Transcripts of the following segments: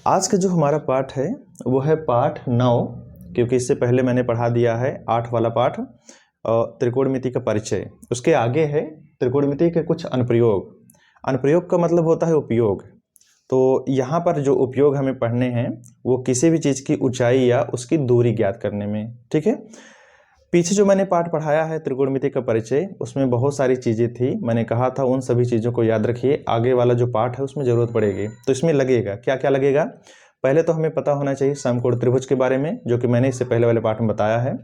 आज का जो हमारा पाठ है वो है पाठ 9, क्योंकि इससे पहले मैंने पढ़ा दिया है 8 वाला पाठ त्रिकोणमिति का परिचय। उसके आगे है त्रिकोणमिति के कुछ अनुप्रयोग। अनुप्रयोग का मतलब होता है उपयोग। तो यहाँ पर जो उपयोग हमें पढ़ने हैं वो किसी भी चीज़ की ऊंचाई या उसकी दूरी ज्ञात करने में, ठीक है। पीछे जो मैंने पाठ पढ़ाया है त्रिकोणमिति का परिचय, उसमें बहुत सारी चीज़ें थी। मैंने कहा था उन सभी चीज़ों को याद रखिए, आगे वाला जो पाठ है उसमें ज़रूरत पड़ेगी। तो इसमें लगेगा क्या क्या लगेगा। पहले तो हमें पता होना चाहिए समकोण त्रिभुज के बारे में, जो कि मैंने इससे पहले वाले पाठ में बताया है।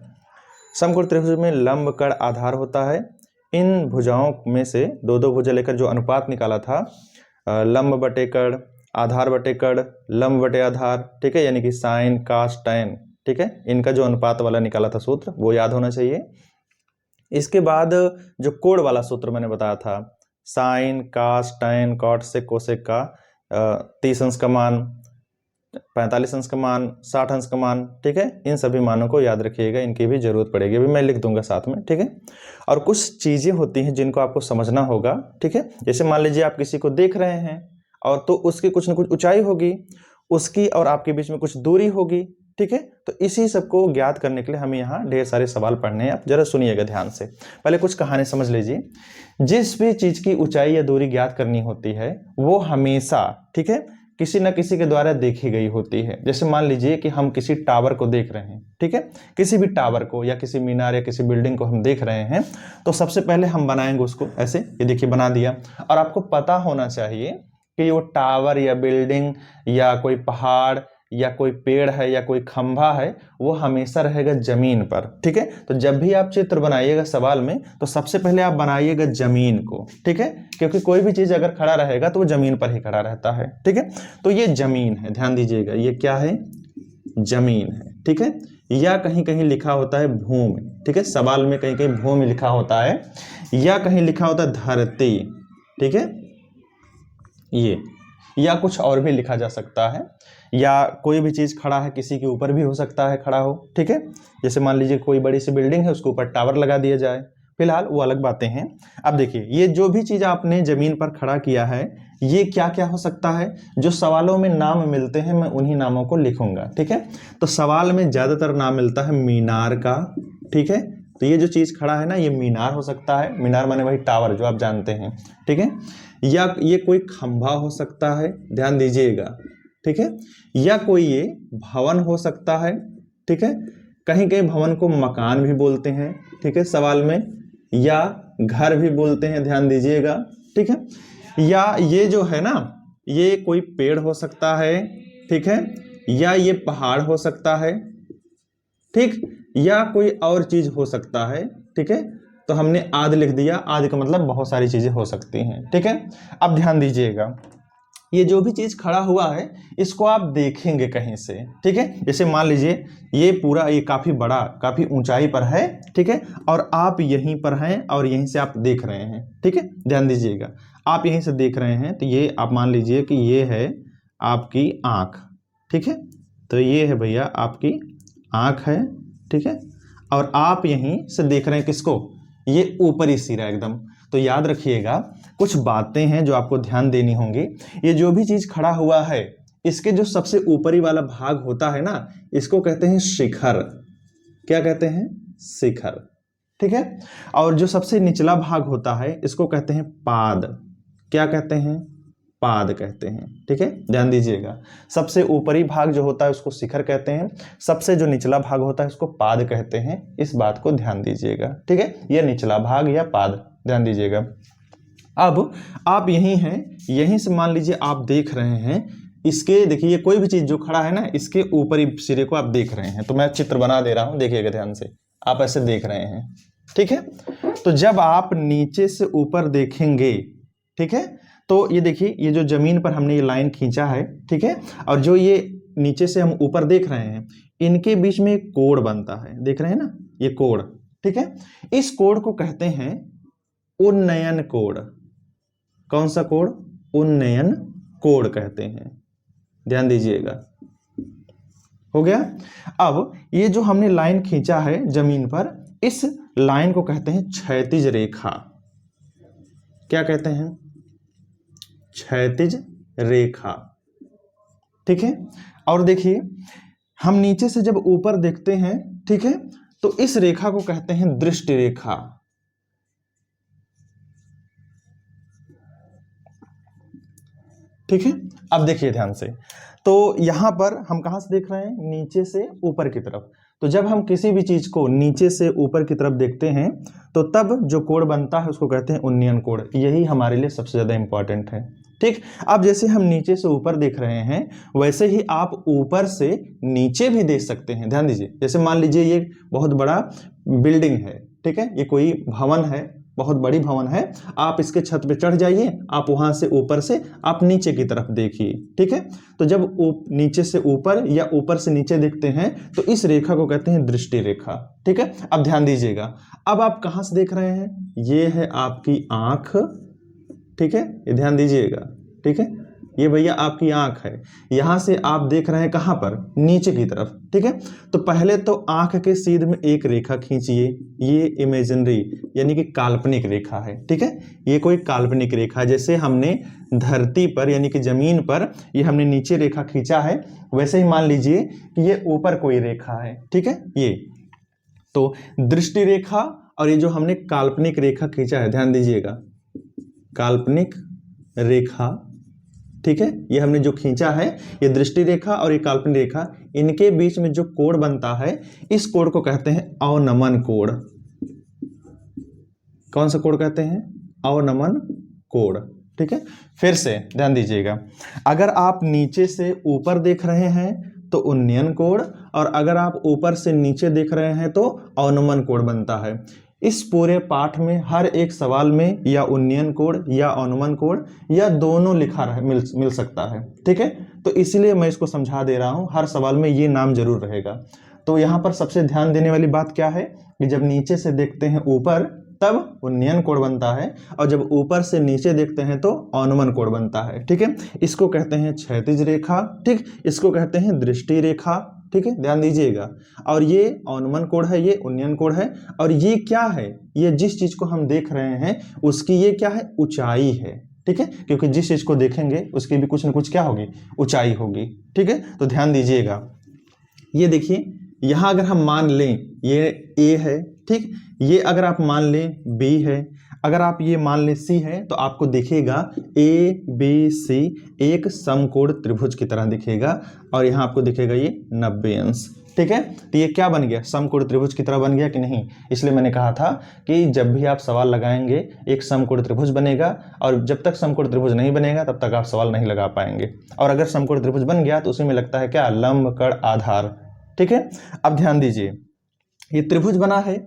समकोण त्रिभुज में लंब कर्ण आधार होता है। इन भुजाओं में से दो दो भुजा लेकर जो अनुपात निकाला था, लंब बटे कर्ण, आधार बटे कर्ण, लंब बटे आधार, ठीक है, यानी कि साइन कास टैन, ठीक है, इनका जो अनुपात वाला निकाला था सूत्र वो याद होना चाहिए। इसके बाद जो कोण वाला सूत्र मैंने बताया था, साइन कास टैन कॉट से कोसेक का 30 अंश का मान, 45 अंश का मान, 60 अंश का मान, ठीक है, इन सभी मानों को याद रखिएगा, इनकी भी जरूरत पड़ेगी, अभी मैं लिख दूंगा साथ में, ठीक है। और कुछ चीजें होती हैं जिनको आपको समझना होगा, ठीक है। जैसे मान लीजिए आप किसी को देख रहे हैं और तो उसकी कुछ न कुछ ऊंचाई होगी, उसकी और आपके बीच में कुछ दूरी होगी, ठीक है। तो इसी सबको ज्ञात करने के लिए हमें यहाँ ढेर सारे सवाल पढ़ने हैं। आप जरा सुनिएगा ध्यान से। पहले कुछ कहानी समझ लीजिए। जिस भी चीज की ऊंचाई या दूरी ज्ञात करनी होती है वो हमेशा, ठीक है, किसी न किसी के द्वारा देखी गई होती है। जैसे मान लीजिए कि हम किसी टावर को देख रहे हैं, ठीक है, किसी भी टावर को या किसी मीनार या किसी बिल्डिंग को हम देख रहे हैं, तो सबसे पहले हम बनाएंगे उसको ऐसे, ये देखिए बना दिया। और आपको पता होना चाहिए कि वो टावर या बिल्डिंग या कोई पहाड़ या कोई पेड़ है या कोई खंभा है, वो हमेशा रहेगा जमीन पर, ठीक है। तो जब भी आप चित्र बनाइएगा सवाल में, तो सबसे पहले आप बनाइएगा जमीन को, ठीक है, क्योंकि कोई भी चीज अगर खड़ा रहेगा तो वो जमीन पर ही खड़ा रहता है, ठीक है। तो ये जमीन है, ध्यान दीजिएगा, ये क्या है, जमीन है, ठीक है। या कहीं कहीं लिखा होता है भूमि, ठीक है, सवाल में कहीं कहीं भूमि लिखा होता है, या कहीं लिखा होता है धरती, ठीक है, ये, या कुछ और भी लिखा जा सकता है, या कोई भी चीज खड़ा है किसी के ऊपर भी हो सकता है खड़ा हो, ठीक है। जैसे मान लीजिए कोई बड़ी सी बिल्डिंग है, उसके ऊपर टावर लगा दिया जाए, फिलहाल वो अलग बातें हैं। अब देखिए, ये जो भी चीज आपने जमीन पर खड़ा किया है, ये क्या क्या हो सकता है। जो सवालों में नाम मिलते हैं मैं उन्हीं नामों को लिखूंगा, ठीक है। तो सवाल में ज्यादातर नाम मिलता है मीनार का, ठीक है। तो ये जो चीज खड़ा है ना, ये मीनार हो सकता है। मीनार माने वही टावर जो आप जानते हैं, ठीक है। या ये कोई खंभा हो सकता है, ध्यान दीजिएगा, ठीक है। या कोई ये भवन हो सकता है, ठीक है। कहीं कहीं भवन को मकान भी बोलते हैं, ठीक है, सवाल में, या घर भी बोलते हैं, ध्यान दीजिएगा, ठीक है। या ये जो है ना, ये कोई पेड़ हो सकता है, ठीक है, या ये पहाड़ हो सकता है, ठीक, या कोई और चीज हो सकता है, ठीक है। तो हमने आदि लिख दिया, आदि का मतलब बहुत सारी चीजें हो सकती हैं, ठीक है। अब ध्यान दीजिएगा, ये जो भी चीज खड़ा हुआ है इसको आप देखेंगे कहीं से, ठीक है। जैसे मान लीजिए ये पूरा, ये काफी बड़ा, काफी ऊंचाई पर है, ठीक है, और आप यहीं पर हैं और यहीं से आप देख रहे हैं, ठीक है। ध्यान दीजिएगा, आप यहीं से देख रहे हैं, तो ये आप मान लीजिए कि ये है आपकी आंख, ठीक है। तो ये है भैया आपकी आंख है, ठीक है, और आप यहीं से देख रहे हैं किसको, ये ऊपरी सिरा एकदम। तो याद रखिएगा, कुछ बातें हैं जो आपको ध्यान देनी होंगी। ये जो भी चीज खड़ा हुआ है, इसके जो सबसे ऊपरी वाला भाग होता है ना, इसको कहते हैं शिखर। क्या कहते हैं, शिखर, ठीक है। और जो सबसे निचला भाग होता है इसको कहते हैं पाद। क्या कहते हैं, पाद कहते हैं, ठीक है। ध्यान दीजिएगा, सबसे ऊपरी भाग जो होता है उसको शिखर कहते हैं, सबसे जो निचला भाग होता है उसको पाद कहते हैं। इस बात को ध्यान दीजिएगा, ठीक है, यह निचला भाग या पाद, ध्यान दीजिएगा। अब आप यहीं हैं, यहीं से मान लीजिए आप देख रहे हैं, इसके देखिए कोई भी चीज जो खड़ा है ना, इसके ऊपरी सिरे को आप देख रहे हैं। तो मैं चित्र बना दे रहा हूं, देखिएगा ध्यान से, आप ऐसे देख रहे हैं, ठीक है। तो जब आप नीचे से ऊपर देखेंगे, ठीक है, तो ये देखिए, ये जो जमीन पर हमने ये लाइन खींचा है, ठीक है, और जो ये नीचे से हम ऊपर देख रहे हैं, इनके बीच में एक कोण बनता है, देख रहे हैं ना, ये कोण, ठीक है। इस कोण को कहते हैं उन्नयन कोण। कौन सा कोण, उन्नयन कोण कहते हैं, ध्यान दीजिएगा। हो गया। अब ये जो हमने लाइन खींचा है जमीन पर, इस लाइन को कहते हैं क्षैतिज रेखा। क्या कहते हैं, क्षैतिज रेखा, ठीक है। और देखिए हम नीचे से जब ऊपर देखते हैं, ठीक है, तो इस रेखा को कहते हैं दृष्टि रेखा। ठीक है, अब देखिए ध्यान से, तो यहां पर हम कहां से देख रहे हैं, नीचे से ऊपर की तरफ। तो जब हम किसी भी चीज को नीचे से ऊपर की तरफ देखते हैं तो तब जो कोण बनता है उसको कहते हैं उन्नयन कोण। यही हमारे लिए सबसे ज्यादा इंपॉर्टेंट है। ठीक, अब जैसे हम नीचे से ऊपर देख रहे हैं वैसे ही आप ऊपर से नीचे भी देख सकते हैं। ध्यान दीजिए, जैसे मान लीजिए ये बहुत बड़ा बिल्डिंग है, ठीक है, ये कोई भवन है, बहुत बड़ी भवन है, आप इसके छत पे चढ़ जाइए, आप वहां से ऊपर से आप नीचे की तरफ देखिए। ठीक है, तो जब नीचे से ऊपर या ऊपर से नीचे देखते हैं तो इस रेखा को कहते हैं दृष्टि रेखा। ठीक है, अब ध्यान दीजिएगा, अब आप कहां से देख रहे हैं, ये है आपकी आंख। ठीक है, ये ध्यान दीजिएगा। ठीक है, ये भैया आपकी आंख है, यहां से आप देख रहे हैं कहां पर, नीचे की तरफ। ठीक है, तो पहले तो आंख के सीध में एक रेखा खींचिए, ये इमेजिनरी यानी कि काल्पनिक रेखा है। ठीक है, ये कोई काल्पनिक रेखा, जैसे हमने धरती पर यानी कि जमीन पर ये हमने नीचे रेखा खींचा है, वैसे ही मान लीजिए कि ये ऊपर कोई रेखा है। ठीक है, ये तो दृष्टि रेखा और ये जो हमने काल्पनिक रेखा खींचा है, ध्यान दीजिएगा, काल्पनिक रेखा। ठीक है, ये हमने जो खींचा है ये दृष्टि रेखा और ये काल्पनिक रेखा, इनके बीच में जो कोण बनता है इस कोण को कहते हैं अवनमन कोण। कौन सा कोण कहते हैं, अवनमन कोण। ठीक है, फिर से ध्यान दीजिएगा, अगर आप नीचे से ऊपर देख रहे हैं तो उन्नयन कोण, और अगर आप ऊपर से नीचे देख रहे हैं तो अवनमन कोण बनता है। इस पूरे पाठ में हर एक सवाल में या उन्नयन कोण या अवनमन कोण या दोनों लिखा मिल सकता है। ठीक है, तो इसलिए मैं इसको समझा दे रहा हूं, हर सवाल में ये नाम जरूर रहेगा। तो यहां पर सबसे ध्यान देने वाली बात क्या है कि जब नीचे से देखते हैं ऊपर तब उन्नयन कोण बनता है, और जब ऊपर से नीचे देखते हैं तो अवनमन कोण बनता है। ठीक है, इसको कहते हैं क्षैतिज रेखा। ठीक, इसको कहते हैं दृष्टि रेखा। ठीक है, ध्यान दीजिएगा, और ये अवनमन कोण है, ये उन्नयन कोण है, और ये क्या है, ये जिस चीज को हम देख रहे हैं उसकी ये क्या है, ऊंचाई है। ठीक है, क्योंकि जिस चीज को देखेंगे उसकी भी कुछ न कुछ क्या होगी, ऊंचाई होगी। ठीक है, तो ध्यान दीजिएगा, ये देखिए यहां अगर हम मान लें ये ए है, ठीक, ये अगर आप मान लें बी है, अगर आप ये मान लें सी है, तो आपको दिखेगा ए बी सी एक समकोण त्रिभुज की तरह दिखेगा, और यहाँ आपको दिखेगा ये 90 अंश। ठीक है, तो ये क्या बन गया, समकोण त्रिभुज की तरह बन गया कि नहीं। इसलिए मैंने कहा था कि जब भी आप सवाल लगाएंगे एक समकोण त्रिभुज बनेगा, और जब तक समकोण त्रिभुज नहीं बनेगा तब तक आप सवाल नहीं लगा पाएंगे, और अगर समकोण त्रिभुज बन गया तो उसी में लगता है क्या, लंब कड़ आधार। ठीक है, अब ध्यान दीजिए, ये त्रिभुज बना है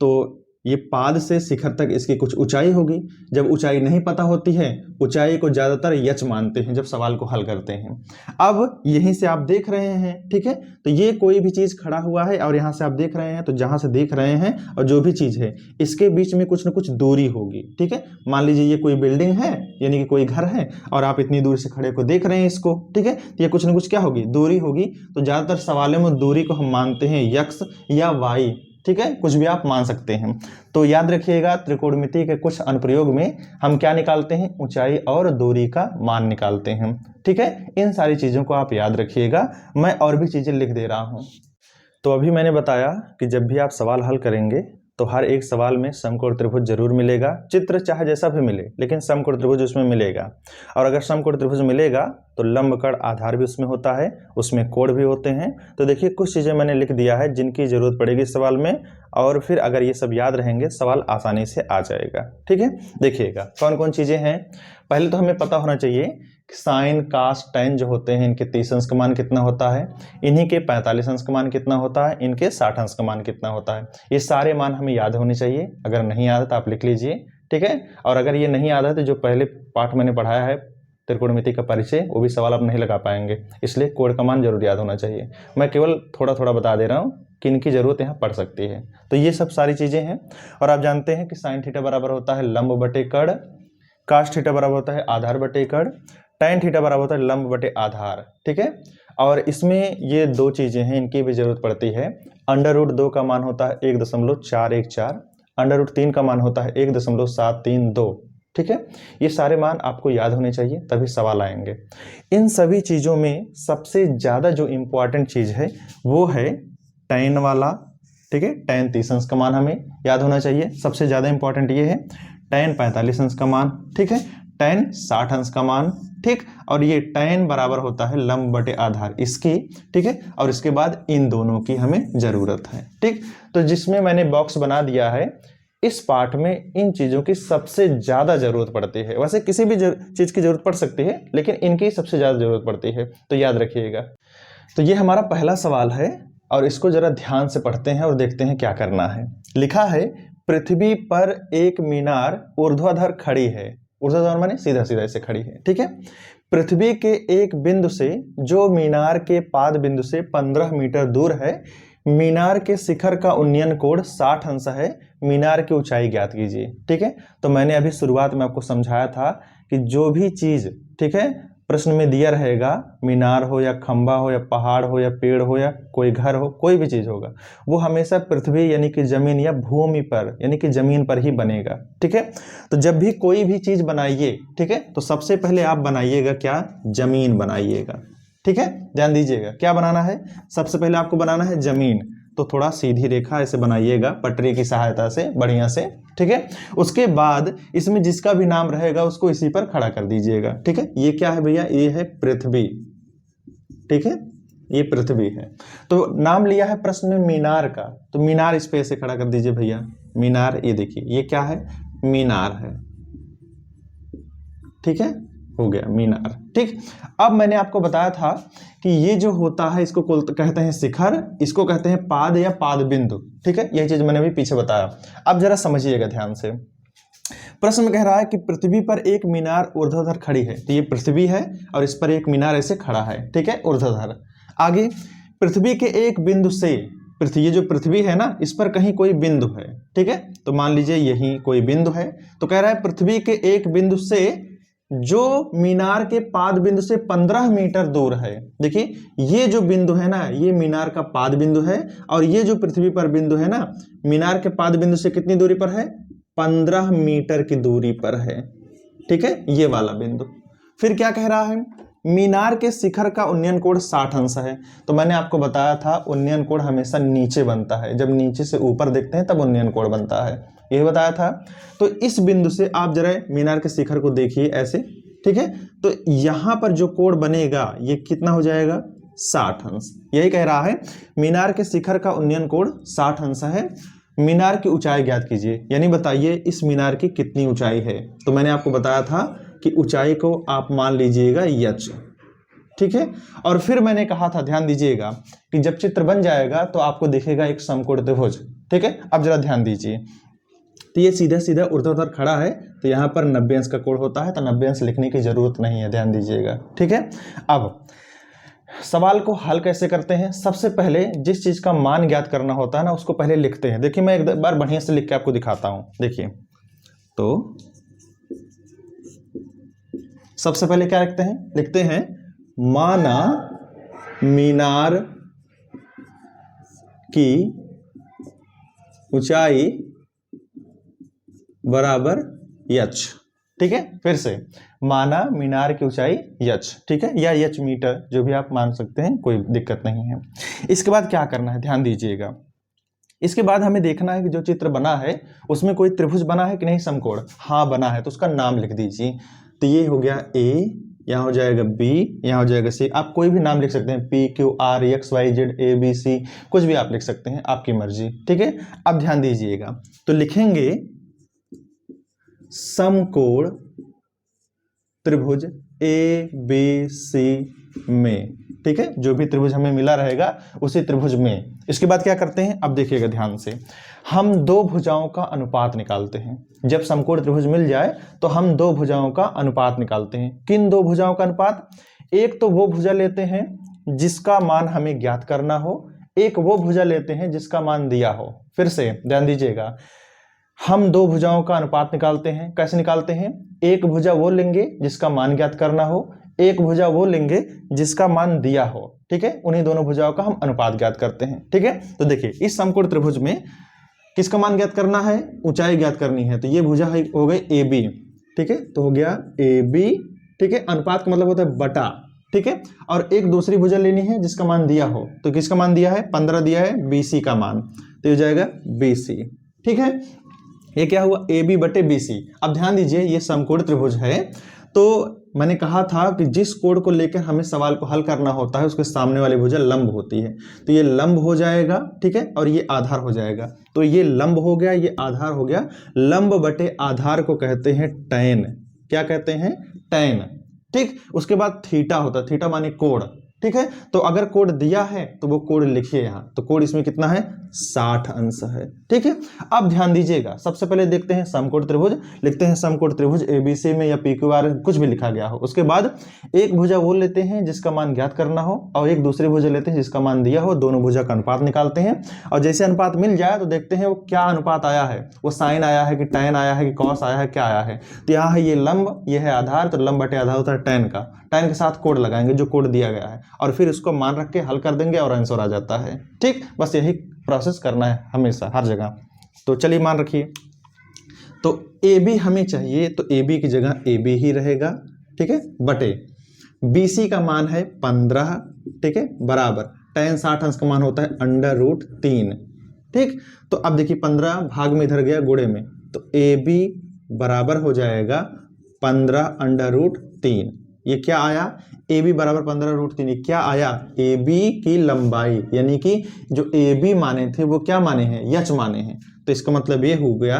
तो ये पाद से शिखर तक इसकी कुछ ऊंचाई होगी। जब ऊंचाई नहीं पता होती है, ऊंचाई को ज्यादातर यच मानते हैं जब सवाल को हल करते हैं। अब यहीं से आप देख रहे हैं, ठीक है, तो ये कोई भी चीज खड़ा हुआ है और यहां से आप देख रहे हैं, तो जहां से देख रहे हैं और जो भी चीज है इसके बीच में कुछ ना कुछ दूरी होगी। ठीक है, मान लीजिए ये कोई बिल्डिंग है यानी कि कोई घर है, और आप इतनी दूर से खड़े को देख रहे हैं इसको। ठीक है, तो ये कुछ ना कुछ क्या होगी, दूरी होगी। तो ज्यादातर सवालों में दूरी को हम मानते हैं यक्स या वाई। ठीक है, कुछ भी आप मान सकते हैं। तो याद रखिएगा, त्रिकोणमिति के कुछ अनुप्रयोग में हम क्या निकालते हैं, ऊंचाई और दूरी का मान निकालते हैं। ठीक है, इन सारी चीजों को आप याद रखिएगा, मैं और भी चीजें लिख दे रहा हूं। तो अभी मैंने बताया कि जब भी आप सवाल हल करेंगे तो हर एक सवाल में समकोण त्रिभुज जरूर मिलेगा, चित्र चाहे जैसा भी मिले लेकिन समकोण त्रिभुज उसमें मिलेगा। और अगर समकोण त्रिभुज मिलेगा तो लंब कड़ आधार भी उसमें होता है, उसमें कोण भी होते हैं। तो देखिए कुछ चीजें मैंने लिख दिया है जिनकी जरूरत पड़ेगी सवाल में, और फिर अगर ये सब याद रहेंगे सवाल आसानी से आ जाएगा। ठीक है, देखिएगा कौन कौन चीजें हैं। पहले तो हमें पता होना चाहिए साइन कास टैन जो होते हैं इनके 30 अंश का मान कितना होता है, इन्हीं के 45 अंश का मान कितना होता है, इनके 60 अंश का मान कितना होता है। ये सारे मान हमें याद होने चाहिए, अगर नहीं याद है तो आप लिख लीजिए। ठीक है, और अगर ये नहीं याद है तो जो पहले पाठ मैंने पढ़ाया है त्रिकोणमिति का परिचय, वो भी सवाल आप नहीं लगा पाएंगे, इसलिए कोण का मान जरूर याद होना चाहिए। मैं केवल थोड़ा थोड़ा बता दे रहा हूँ कि इनकी जरूरत यहाँ पड़ सकती है। तो ये सब सारी चीजें हैं। और आप जानते हैं कि साइन थीटा बराबर होता है लंब बटे कड़, कास थीटा बराबर होता है आधार बटे कड़, टैन थीटा बराबर होता है लंब बटे आधार। ठीक है, और इसमें ये दो चीजें हैं, इनकी भी जरूरत पड़ती है। अंडर रूट 2 का मान होता है 1.414, अंडर रूट 3 का मान होता है 1.732, ठीक है, ये सारे मान आपको याद होने चाहिए तभी सवाल आएंगे। इन सभी चीज़ों में सबसे ज़्यादा जो इम्पोर्टेंट चीज़ है वो है tan वाला, ठीक है, tan 30 अंश का मान हमें याद होना चाहिए। सबसे ज़्यादा इंपॉर्टेंट ये है tan 45 अंश का मान, ठीक है, tan 60 अंश का मान, ठीक, और ये tan बराबर होता है लंब बटे आधार इसकी, ठीक है, और इसके बाद इन दोनों की हमें ज़रूरत है, ठीक। तो जिसमें मैंने बॉक्स बना दिया है, इस पार्ट में इन चीज़ों की सबसे ज़्यादा ज़रूरत पड़ती है। वैसे किसी भी चीज़ की ज़रूरत पड़ सकती है, लेकिन इनकी सबसे ज़्यादा ज़रूरत पड़ती है, तो याद रखिएगा। तो ये हमारा पहला सवाल है और इसको ज़रा ध्यान से पढ़ते हैं और देखते हैं क्या करना है। लिखा है पृथ्वी पर एक मीनार ऊर्ध्वाधर खड़ी है। ऊर्ध्वाधर माने सीधा सीधा ऐसे खड़ी है, ठीक है। पृथ्वी के एक बिंदु से जो मीनार के पाद बिंदु से 15 मीटर दूर है, मीनार के शिखर का उन्नयन कोण 60 अंश है, मीनार की ऊंचाई ज्ञात कीजिए, ठीक है। तो मैंने अभी शुरुआत में आपको समझाया था कि जो भी चीज, ठीक है, प्रश्न में दिया रहेगा, मीनार हो या खंबा हो या पहाड़ हो या पेड़ हो या कोई घर हो, कोई भी चीज होगा, वो हमेशा पृथ्वी यानी कि जमीन या भूमि पर यानी कि जमीन पर ही बनेगा, ठीक है। तो जब भी कोई भी चीज बनाइए, ठीक है, तो सबसे पहले आप बनाइएगा क्या, जमीन बनाइएगा, ठीक है। ध्यान दीजिएगा क्या बनाना है, सबसे पहले आपको बनाना है जमीन। तो थोड़ा सीधी रेखा ऐसे बनाइएगा पटरी की सहायता से बढ़िया से, ठीक है। उसके बाद इसमें जिसका भी नाम रहेगा उसको इसी पर खड़ा कर दीजिएगा, ठीक है। ये क्या है भैया, ये है पृथ्वी, ठीक है, ये पृथ्वी है। तो नाम लिया है प्रश्न में मीनार का, तो मीनार इस पे ऐसे खड़ा कर दीजिए भैया, मीनार। ये देखिए ये क्या है, मीनार है, ठीक है, हो गया मीनार, ठीक। अब मैंने आपको बताया था कि ये जो होता है इसको कहते हैं शिखर, इसको कहते हैं पाद या पाद बिंदु, ठीक है। यही चीज मैंने भी पीछे बताया। अब जरा समझिएगा ध्यान से, प्रश्न में कह रहा है कि पृथ्वी पर एक मीनार ऊर्ध्वाधर खड़ी है, तो ये पृथ्वी है और इस पर एक मीनार ऐसे खड़ा है, ठीक है, ऊर्ध्वाधर। आगे पृथ्वी के एक बिंदु से, पृथ्वी, ये जो पृथ्वी है ना, इस पर कहीं कोई बिंदु है, ठीक है। तो मान लीजिए यही कोई बिंदु है, तो कह रहा है पृथ्वी के एक बिंदु से जो मीनार के पाद बिंदु से 15 मीटर दूर है। देखिए ये जो बिंदु है ना, ये मीनार का पाद बिंदु है, और ये जो पृथ्वी पर बिंदु है ना, मीनार के पाद बिंदु से कितनी दूरी पर है, 15 मीटर की दूरी पर है, ठीक है, ये वाला बिंदु। फिर क्या कह रहा है, मीनार के शिखर का उन्नयन कोण 60 अंश है। तो मैंने आपको बताया था उन्नयन कोण हमेशा नीचे बनता है, जब नीचे से ऊपर देखते हैं तब उन्नयन कोण बनता है, यही बताया था। तो इस बिंदु से आप जरा मीनार के शिखर को देखिए ऐसे, ठीक है। तो यहां पर जो कोण बनेगा ये कितना हो जाएगा, 60 अंश। यही कह रहा है मीनार के शिखर का उन्नयन कोण 60 अंश है, मीनार की ऊंचाई ज्ञात कीजिए, यानी बताइए इस मीनार की कितनी ऊंचाई है। तो मैंने आपको बताया था कि ऊंचाई को आप मान लीजिएगा h, ठीक है। और फिर मैंने कहा था, ध्यान दीजिएगा, कि जब चित्र बन जाएगा तो आपको दिखेगा एक समकोण त्रिभुज, ठीक है। अब जरा ध्यान दीजिए, तो ये सीधा सीधा ऊर्ध्वाधर खड़ा है, तो यहाँ पर 90 अंश का कोण होता है, तो 90 अंश लिखने की जरूरत नहीं है, ध्यान दीजिएगा, ठीक है। अब सवाल को हल कैसे करते हैं, सबसे पहले जिस चीज का मान ज्ञात करना होता है ना, उसको पहले लिखते हैं। देखिए मैं एक बार बढ़िया से लिख के आपको दिखाता हूं, देखिए। तो सबसे पहले क्या लिखते हैं माना मीनार की ऊंचाई बराबर h, ठीक है। फिर से माना मीनार की ऊंचाई h, ठीक है, या h मीटर, जो भी आप मान सकते हैं, कोई दिक्कत नहीं है। इसके बाद क्या करना है, ध्यान दीजिएगा। इसके बाद हमें देखना है कि जो चित्र बना है उसमें कोई त्रिभुज बना है कि नहीं, समकोण, हाँ बना है, तो उसका नाम लिख दीजिए। तो ये हो गया A, यहाँ हो जाएगा B, यहाँ हो जाएगा C। आप कोई भी नाम लिख सकते हैं, P Q R X Y Z A B C, कुछ भी आप लिख सकते हैं, आपकी मर्जी, ठीक है। अब ध्यान दीजिएगा, तो लिखेंगे समकोण त्रिभुज ABC में, ठीक है, जो भी त्रिभुज हमें मिला रहेगा उसी त्रिभुज में। इसके बाद क्या करते हैं, अब देखिएगा ध्यान से, हम दो भुजाओं का अनुपात निकालते हैं। जब समकोण त्रिभुज मिल जाए तो हम दो भुजाओं का अनुपात निकालते हैं। किन दो भुजाओं का अनुपात, एक तो वो भुजा लेते हैं जिसका मान हमें ज्ञात करना हो, एक वो भुजा लेते हैं जिसका मान दिया हो। फिर से ध्यान दीजिएगा, हम दो भुजाओं का अनुपात निकालते हैं। कैसे निकालते हैं, एक भुजा वो लेंगे जिसका मान ज्ञात करना हो, एक भुजा वो लेंगे जिसका मान दिया हो, ठीक है। उन्हीं दोनों भुजाओं का हम अनुपात ज्ञात करते हैं, ठीक है। तो देखिए इस समकोण त्रिभुज में किसका मान ज्ञात करना है, ऊंचाई ज्ञात करनी है, तो ये भुजा हो गई AB, ठीक है, तो हो गया AB, ठीक है, अनुपात का मतलब होता है बटा, ठीक है, और एक दूसरी भुजा लेनी है जिसका मान दिया हो, तो किसका मान दिया है, 15 दिया है, BC का मान, तो ये हो जाएगा BC, ठीक है। ये क्या हुआ, AB बटे BC। अब ध्यान दीजिए ये समकोण त्रिभुज है, तो मैंने कहा था कि जिस कोण को लेकर हमें सवाल को हल करना होता है उसके सामने वाली भुजा लंब होती है, तो ये लंब हो जाएगा, ठीक है, और ये आधार हो जाएगा, तो ये लंब हो गया, ये आधार हो गया। लंब बटे आधार को कहते हैं टैन, क्या कहते हैं, टैन, ठीक। उसके बाद थीटा होता है, थीटा माने कोण, ठीक है, तो अगर कोण दिया है तो वो कोण लिखिए यहां, तो कोण इसमें कितना है, 60 अंश है, ठीक है। अब ध्यान दीजिएगा, सबसे पहले देखते हैं समकोण त्रिभुज, लिखते हैं समकोण त्रिभुज ABC में या PQR कुछ भी लिखा गया हो, उसके बाद एक भुजा वो लेते हैं जिसका मान ज्ञात करना हो और एक दूसरी भुजा लेते हैं जिसका मान दिया हो, दोनों भुजा का अनुपात निकालते हैं और जैसे अनुपात मिल जाए तो देखते हैं वो क्या अनुपात आया है, वो साइन आया है कि टैन आया है कि कॉस आया है, क्या आया है। तो यहाँ है ये लंब, ये है आधार, तो लंब बटे आधार होता है टैन का, टैन के साथ कोण लगाएंगे जो कोण दिया गया है और फिर उसको मान रख के हल कर देंगे और आंसर आ जाता है, ठीक। बस यही प्रोसेस करना है हमेशा हर जगह। तो चलिए मान रखिए, तो AB हमें चाहिए, तो AB की जगह AB ही रहेगा, ठीक है, बटे BC का मान है 15, ठीक है, बराबर tan 60 अंश का मान होता है √3, ठीक। तो अब देखिए 15 भाग में इधर गया गुणे में, तो AB बराबर हो जाएगा 15√3। ये क्या आया, AB बराबर 15√3, क्या आया, AB की लंबाई, यानी कि जो AB माने थे वो क्या माने हैं, यच माने हैं, तो इसका मतलब ये हो गया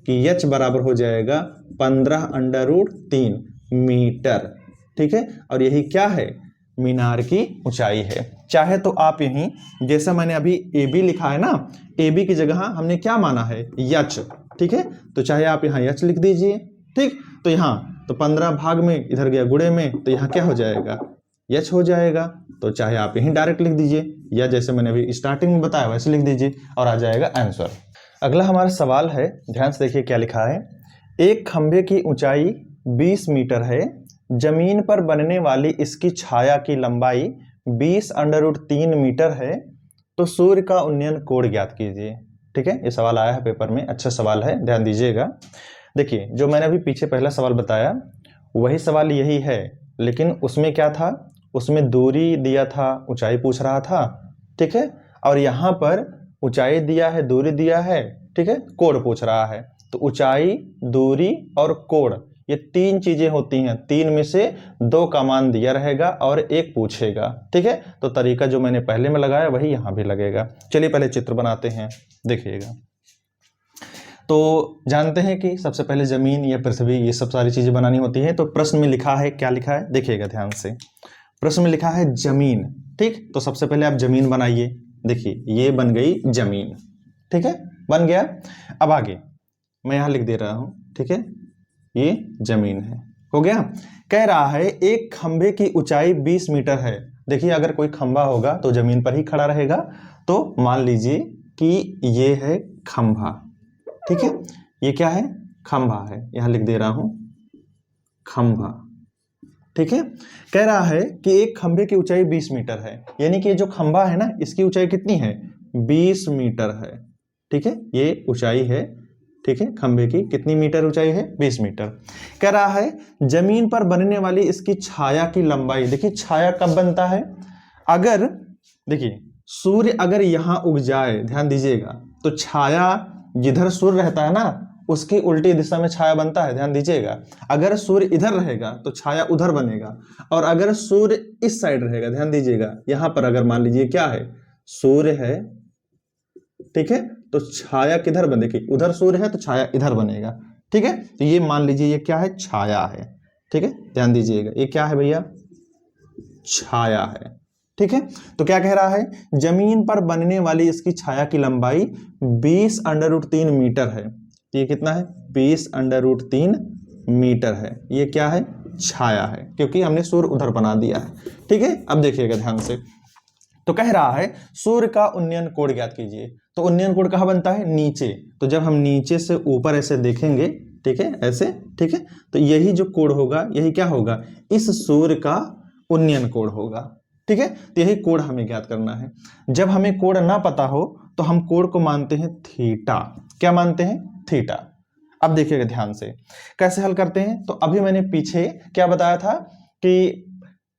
कि यच बराबर हो जाएगा 15√3 मीटर, ठीक है। और यही क्या है, मीनार की ऊंचाई है। चाहे तो आप यहीं, जैसा मैंने अभी AB लिखा है ना, AB की जगह हमने क्या माना है, यच, ठीक है, तो चाहे आप यहाँ यच लिख दीजिए, ठीक। तो यहाँ तो 15 भाग में इधर गया गुणे में, तो यहाँ क्या हो जाएगा, यच हो जाएगा, तो चाहे आप यहीं डायरेक्ट लिख दीजिए या जैसे मैंने अभी स्टार्टिंग में बताया वैसे लिख दीजिए और आ जाएगा आंसर। अगला हमारा सवाल है, ध्यान से देखिए क्या लिखा है। एक खंभे की ऊंचाई 20 मीटर है, जमीन पर बनने वाली इसकी छाया की लंबाई 20√3 मीटर है, तो सूर्य का उन्नयन कोण ज्ञात कीजिए, ठीक है। ये सवाल आया है पेपर में, अच्छा सवाल है, ध्यान दीजिएगा। देखिए जो मैंने अभी पीछे पहला सवाल बताया वही सवाल यही है, लेकिन उसमें क्या था, उसमें दूरी दिया था, ऊंचाई पूछ रहा था, ठीक है, और यहाँ पर ऊंचाई दिया है, दूरी दिया है, ठीक है, कोण पूछ रहा है। तो ऊंचाई, दूरी और कोण, ये 3 चीजें होती हैं, 3 में से 2 का मान दिया रहेगा और 1 पूछेगा, ठीक है। तो तरीका जो मैंने पहले में लगाया वही यहाँ भी लगेगा। चलिए पहले चित्र बनाते हैं, देखिएगा। तो जानते हैं कि सबसे पहले जमीन या पृथ्वी ये सब सारी चीजें बनानी होती है। तो प्रश्न में लिखा है, क्या लिखा है, देखिएगा ध्यान से, प्रश्न में लिखा है जमीन, ठीक। तो सबसे पहले आप जमीन बनाइए, देखिए ये बन गई जमीन, ठीक है, बन गया। अब आगे मैं यहाँ लिख दे रहा हूं, ठीक है, ये जमीन है, हो गया। कह रहा है एक खंभे की ऊंचाई 20 मीटर है। देखिए अगर कोई खंभा होगा तो जमीन पर ही खड़ा रहेगा, तो मान लीजिए कि ये है खंभा, ठीक है, ये क्या है, खंभा है, यहां लिख दे रहा हूं खंभा, ठीक है। कह रहा है कि एक खंभे की ऊंचाई 20 मीटर है, यानी कि जो खंभा है ना इसकी ऊंचाई कितनी है, 20 मीटर है, ठीक है, ये ऊंचाई है, ठीक है, खंभे की कितनी मीटर ऊंचाई है, 20 मीटर। कह रहा है जमीन पर बनने वाली इसकी छाया की लंबाई, देखिए छाया कब बनता है, अगर देखिए सूर्य अगर यहां उग जाए, ध्यान दीजिएगा, तो छाया जिधर सूर्य रहता है ना उसकी उल्टी दिशा में छाया बनता है, ध्यान दीजिएगा। अगर सूर्य इधर रहेगा तो छाया उधर बनेगा, और अगर सूर्य इस साइड रहेगा, ध्यान दीजिएगा, यहां पर अगर मान लीजिए क्या है, सूर्य है, ठीक है, तो छाया किधर बनेगी, उधर सूर्य है तो छाया इधर बनेगा, ठीक है। तो ये मान लीजिए ये क्या है, छाया है, ठीक है, ध्यान दीजिएगा, ये क्या है भैया, छाया है, ठीक है। तो क्या कह रहा है, जमीन पर बनने वाली इसकी छाया की लंबाई 20√3 मीटर है, तो ये कितना है, 20√3 मीटर है, ये क्या है, छाया है, क्योंकि हमने सूर्य उधर बना दिया है, ठीक है। अब देखिएगा ध्यान से, तो कह रहा है सूर्य का उन्नयन कोण ज्ञात कीजिए। तो उन्नयन कोण कहाँ बनता है, नीचे, तो जब हम नीचे से ऊपर ऐसे देखेंगे, ठीक है, ऐसे, ठीक है, तो यही जो कोण होगा यही क्या होगा, इस सूर्य का उन्नयन कोण होगा, ठीक है। तो यही कोण हमें ज्ञात करना है। जब हमें कोण ना पता हो तो हम कोण को मानते हैं थीटा, क्या मानते हैं, थीटा। अब देखिएगा ध्यान से कैसे हल करते हैं। तो अभी मैंने पीछे क्या बताया था कि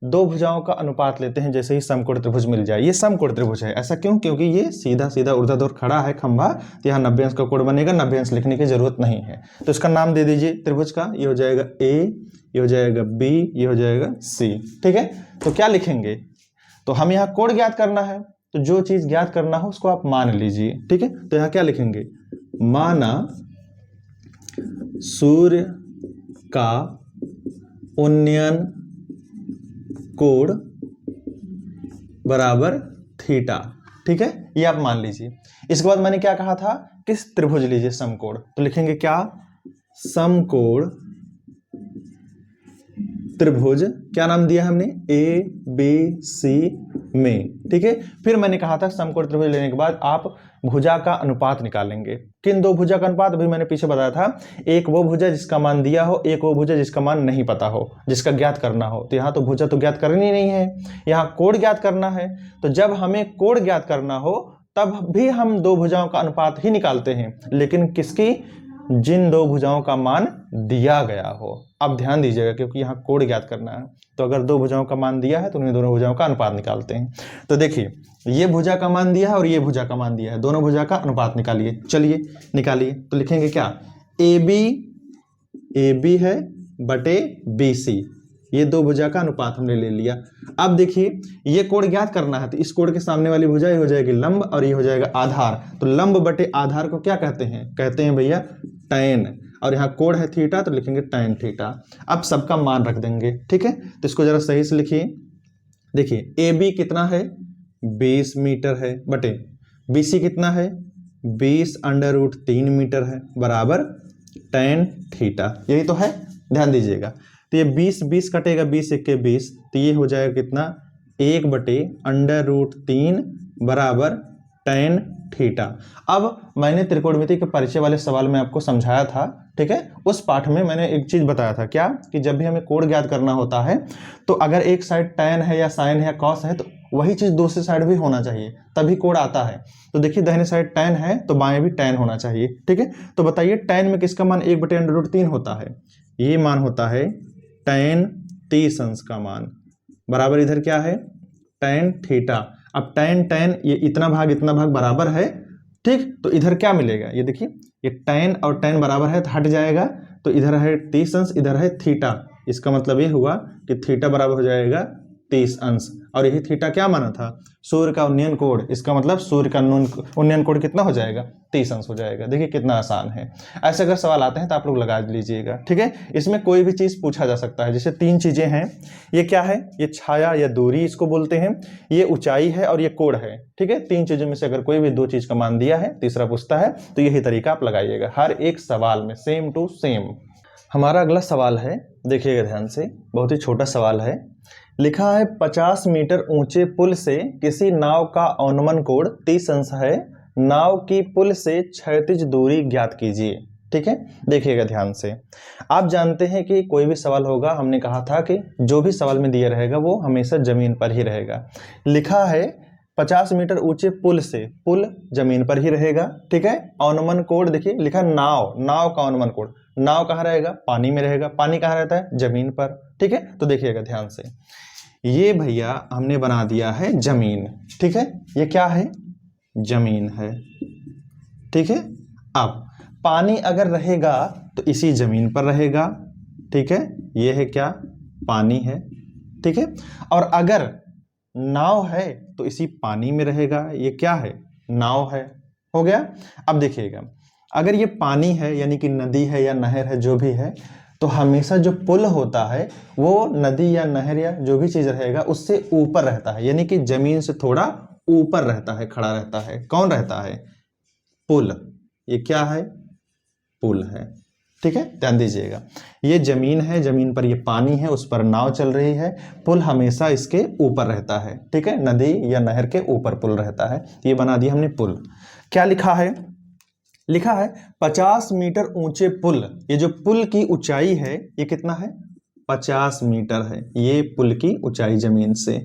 दो भुजाओं का अनुपात लेते हैं जैसे ही समकोण त्रिभुज मिल जाए। ये समकोण त्रिभुज है, ऐसा क्यों? क्योंकि ये सीधा सीधा ऊर्ध्वाधर खड़ा है खंभा, तो यहाँ 90 अंश का कोण बनेगा, 90 अंश लिखने की जरूरत नहीं है। तो इसका नाम दे दीजिए त्रिभुज का, ये हो जाएगा ए, ये हो जाएगा बी, ये हो जाएगा सी। ठीक है, तो क्या लिखेंगे? तो हम यहाँ कोण ज्ञात करना है, तो जो चीज ज्ञात करना हो उसको आप मान लीजिए। ठीक है, तो यहाँ क्या लिखेंगे? माना सूर्य का उन्नयन कोण बराबर थीटा। ठीक है, ये आप मान लीजिए। इसके बाद मैंने क्या कहा था? किस त्रिभुज लीजिए समकोण, तो लिखेंगे क्या? समकोण त्रिभुज। क्या नाम दिया हमने? ए बी सी में। ठीक है, फिर मैंने कहा था समकोण त्रिभुज लेने के बाद आप भुजा का अनुपात निकालेंगे। किन दो भुजा का अनुपात? अभी मैंने पीछे बताया था, एक वो भुजा जिसका मान दिया हो, एक वो भुजा जिसका मान नहीं पता हो, जिसका ज्ञात करना हो। तो यहाँ तो भुजा तो ज्ञात करनी नहीं है, यहाँ कोण ज्ञात करना है। तो जब हमें कोण ज्ञात करना हो तब भी हम दो भुजाओं का अनुपात ही निकालते हैं, लेकिन किसकी? जिन दो भुजाओं का मान दिया गया हो। अब ध्यान दीजिएगा क्योंकि यहाँ कोण ज्ञात करना है, तो अगर दो भुजाओं का मान दिया है तो उन्हीं दोनों भुजाओं का अनुपात निकालते हैं। तो देखिए, ये भुजा का मान दिया है और ये भुजा का मान दिया है, दोनों भुजा का अनुपात निकालिए। चलिए निकालिए, तो लिखेंगे क्या? ए बी है बटे बी सी, ये दो भुजा का अनुपात हमने ले लिया। अब देखिए, ये कोण ज्ञात करना है, तो इस कोण के सामने वाली भुजा ये हो जाएगी लंब और ये हो जाएगा आधार। तो लंब बटे आधार को क्या कहते हैं? कहते हैं भैया टैन। और यहाँ कोण है थीटा, तो लिखेंगे टैन थीटा। अब सबका मान रख देंगे। ठीक है, तो इसको जरा सही से लिखिए। देखिए, ए बी कितना है? 20 मीटर है, बटे बी सी कितना है? 20√3 मीटर है, बराबर टैन थीटा। यही तो है, ध्यान दीजिएगा। तो ये 20 कटेगा, 20 × 20, तो ये हो जाएगा कितना? 1/√3 बराबर टैन थीटा। अब मैंने त्रिकोणमिति के परिचय वाले सवाल में आपको समझाया था। ठीक है, उस पाठ में मैंने एक चीज बताया था, क्या? कि जब भी हमें कोण ज्ञात करना होता है तो अगर एक साइड टैन है या साइन है या कॉस है, तो वही चीज दूसरी साइड भी होना चाहिए, तभी कोण आता है। तो देखिए, दाहिने साइड टैन है तो बाएं भी टैन होना चाहिए। ठीक है, तो बताइए टैन में किसका मान 1/√3 होता है? ये मान होता है टैन 30 अंश का मान, बराबर इधर क्या है? Tan theta. अब टैन टैन ये इतना भाग बराबर है। ठीक, तो इधर क्या मिलेगा? ये देखिए, ये टैन और टैन बराबर है तो हट जाएगा, तो इधर है 30 अंश, इधर है थीटा। इसका मतलब ये हुआ कि थीटा बराबर हो जाएगा 30 अंश। और यही थीटा क्या माना था? सूर्य का उन्नयन कोण। इसका मतलब सूर्य का उन्नयन कोण कितना हो जाएगा? 30 अंश हो जाएगा। देखिए कितना आसान है। ऐसे अगर सवाल आते हैं तो आप लोग लगा लीजिएगा। ठीक है, इसमें कोई भी चीज पूछा जा सकता है। जैसे 3 चीजें हैं, ये क्या है? ये छाया या दूरी इसको बोलते हैं, ये ऊंचाई है और ये कोण है। ठीक है, 3 चीजों में से अगर कोई भी 2 चीज का मान दिया है, तीसरा पूछता है, तो यही तरीका आप लगाइएगा हर एक सवाल में, सेम टू सेम। हमारा अगला सवाल है, देखिएगा ध्यान से, बहुत ही छोटा सवाल है। लिखा है 50 मीटर ऊंचे पुल से किसी नाव का अवनमन कोण 30 अंश है, नाव की पुल से क्षैतिज दूरी ज्ञात कीजिए। ठीक है, देखिएगा ध्यान से। आप जानते हैं कि कोई भी सवाल होगा, हमने कहा था कि जो भी सवाल में दिया रहेगा वो हमेशा जमीन पर ही रहेगा। लिखा है 50 मीटर ऊंचे पुल से, पुल जमीन पर ही रहेगा। ठीक है, अवनमन कोण देखिए लिखा नाव, नाव का अवनमन कोण, नाव कहाँ रहेगा? पानी में रहेगा। पानी कहाँ रहता है? जमीन पर। ठीक है, तो देखिएगा ध्यान से, ये भैया हमने बना दिया है जमीन। ठीक है, ये क्या है? जमीन है। ठीक है, अब पानी अगर रहेगा तो इसी जमीन पर रहेगा। ठीक है, ये है क्या? पानी है। ठीक है, और अगर नाव है तो इसी पानी में रहेगा। ये क्या है? नाव है। हो गया। अब देखिएगा, अगर ये पानी है यानी कि नदी है या नहर है, जो भी है, तो हमेशा जो पुल होता है वो नदी या नहर या जो भी चीज रहेगा उससे ऊपर रहता है, यानी कि जमीन से थोड़ा ऊपर रहता है, खड़ा रहता है। कौन रहता है? पुल। ये क्या है? पुल है। ठीक है, ध्यान दीजिएगा, ये जमीन है, जमीन पर ये पानी है, उस पर नाव चल रही है, पुल हमेशा इसके ऊपर रहता है। ठीक है, नदी या नहर के ऊपर पुल रहता है। ये बना दिया हमने पुल। क्या लिखा है? लिखा है 50 मीटर ऊंचे पुल। ये जो पुल की ऊंचाई है ये कितना है? 50 मीटर है, ये पुल की ऊंचाई जमीन से।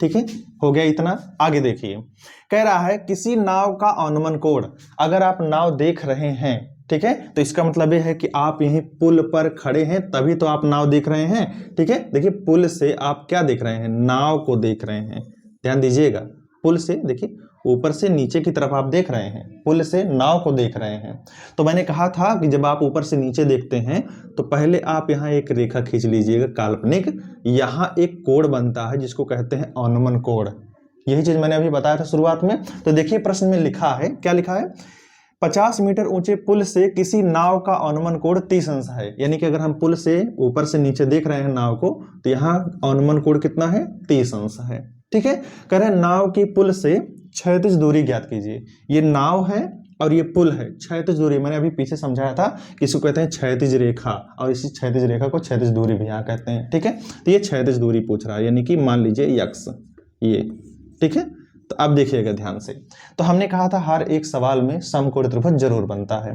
ठीक है, हो गया इतना। आगे देखिए, कह रहा है किसी नाव का अवनमन कोण। अगर आप नाव देख रहे हैं, ठीक है। तो इसका मतलब ये है कि आप यहीं पुल पर खड़े हैं तभी तो आप नाव देख रहे हैं, ठीक है। देखिए पुल से आप क्या देख रहे हैं, नाव को देख रहे हैं, ध्यान दीजिएगा। पुल से देखिए ऊपर से नीचे की तरफ आप देख रहे हैं, पुल से नाव को देख रहे हैं। तो मैंने कहा था कि जब आप ऊपर से नीचे देखते हैं तो पहले आप यहाँ एक रेखा खींच लीजिएगा काल्पनिक, यहाँ एक कोण बनता है जिसको कहते हैं अनुमान कोण। यही चीज मैंने अभी बताया था शुरुआत में। तो देखिए प्रश्न में लिखा है, क्या लिखा है, 50 मीटर ऊंचे पुल से किसी नाव का अनुमान कोण 30 अंश है। यानी कि अगर हम पुल से ऊपर से नीचे देख रहे हैं नाव को तो यहाँ अनुमान कोण कितना है, 30 अंश है, ठीक है। कह रहे हैं नाव की पुल से क्षैतिज दूरी ज्ञात कीजिए। ये नाव है और ये पुल है, क्षैतिज दूरी मैंने अभी पीछे समझाया था कि इसको कहते हैं क्षैतिज रेखा, और इसी क्षैतिज रेखा को क्षैतिज दूरी भी यहाँ कहते हैं, ठीक है। तो ये क्षैतिज दूरी पूछ रहा है, यानी कि मान लीजिए यक्स, ये, ठीक है। तो अब देखिएगा ध्यान से। तो हमने कहा था हर एक सवाल में समकोण त्रिभुज जरूर बनता है।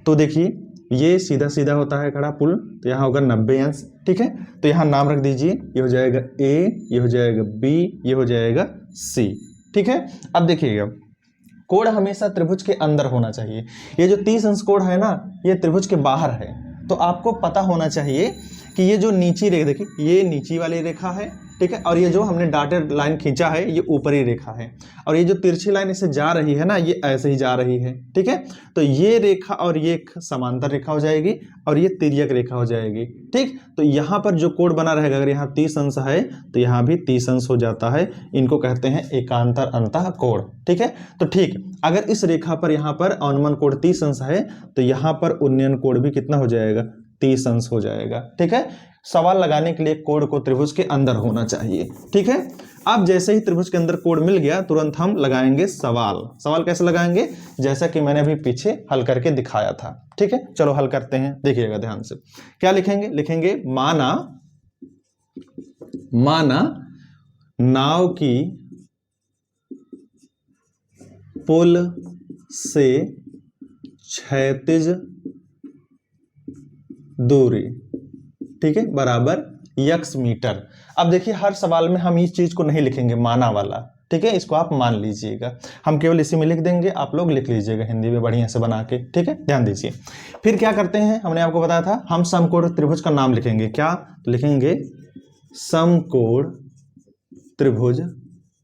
तो देखिए ये सीधा सीधा होता है खड़ा पुल, तो यहाँ होगा 90 अंश, ठीक है। तो यहाँ नाम रख दीजिए, ये हो जाएगा ए, ये हो जाएगा बी, ये हो जाएगा सी, ठीक है। अब देखिएगा कोण हमेशा त्रिभुज के अंदर होना चाहिए। ये जो 30 अंश कोण है ना, ये त्रिभुज के बाहर है। तो आपको पता होना चाहिए कि ये जो नीची रेखा, देखिए ये नीची वाली रेखा है, ठीक है, और ये जो हमने डॉटेड लाइन खींचा है ये ऊपरी रेखा है, और ये जो तिरछी लाइन इससे जा रही है ना, ये ऐसे ही जा रही है, ठीक है। तो ये रेखा और ये समांतर रेखा हो जाएगी और ये तिर्यक रेखा हो जाएगी, ठीक। तो यहाँ पर जो कोण बना रहेगा, अगर यहाँ 30 अंश है तो यहाँ भी 30 अंश हो जाता है। इनको कहते हैं एकांतर अंतः कोण, ठीक है। तो ठीक, अगर इस रेखा पर यहाँ पर अनुमान कोण 30 अंश है तो यहाँ पर उन्नयन कोण भी कितना हो जाएगा, 30 अंश हो जाएगा, ठीक है। सवाल लगाने के लिए कोण को त्रिभुज के अंदर होना चाहिए, ठीक है। अब जैसे ही त्रिभुज के अंदर कोण मिल गया तुरंत हम लगाएंगे सवाल। सवाल कैसे लगाएंगे, जैसा कि मैंने अभी पीछे हल करके दिखाया था, ठीक है। चलो हल करते हैं, देखिएगा ध्यान से। क्या लिखेंगे, लिखेंगे माना नाव की पुल से क्षैतिज दूरी, ठीक है, बराबर यक्स मीटर। अब देखिए हर सवाल में हम इस चीज को नहीं लिखेंगे माना वाला, ठीक है, इसको आप मान लीजिएगा। हम केवल इसी में लिख देंगे, आप लोग लिख लीजिएगा हिंदी में बढ़िया से बना के, ठीक है। ध्यान दीजिए। फिर क्या करते हैं, हमने आपको बताया था हम समकोण त्रिभुज का नाम लिखेंगे। क्या तो लिखेंगे, समकोण त्रिभुज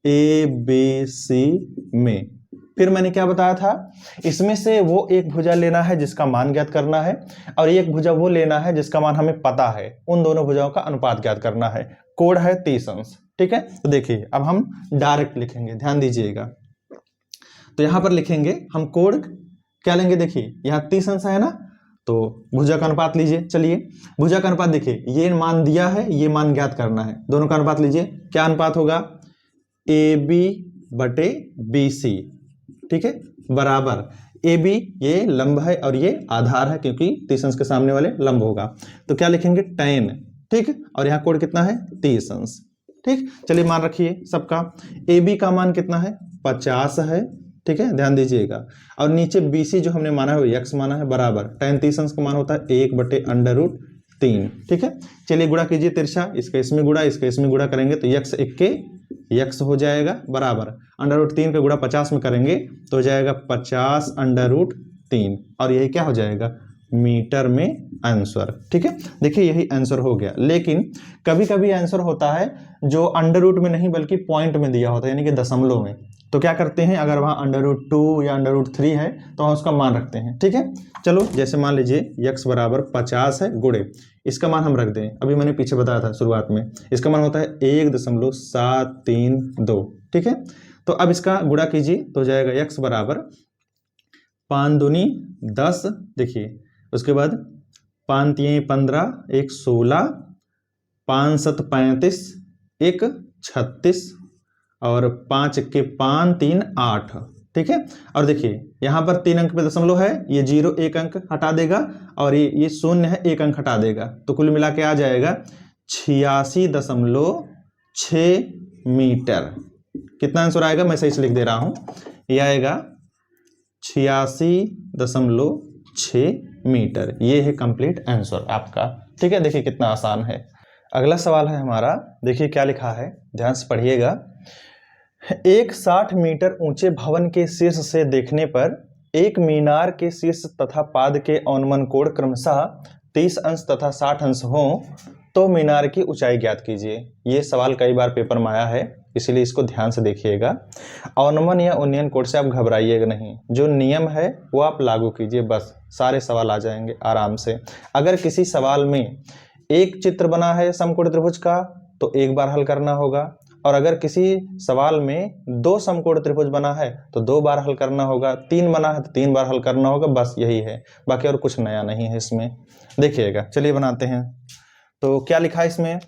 ए बी सी में। फिर मैंने क्या बताया था, इसमें से वो एक भुजा लेना है जिसका मान ज्ञात करना है, और एक भुजा वो लेना है जिसका मान हमें पता है। उन दोनों भुजाओं का अनुपात ज्ञात करना है। कोण है 30 अंश, ठीक है। तो देखिए अब हम डायरेक्ट लिखेंगे, ध्यान दीजिएगा। तो यहां पर लिखेंगे हम कोण क्या लेंगे, देखिए यहाँ 30 अंश है ना, तो भुजा का अनुपात लीजिए। चलिए भुजा का अनुपात देखिए, ये मान दिया है, ये मान ज्ञात करना है, दोनों का अनुपात लीजिए। क्या अनुपात होगा, ए बी बटे बी सी, ठीक है, बराबर ए बी ये लंब है और ये आधार है, क्योंकि 30 अंश के सामने वाले लंब होगा। तो क्या लिखेंगे, tan, ठीक, और यहाँ कोण कितना है, 30 अंश, ठीक। चलिए मान रखिए सबका। ए बी का मान कितना है, 50 है, ठीक है, ध्यान दीजिएगा। और नीचे बी सी जो हमने माना है वो यक्स माना है, बराबर tan 30 अंश का मान होता है 1/√3, ठीक है। चलिए गुणा कीजिए तिरछा, इसका इसमें गुणा, इसका इसमें गुणा करेंगे तो यक्स इक्के यक्स हो जाएगा, बराबर √3 का गुणा 50 में करेंगे तो हो जाएगा 50/3, और यही क्या हो जाएगा, मीटर में आंसर, ठीक है। देखिए यही आंसर हो गया। लेकिन कभी कभी आंसर होता है जो अंडर में नहीं बल्कि पॉइंट में दिया होता है, यानी कि दशमलव में। तो क्या करते हैं, अगर वहाँ √2 या √3 है तो हम उसका मान रखते हैं, ठीक है। चलो जैसे मान लीजिए यक्स बराबर 50 है, गुणे इसका मान हम रख दें, अभी मैंने पीछे बताया था शुरुआत में, इसका मान होता है 1.732, ठीक है। तो अब इसका गुणा कीजिए तो हो जाएगा यक्स बराबर 5 दूनी 10, देखिए उसके बाद 5 3 15, 1 16, 5 7 35, 1 36, और 5 के 5 3 8, ठीक है। और देखिए यहाँ पर 3 अंक पे दशमलव है, ये 0 1 अंक हटा देगा, और ये 0 है 1 अंक हटा देगा, तो कुल मिला के आ जाएगा 86.6 मीटर। कितना आंसर आएगा, मैं सही से लिख दे रहा हूँ, ये आएगा 86.6 मीटर। ये है कंप्लीट आंसर आपका, ठीक है। देखिए कितना आसान है। अगला सवाल है हमारा, देखिए क्या लिखा है, ध्यान से पढ़िएगा। एक 60 मीटर ऊंचे भवन के शीर्ष से देखने पर एक मीनार के शीर्ष तथा पाद के औन्मन कोण क्रमशः 30 अंश तथा 60 अंश हो तो मीनार की ऊंचाई ज्ञात कीजिए। ये सवाल कई बार पेपर में आया है, इसलिए इसको ध्यान से देखिएगा। औन्मन या उन्नयन कोण से आप घबराइएगा नहीं, जो नियम है वो आप लागू कीजिए, बस सारे सवाल आ जाएंगे आराम से। अगर किसी सवाल में एक चित्र बना है समकोण त्रिभुज का तो एक बार हल करना होगा, और अगर किसी सवाल में 2 समकोण त्रिभुज बना है तो 2 बार हल करना होगा, 3 बना है तो 3 बार हल करना होगा, बस यही है, बाकी और कुछ नया नहीं है इसमें। देखिएगा, चलिए बनाते हैं। तो क्या लिखा है इसमें,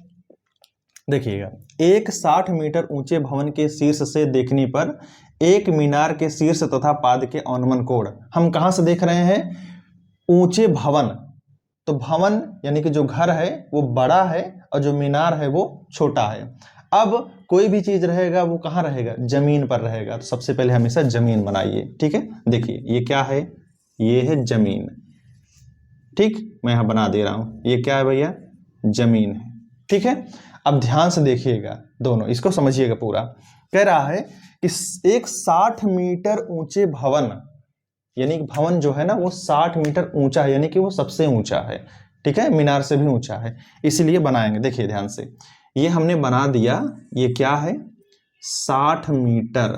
देखिएगा, एक 60 मीटर ऊंचे भवन के शीर्ष से देखने पर एक मीनार के शीर्ष तथा पाद के औन्मन कोण। हम कहां से देख रहे हैं, ऊंचे भवन, तो भवन यानी कि जो घर है वो बड़ा है और जो मीनार है वो छोटा है। अब कोई भी चीज रहेगा वो कहाँ रहेगा, जमीन पर रहेगा, तो सबसे पहले हमेशा जमीन बनाइए। ठीक है, देखिए ये क्या है, ये है जमीन। ठीक, मैं यहां बना दे रहा हूं, ये क्या है भैया, जमीन है। ठीक है, अब ध्यान से देखिएगा दोनों, इसको समझिएगा पूरा। कह रहा है कि एक 60 मीटर ऊंचे भवन, यानी भवन जो है ना वो 60 मीटर ऊंचा है, यानी कि वो सबसे ऊंचा है। ठीक है, मीनार से भी ऊंचा है, इसीलिए बनाएंगे। देखिए ध्यान से, ये हमने बना दिया, ये क्या है, 60 मीटर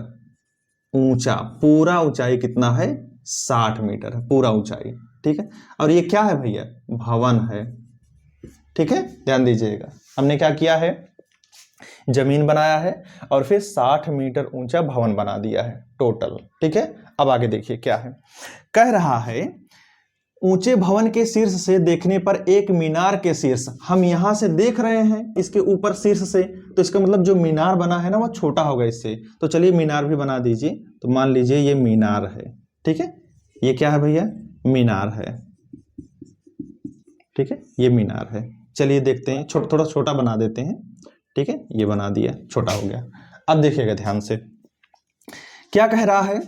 ऊंचा, पूरा ऊंचाई कितना है, 60 मीटर है पूरा ऊंचाई। ठीक है, और ये क्या है भैया, भवन है। ठीक है, ध्यान दीजिएगा, हमने क्या किया है, जमीन बनाया है और फिर 60 मीटर ऊंचा भवन बना दिया है टोटल। ठीक है, अब आगे देखिए क्या है, कह रहा है ऊंचे भवन के शीर्ष से देखने पर एक मीनार के शीर्ष, हम यहां से देख रहे हैं इसके ऊपर शीर्ष से, तो इसका मतलब जो मीनार बना है ना वो छोटा होगा इससे। तो चलिए मीनार भी बना दीजिए, तो मान लीजिए ये मीनार है। ठीक है, ये क्या है भैया, मीनार है। ठीक है, ये मीनार है। चलिए देखते हैं, थोड़ा छोटा बना देते हैं। ठीक है, ये बना दिया, छोटा हो गया। अब देखिएगा ध्यान से, क्या कह रहा है,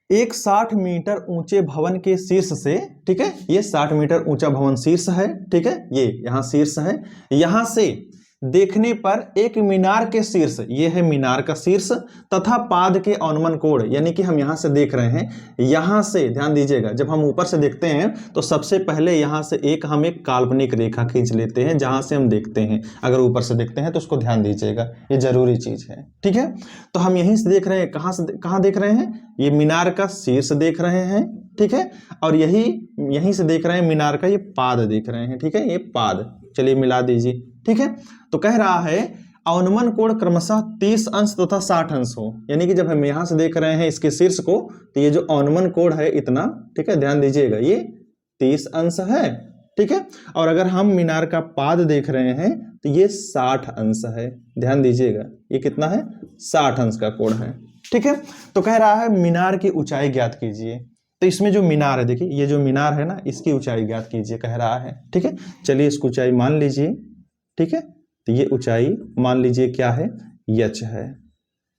एक 60 मीटर ऊंचे भवन के शीर्ष से, ठीक है, ये 60 मीटर ऊंचा भवन शीर्ष है। ठीक है, ये यहां शीर्ष है, यहां से देखने पर एक मीनार के शीर्ष, ये है मीनार का शीर्ष, तथा पाद के औन्मन कोण, यानी कि हम यहां से देख रहे हैं, यहां से ध्यान दीजिएगा, जब हम ऊपर से देखते हैं तो सबसे पहले यहां से हम एक काल्पनिक रेखा खींच लेते हैं जहां से हम देखते हैं। अगर ऊपर से देखते हैं तो उसको ध्यान दीजिएगा, ये जरूरी चीज है। ठीक है, तो हम यहीं से देख रहे हैं, कहां देख रहे हैं, ये मीनार का शीर्ष देख रहे हैं। ठीक है, और यहीं से देख रहे हैं मीनार का ये पाद देख रहे हैं। ठीक है, ये पाद, चलिए मिला दीजिए। ठीक है, तो कह रहा है औन्मन कोण क्रमशः 30 अंश तथा 60 अंश हो, यानी कि जब हम यहां से देख रहे हैं इसके शीर्ष को, तो ये जो औन्मन कोण है इतना, ठीक है, ध्यान दीजिएगा, ये 30 अंश है। ठीक है, और अगर हम मीनार का पाद देख रहे हैं तो ये 60 अंश है। ध्यान दीजिएगा, ये कितना है, 60 अंश का कोण है। ठीक है, तो कह रहा है मीनार की ऊंचाई ज्ञात कीजिए। तो इसमें जो मीनार है, देखिए ये जो मीनार है ना, इसकी ऊंचाई ज्ञात कीजिए कह रहा है। ठीक है, चलिए इसकी ऊंचाई मान लीजिए। ठीक है, तो ये ऊंचाई मान लीजिए क्या है, यच है।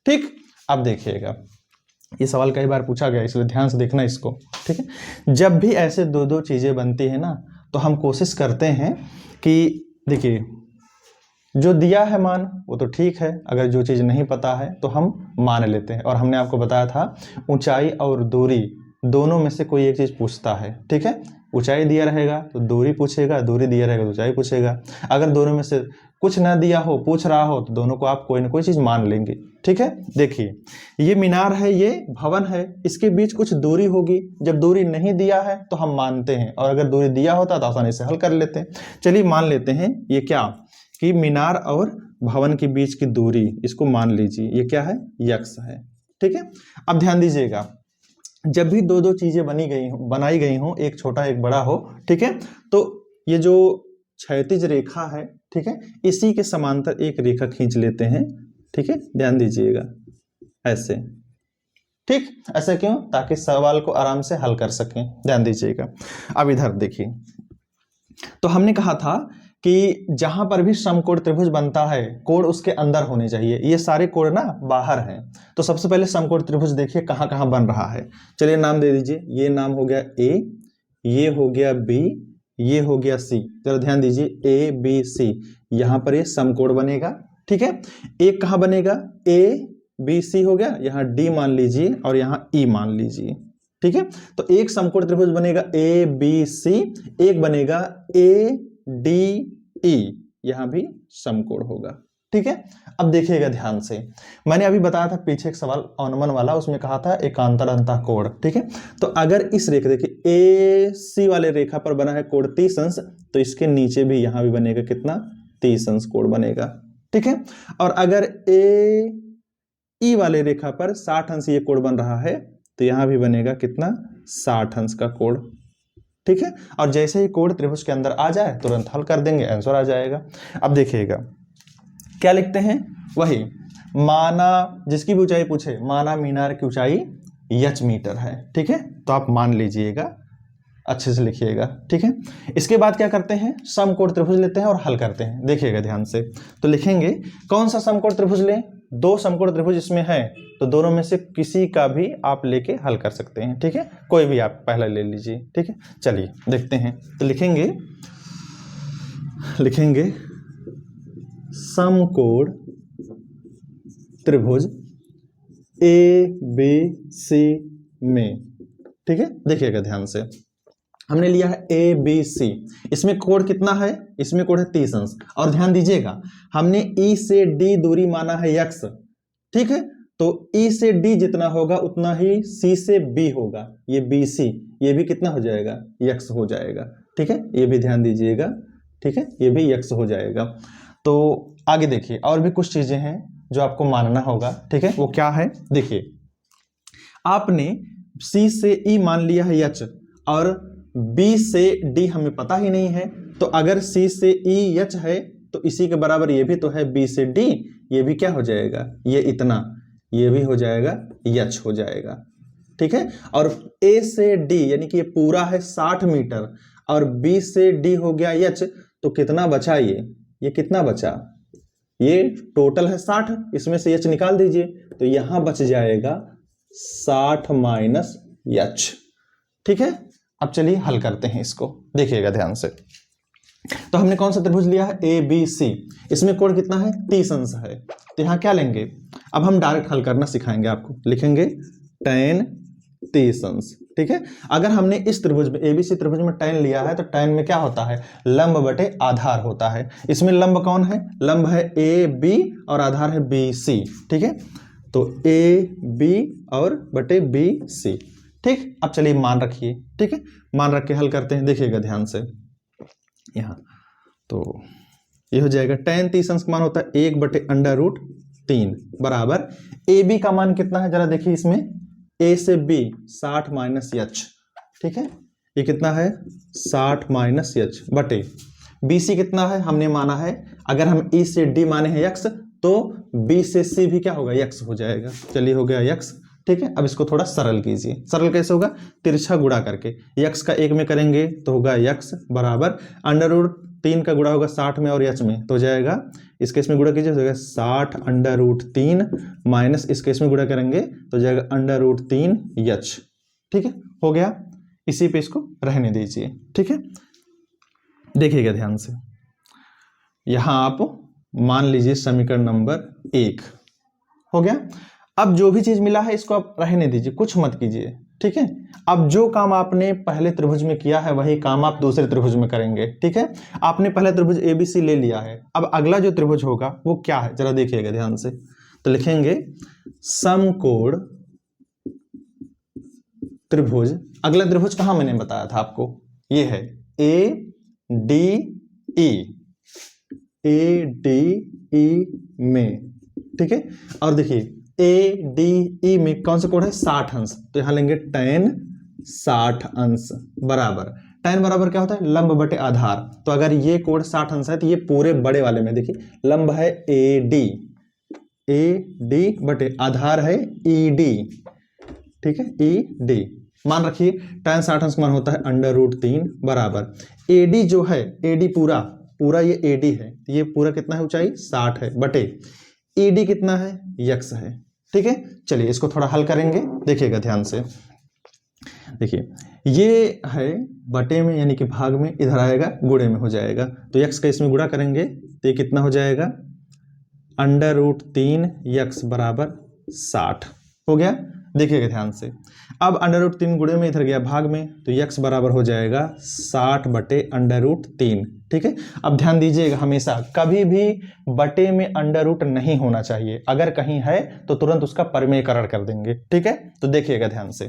ठीक, अब देखिएगा, ये सवाल कई बार पूछा गया, इसलिए ध्यान से देखना इसको। ठीक है, जब भी ऐसे दो चीजें बनती है ना, तो हम कोशिश करते हैं कि देखिए जो दिया है मान वो तो ठीक है, अगर जो चीज नहीं पता है तो हम मान लेते हैं। और हमने आपको बताया था ऊंचाई और दूरी दोनों में से कोई एक चीज पूछता है। ठीक है, ऊंचाई दिया रहेगा तो दूरी पूछेगा, दूरी दिया रहेगा तो ऊंचाई पूछेगा। अगर दोनों में से कुछ ना दिया हो, पूछ रहा हो, तो दोनों को आप कोई ना कोई चीज मान लेंगे। ठीक है, देखिए ये मीनार है, ये भवन है, इसके बीच कुछ दूरी होगी। जब दूरी नहीं दिया है तो हम मानते हैं, और अगर दूरी दिया होता तो आसानी से हल कर लेते हैं। चलिए मान लेते हैं ये क्या, कि मीनार और भवन के बीच की दूरी, इसको मान लीजिए ये क्या है, यक्स है। ठीक है, अब ध्यान दीजिएगा, जब भी दो चीजें बनाई गई हो, एक छोटा एक बड़ा हो, ठीक है, तो ये जो क्षैतिज रेखा है, ठीक है, इसी के समांतर एक रेखा खींच लेते हैं। ठीक है, ध्यान दीजिएगा, ऐसे। ठीक, ऐसे क्यों, ताकि सवाल को आराम से हल कर सकें। ध्यान दीजिएगा, अब इधर देखिए, तो हमने कहा था कि जहां पर भी समकोण त्रिभुज बनता है, कोण उसके अंदर होने चाहिए। ये सारे कोण ना बाहर हैं, तो सबसे पहले समकोण त्रिभुज देखिए कहां कहां बन रहा है। चलिए नाम दे दीजिए, ये नाम हो गया ए, ये हो गया बी, ये हो गया सी। चलो ध्यान दीजिए, ए बी सी, यहां पर ये समकोण बनेगा। ठीक है, एक कहां बनेगा, ए बी सी हो गया, यहां डी मान लीजिए और यहां ई मान लीजिए। ठीक है। तो एक समकोण त्रिभुज बनेगा ABC, एक बनेगा ADE, यहां भी समकोण होगा। ठीक है। अब देखिएगा ध्यान से, मैंने अभी बताया था पीछे एक सवाल ऑनमन वाला, उसमें कहा था एकांतर अंतःकोण। ठीक है। तो अगर इस रेखा देखिए AC वाले रेखा पर बना है कोण 30 अंश, तो इसके नीचे भी यहां भी बनेगा कितना, 30 अंश कोण बनेगा। ठीक है। और अगर AE वाले रेखा पर 60 अंश ये कोण बन रहा है, तो यहां भी बनेगा कितना, 60 अंश का कोण। ठीक है। और जैसे ही कोण त्रिभुज के अंदर आ जाए तुरंत हल कर देंगे, आंसर आ जाएगा। अब देखिएगा क्या लिखते हैं, वही माना, जिसकी भी ऊंचाई पूछे, माना मीनार की ऊंचाई h मीटर है। ठीक है। तो आप मान लीजिएगा, अच्छे से लिखिएगा। ठीक है। इसके बाद क्या करते हैं, समकोण त्रिभुज लेते हैं और हल करते हैं। देखिएगा ध्यान से, तो लिखेंगे कौन सा समकोण त्रिभुज लें, दो समकोण त्रिभुज इसमें है, तो दोनों में से किसी का भी आप लेके हल कर सकते हैं। ठीक है। कोई भी आप पहला ले लीजिए। ठीक है। चलिए देखते हैं, तो लिखेंगे समकोण त्रिभुज ABC में। ठीक है। देखिएगा ध्यान से, हमने लिया है ABC, इसमें कोण कितना है, इसमें कोण है 30 अंश। और ध्यान दीजिएगा हमने E से D दूरी माना है x। ठीक है। तो E से D जितना होगा उतना ही C से B होगा, ये BC, ये भी कितना हो जाएगा, x हो जाएगा। ठीक है। ये भी ध्यान दीजिएगा। ठीक है। ये भी x हो जाएगा। तो आगे देखिए, और भी कुछ चीजें हैं जो आपको मानना होगा। ठीक है। वो क्या है, देखिए आपने C से E मान लिया है h, और B से D हमें पता ही नहीं है, तो अगर C से E h है तो इसी के बराबर ये भी तो है B से D, ये भी क्या हो जाएगा, ये इतना, ये भी हो जाएगा h हो जाएगा। ठीक है। और A से D यानी कि ये पूरा है 60 मीटर, और B से D हो गया h, तो कितना बचा, ये कितना बचा, ये टोटल है 60, इसमें से h निकाल दीजिए, तो यहां बच जाएगा 60 माइनस h। ठीक है। अब चलिए हल करते हैं इसको, देखिएगा ध्यान से। तो हमने कौन सा त्रिभुज लिया है, ABC, इसमें कोण कितना है, 30 अंश है, तो यहां क्या लेंगे, अब हम डायरेक्ट हल करना सिखाएंगे आपको। लिखेंगे tan 30 अंश। ठीक है। अगर हमने इस त्रिभुज में ABC त्रिभुज में tan लिया है, तो tan में क्या होता है, लंब बटे आधार होता है। इसमें लंब कौन है, लंब है AB और आधार है BC। ठीक है। तो AB और बटे BC। ठीक। अब चलिए मान रखिए। ठीक है। मान रख के हल करते हैं, देखिएगा ध्यान से यहाँ, तो ये हो जाएगा tan 30 अंश का मान होता है 1/√3 बराबर AB का मान कितना है, जरा देखिए इसमें, A से B 60 माइनस h। ठीक है। ये कितना है, 60 माइनस h बटे BC कितना है, हमने माना है, अगर हम E से D माने हैं x, तो B से C भी क्या होगा, x हो जाएगा। चलिए हो गया x। ठीक है। अब इसको थोड़ा सरल कीजिए। सरल कैसे होगा, तिरछा गुणा करके, x का 1 में करेंगे तो होगा x बराबर √3 का गुणा होगा 60 में और h में, तो हो जाएगा, इस केस में गुणा कीजिए तो हो जाएगा 60 √3 माइनस इस केस में गुणा करेंगे तो हो जाएगा √3h। ठीक है। हो गया, इसी पे इसको रहने दीजिए। ठीक है। देखिएगा ध्यान से, यहां आप मान लीजिए समीकरण नंबर 1 हो गया। अब जो भी चीज मिला है इसको आप रहने दीजिए, कुछ मत कीजिए। ठीक है। अब जो काम आपने पहले त्रिभुज में किया है वही काम आप दूसरे त्रिभुज में करेंगे। ठीक है। आपने पहले त्रिभुज ABC ले लिया है, अब अगला जो त्रिभुज होगा वो क्या है, जरा देखिएगा ध्यान से। तो लिखेंगे समकोण त्रिभुज, अगला त्रिभुज कहां मैंने बताया था आपको, ये है ADE में। ठीक है। और देखिए ADE में कौन सा कोण है, 60 अंश, तो यहां लेंगे tan 60 अंश बराबर, tan बराबर क्या होता है, लंब बटे आधार। तो अगर ये कोण 60 अंश है तो ये पूरे बड़े वाले में देखिए लंब है AD बटे आधार है ED। ठीक है। ED मान रखिए, tan 60 अंश मान होता है √3 बराबर AD जो है, AD पूरा ये AD है, ये पूरा कितना है, ऊंचाई 60 है, बटे ED कितना है, x है। ठीक है। चलिए इसको थोड़ा हल करेंगे, देखिएगा ध्यान से। देखिए ये है बटे में यानी कि भाग में, इधर आएगा गुणे में हो जाएगा, तो x का इसमें गुणा करेंगे तो ये कितना हो जाएगा, √3x बराबर 60 हो गया। देखिएगा ध्यान से, अब √3 गुणे में इधर गया भाग में, तो x बराबर हो जाएगा 60/√3। ठीक है, अब ध्यान दीजिएगा, हमेशा कभी भी बटे में अंडर नहीं होना चाहिए, अगर कहीं है तो तुरंत उसका परमेयकरण कर देंगे। ठीक है, तो देखिएगा ध्यान से,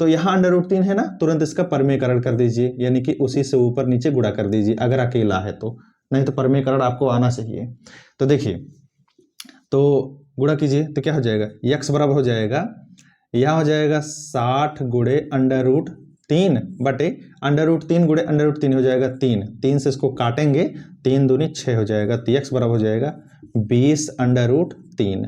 तो यहाँ √3 है ना, तुरंत इसका परमेयकरण कर दीजिए, यानी कि उसी से ऊपर नीचे गुणा कर दीजिए अगर अकेला है तो, नहीं तो परमेयकरण आपको आना चाहिए। तो देखिए, तो गुणा कीजिए तो क्या हो जाएगा, x बराबर हो जाएगा, यह हो जाएगा 60 गुणे √3 बटे √3 गुणे √3 हो जाएगा 3 से इसको काटेंगे, 3 दूनी 6 हो जाएगा, तो x बराबर हो जाएगा 20√3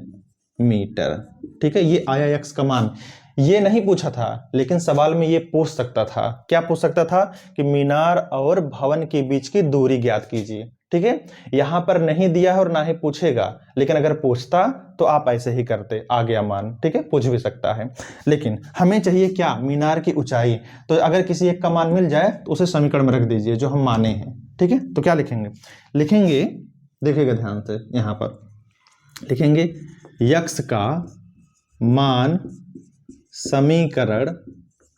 मीटर। ठीक है, ये आया x का मान। ये नहीं पूछा था, लेकिन सवाल में ये पूछ सकता था। क्या पूछ सकता था कि मीनार और भवन के बीच की दूरी ज्ञात कीजिए। ठीक है, यहां पर नहीं दिया है और ना ही पूछेगा, लेकिन अगर पूछता तो आप ऐसे ही करते, आ गया मान। ठीक है, पूछ भी सकता है, लेकिन हमें चाहिए क्या, मीनार की ऊंचाई। तो अगर किसी एक का मान मिल जाए तो उसे समीकरण में रख दीजिए जो हम माने हैं। ठीक है, तो क्या लिखेंगे, देखिएगा ध्यान से, यहां पर लिखेंगे x का मान समीकरण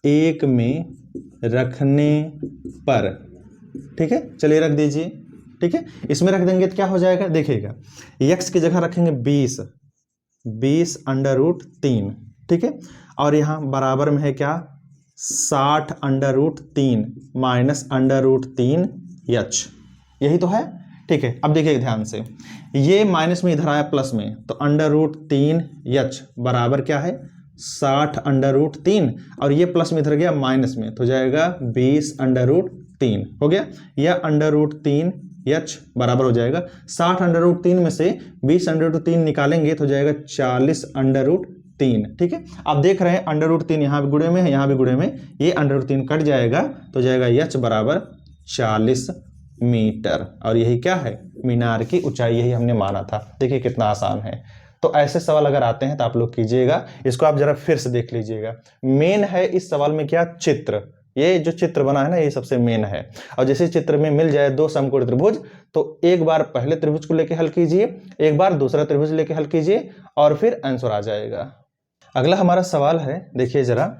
1 में रखने पर। ठीक है, चलिए रख दीजिए। ठीक है, इसमें रख देंगे तो क्या हो जाएगा, देखिएगा x की जगह रखेंगे 20 √3। ठीक है, और यहां बराबर में है क्या, 60 √3 माइनस √3h, यही तो है। ठीक है, अब देखिए ध्यान से, ये माइनस में इधर आया प्लस में, तो √3h बराबर क्या है, 60 √3, और ये प्लस में इधर गया माइनस में, तो जाएगा 20 √3 हो गया, या √3h बराबर हो जाएगा 60 √3 में से 20 √3 निकालेंगे तो जाएगा 40 √3। ठीक है, आप देख रहे हैं √3 यहाँ भी गुणे में है, यहाँ भी गुणे में, ये √3 कट जाएगा तो जाएगा h बराबर 40 मीटर। और यही क्या है, मीनार की ऊंचाई, यही हमने माना था। देखिए कितना आसान है। तो ऐसे सवाल अगर आते हैं तो आप लोग कीजिएगा, इसको आप जरा फिर से देख लीजिएगा। मेन है इस सवाल में क्या, चित्र। ये जो चित्र बना है ना, ये सबसे मेन है। और जैसे चित्र में मिल जाए दो समकोण त्रिभुज, तो एक बार पहले त्रिभुज को लेके हल कीजिए, एक बार दूसरा त्रिभुज लेके हल कीजिए, और फिर आंसर आ जाएगा। अगला हमारा सवाल है, देखिए जरा,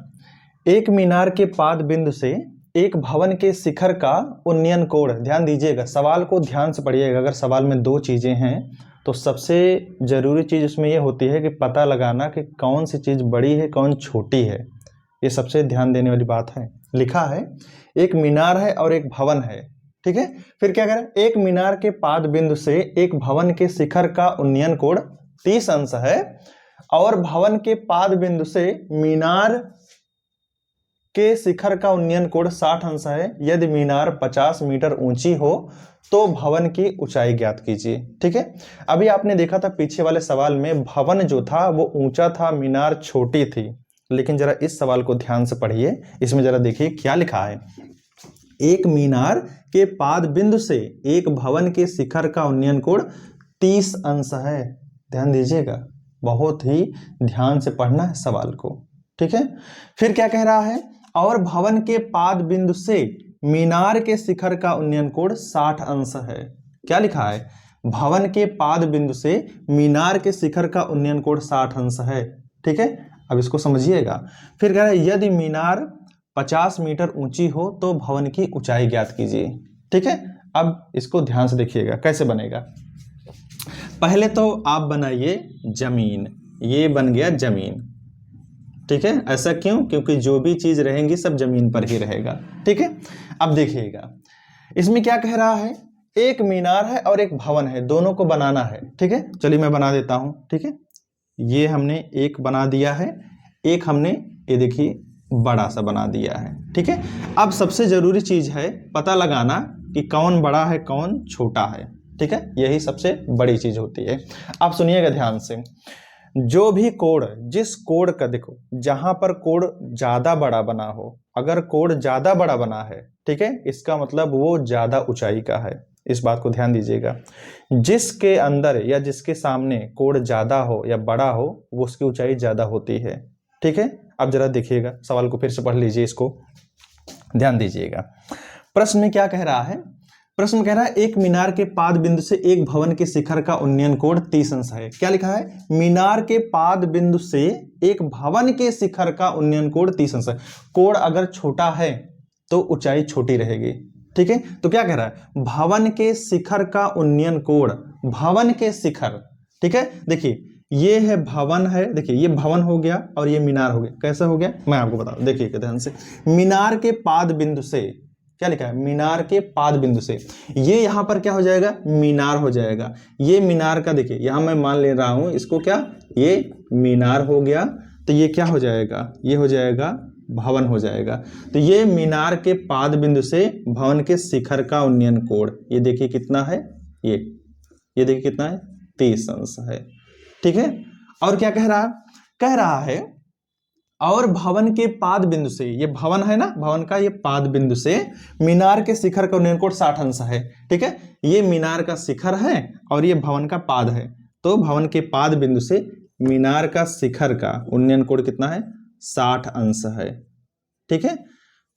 एक मीनार के पाद बिंदु से एक भवन के शिखर का उन्नयन कोण, ध्यान दीजिएगा, सवाल को ध्यान से पढ़िएगा। अगर सवाल में दो चीजें हैं तो सबसे जरूरी चीज उसमें यह होती है कि पता लगाना कि कौन सी चीज बड़ी है कौन छोटी है, ये सबसे ध्यान देने वाली बात है। लिखा है एक मीनार है और एक भवन है। ठीक है, फिर क्या करें, एक मीनार के पाद बिंदु से एक भवन के शिखर का उन्नयन कोण 30 अंश है, और भवन के पाद बिंदु से मीनार के शिखर का उन्नयन कोण 60 अंश है। यदि मीनार 50 मीटर ऊंची हो तो भवन की ऊंचाई ज्ञात कीजिए। ठीक है, अभी आपने देखा था पीछे वाले सवाल में भवन जो था वो ऊंचा था, मीनार छोटी थी, लेकिन जरा इस सवाल को ध्यान से पढ़िए। इसमें जरा देखिए क्या लिखा है, एक मीनार के पाद बिंदु से एक भवन के शिखर का उन्नयन कोण 30 अंश है। ध्यान दीजिएगा, बहुत ही ध्यान से पढ़ना है सवाल को। ठीक है, फिर क्या कह रहा है, और भवन के पाद बिंदु से मीनार के शिखर का उन्नयन कोण 60 अंश है। क्या लिखा है, भवन के पाद बिंदु से मीनार के शिखर का उन्नयन कोण 60 अंश है। ठीक है, अब इसको समझिएगा। फिर कह रहा है यदि मीनार 50 मीटर ऊंची हो तो भवन की ऊंचाई ज्ञात कीजिए। ठीक है, अब इसको ध्यान से देखिएगा कैसे बनेगा। पहले तो आप बनाइए जमीन, ये बन गया जमीन। ठीक है, ऐसा क्यों, क्योंकि जो भी चीज रहेंगी सब जमीन पर ही रहेगा। ठीक है, अब देखिएगा इसमें क्या कह रहा है, एक मीनार है और एक भवन है, दोनों को बनाना है। ठीक है, चलिए मैं बना देता हूं। ठीक है, ये हमने एक बना दिया है, एक हमने ये देखिए बड़ा सा बना दिया है। ठीक है, अब सबसे जरूरी चीज है पता लगाना कि कौन बड़ा है कौन छोटा है। ठीक है, यही सबसे बड़ी चीज होती है। आप सुनिएगा ध्यान से, जो भी कोण, जिस कोण का, देखो जहां पर कोण ज्यादा बड़ा बना हो, अगर कोण ज्यादा बड़ा बना है, ठीक है, इसका मतलब वो ज्यादा ऊंचाई का है। इस बात को ध्यान दीजिएगा, जिसके अंदर या जिसके सामने कोण ज्यादा हो या बड़ा हो वो उसकी ऊंचाई ज्यादा होती है। ठीक है, अब जरा देखिएगा सवाल को फिर से पढ़ लीजिए, इसको ध्यान दीजिएगा। प्रश्न में क्या कह रहा है, प्रश्न कह रहा है एक मीनार के पाद बिंदु से एक भवन के शिखर का उन्नयन कोण 30 अंश है। क्या लिखा है? मीनार के पाद बिंदु से एक भवन के शिखर का उन्नयन कोण 30 अंश है। कोण अगर छोटा है तो ऊंचाई छोटी रहेगी, ठीक है। तो क्या कह रहा है? भवन के शिखर का उन्नयन कोण, भवन के शिखर, ठीक है। देखिए ये है भवन है, देखिए ये भवन हो गया और ये मीनार हो गया। कैसा हो गया मैं आपको बता दूं, देखिए ध्यान से। मीनार के पाद बिंदु से, क्या लिखा है? मीनार के पाद बिंदु से, ये यहां पर क्या हो जाएगा? मीनार हो जाएगा। ये मीनार का देखिए यहां मैं मान ले रहा हूं इसको, क्या ये मीनार हो गया, तो ये क्या हो जाएगा? ये हो जाएगा भवन हो जाएगा। तो ये मीनार के पाद बिंदु से भवन के शिखर का उन्नयन कोण, ये देखिए कितना है? ये देखिए कितना है? 30 अंश है, ठीक है। और क्या कह रहा है? कह रहा है और भवन के पाद बिंदु से, ये भवन है ना, भवन का ये पाद बिंदु से मीनार के शिखर का उन्नयन कोण 60 अंश है, ठीक है। ये मीनार का शिखर है और ये भवन का पाद है, तो भवन के पाद बिंदु से मीनार का शिखर का उन्नयन कोण कितना है? 60 अंश है, ठीक है।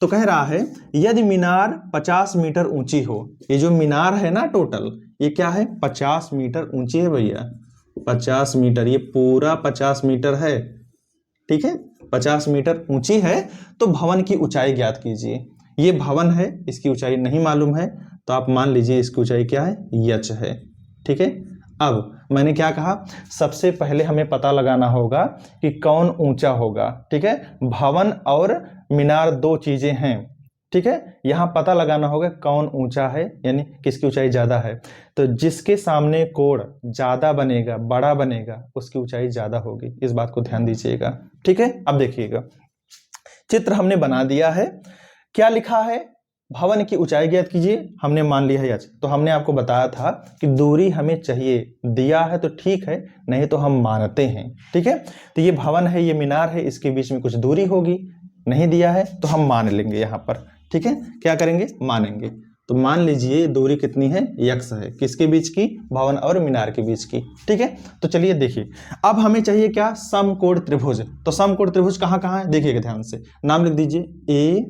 तो कह रहा है यदि मीनार 50 मीटर ऊंची हो, ये जो मीनार है ना टोटल, ये क्या है? 50 मीटर ऊंची है भैया, 50 मीटर, ये पूरा 50 मीटर है, ठीक है। 50 मीटर ऊंची है तो भवन की ऊंचाई ज्ञात कीजिए। ये भवन है, इसकी ऊंचाई नहीं मालूम है, तो आप मान लीजिए इसकी ऊंचाई क्या है? यच है, ठीक है। अब मैंने क्या कहा? सबसे पहले हमें पता लगाना होगा कि कौन ऊंचा होगा, ठीक है। भवन और मीनार दो चीजें हैं, ठीक है। यहां पता लगाना होगा कौन ऊंचा है, यानी किसकी ऊंचाई ज्यादा है। तो जिसके सामने कोण ज्यादा बनेगा, बड़ा बनेगा, उसकी ऊंचाई ज्यादा होगी। इस बात को ध्यान दीजिएगा, ठीक है। अब देखिएगा चित्र हमने बना दिया है। क्या लिखा है? भवन की ऊंचाई ज्ञात कीजिए। हमने मान लिया है यच, तो हमने आपको बताया था कि दूरी हमें चाहिए, दिया है तो ठीक है, नहीं तो हम मानते हैं, ठीक है। तो ये भवन है, ये मीनार है, इसके बीच में कुछ दूरी होगी, नहीं दिया है तो हम मान लेंगे यहां पर, ठीक है। क्या करेंगे? मानेंगे। तो मान लीजिए दूरी कितनी है? यक्स है, किसके बीच की? भवन और मीनार के बीच की, ठीक है। तो चलिए देखिए, अब हमें चाहिए क्या? समकोण त्रिभुज। तो समकोण त्रिभुज कहां कहां है देखिएगा ध्यान से, नाम लिख दीजिए ए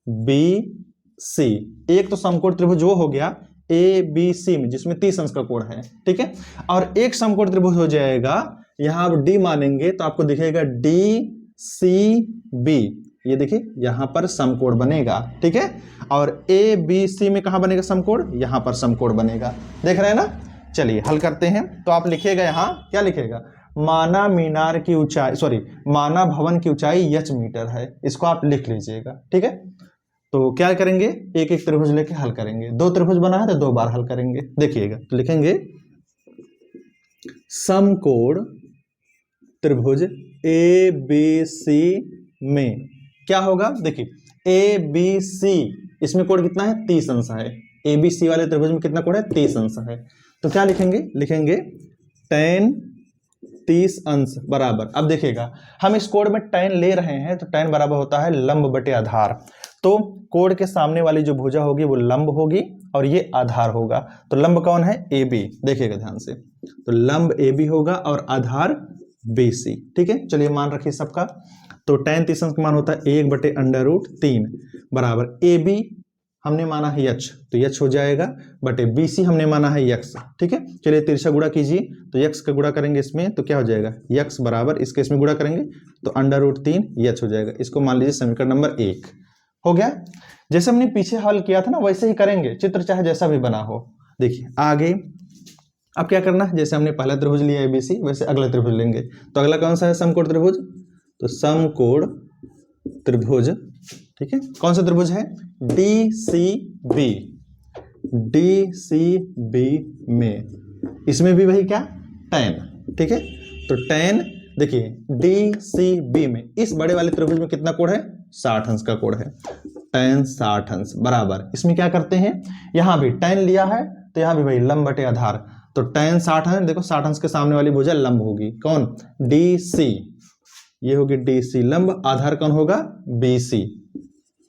बी सी। एक तो समकोण त्रिभुज वो हो गया ए बी सी में, जिसमें 30 अंश का कोण है, ठीक है। और एक समकोण त्रिभुज हो जाएगा, यहां आप डी मानेंगे तो आपको दिखेगा डी सी बी, ये देखिए यहां पर समकोण बनेगा, ठीक है। और ए बी सी में कहां बनेगा समकोण? यहां पर समकोण बनेगा, देख रहे हैं ना। चलिए हल करते हैं। तो आप लिखिएगा यहां, क्या लिखिएगा? माना मीनार की ऊंचाई, सॉरी माना भवन की ऊंचाई यच मीटर है, इसको आप लिख लीजिएगा, ठीक है। तो क्या करेंगे? एक एक त्रिभुज लेके हल करेंगे। दो त्रिभुज बना है तो 2 बार हल करेंगे। देखिएगा तो लिखेंगे समकोण त्रिभुज ए बी सी में क्या होगा? देखिए ए बी सी, इसमें कोण कितना है? 30 अंश है। ए बी सी वाले त्रिभुज में कितना कोण है? 30 अंश है। तो क्या लिखेंगे? लिखेंगे tan 30 अंश बराबर, अब देखिएगा हम इस कोण में tan ले रहे हैं तो tan बराबर होता है लंब बटे आधार। तो कोण के सामने वाली जो भुजा होगी वो लंब होगी और ये आधार होगा। तो लंब कौन है? ए बी, देखिएगा ध्यान से। तो लंब ए बी होगा और आधार बी सी, ठीक है। चलिए मान रखिए सबका। तो tan 30 अंश का मान होता है 1/√3 बराबर ए बी हमने माना है यच, तो यच हो जाएगा, बटे बी सी हमने माना है यक्स, ठीक है। चलिए तिरछा गुणा कीजिए, तो यक्स का गुणा करेंगे इसमें तो क्या हो जाएगा? यक्स बराबर इसके इसमें गुणा करेंगे तो √3 यच हो जाएगा। इसको मान लीजिए समीकरण नंबर 1 हो गया। जैसे हमने पीछे हल किया था ना वैसे ही करेंगे, चित्र चाहे जैसा भी बना हो। देखिए आगे अब क्या करना है? जैसे हमने पहला त्रिभुज लिया एबीसी, वैसे अगला त्रिभुज लेंगे। तो अगला कौन सा है? समकोण त्रिभुज। तो समकोण त्रिभुज, ठीक है। कौन सा त्रिभुज है? D C B, D C B में, इसमें भी वही क्या? tan, ठीक है। तो tan देखिए डी सी बी में इस बड़े वाले त्रिभुज में कितना कोण है? 60 अंश का कोण है। tan 60 अंश बराबर, इसमें क्या करते हैं? यहां भी tan लिया है तो यहां भी भाई लंब बटे आधार। तो tan 60 है, देखो 60 अंश के सामने वाली भुजा लंब होगी, कौन? डी सी, ये होगी डी सी लंब, आधार कौन होगा? बी सी,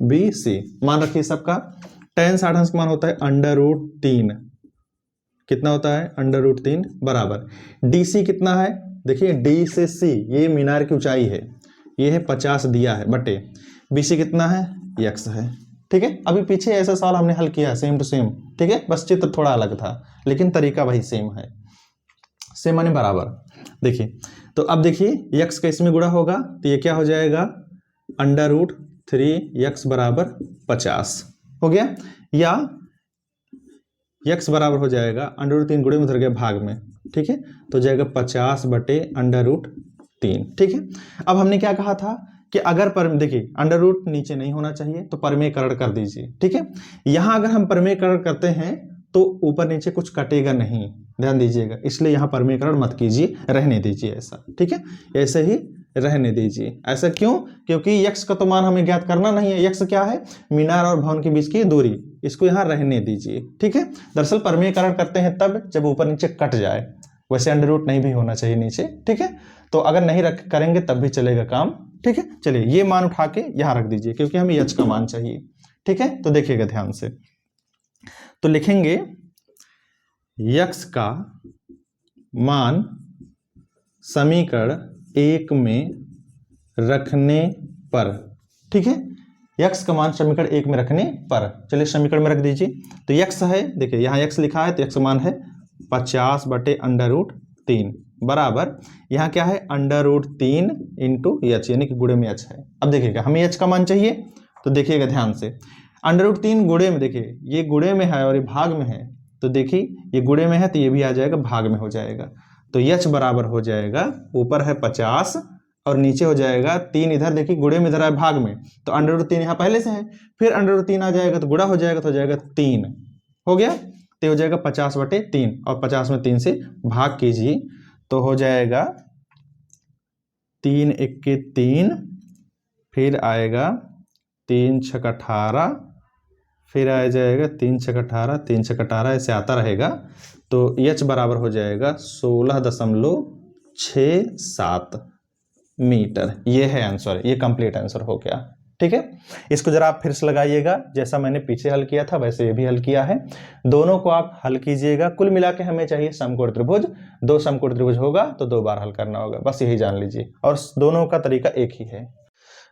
बी सी मान रखिए सबका। tan 60 अंश का मान होता है √3, कितना होता है? √3 बराबर डी सी कितना है? देखिए डी से सी, ये मीनार की ऊंचाई है, ये है 50 दिया है, बटे बी सी कितना है? यक्स है, ठीक है। अभी पीछे ऐसा सवाल हमने हल किया सेम टू सेम, ठीक है, बस चित्र थोड़ा अलग था लेकिन तरीका वही सेम है। सेम माने बराबर। देखिए तो अब देखिए x का इसमें गुणा होगा तो ये क्या हो जाएगा, √3x बराबर 50 हो गया, या x बराबर हो जाएगा √3 गुणे में उधर गया भाग में, ठीक है, तो जाएगा 50/√3, ठीक है। अब हमने क्या कहा था कि अगर पर देखिए अंडर रूट नीचे नहीं होना चाहिए तो परमेयकरण कर दीजिए, ठीक है। यहां अगर हम परमेयकरण करते हैं तो ऊपर नीचे कुछ कटेगा नहीं, ध्यान दीजिएगा, इसलिए यहां परमेयकरण मत कीजिए, रहने दीजिए ऐसा, ठीक है, ऐसे ही रहने दीजिए। ऐसा क्यों, क्योंकि x का तो मान हमें ज्ञात करना नहीं है, x क्या है, मीनार और भवन के बीच की दूरी, इसको यहां रहने दीजिए, ठीक है। दरअसल परमेयकरण करते हैं तब जब ऊपर नीचे कट जाए, वैसे अंडर रूट नहीं भी होना चाहिए नीचे, ठीक है। तो अगर नहीं करेंगे तब भी चलेगा काम, ठीक है। चलिए ये मान उठा के यहां रख दीजिए क्योंकि हमें h का मान चाहिए, ठीक है। तो देखिएगा ध्यान से, तो लिखेंगे x का मान समीकरण 1 में रखने पर, ठीक है, x का मान समीकरण 1 में रखने पर, चलिए समीकरण में रख दीजिए। तो x है, देखिए यहाँ x लिखा है तो x का मान है 50/√3 बराबर, यहाँ क्या है √3 इंटू h, यानी कि गुणे में h है। अब देखिएगा हमें h का मान चाहिए तो देखिएगा ध्यान से, √3 गुणे में, देखिए ये गुणे में है और ये भाग में है, तो देखिए ये गुणे में है तो ये भी आ जाएगा भाग में हो जाएगा, तो h बराबर हो जाएगा, ऊपर है 50 और नीचे हो जाएगा 3, इधर देखिए गुणे में इधर है भाग में, तो √3 यहाँ पहले से है, फिर √3 आ जाएगा तो गुणा हो जाएगा तो हो जाएगा 3 हो गया, तो हो जाएगा 50/3 और 50 में 3 से भाग कीजिए तो हो जाएगा 3 × 3, फिर आएगा 3 × 18, फिर आ जाएगा 3 × 18, 3 × 18 ऐसे आता रहेगा, तो h बराबर हो जाएगा 16.67 मीटर। ये है आंसर, ये कंप्लीट आंसर हो गया, ठीक है। इसको जरा आप फिर से लगाइएगा, जैसा मैंने पीछे हल किया था वैसे ये भी हल किया है, दोनों को आप हल कीजिएगा। कुल मिला के हमें चाहिए समकोण त्रिभुज, 2 समकोण त्रिभुज होगा तो 2 बार हल करना होगा, बस यही जान लीजिए, और दोनों का तरीका एक ही है।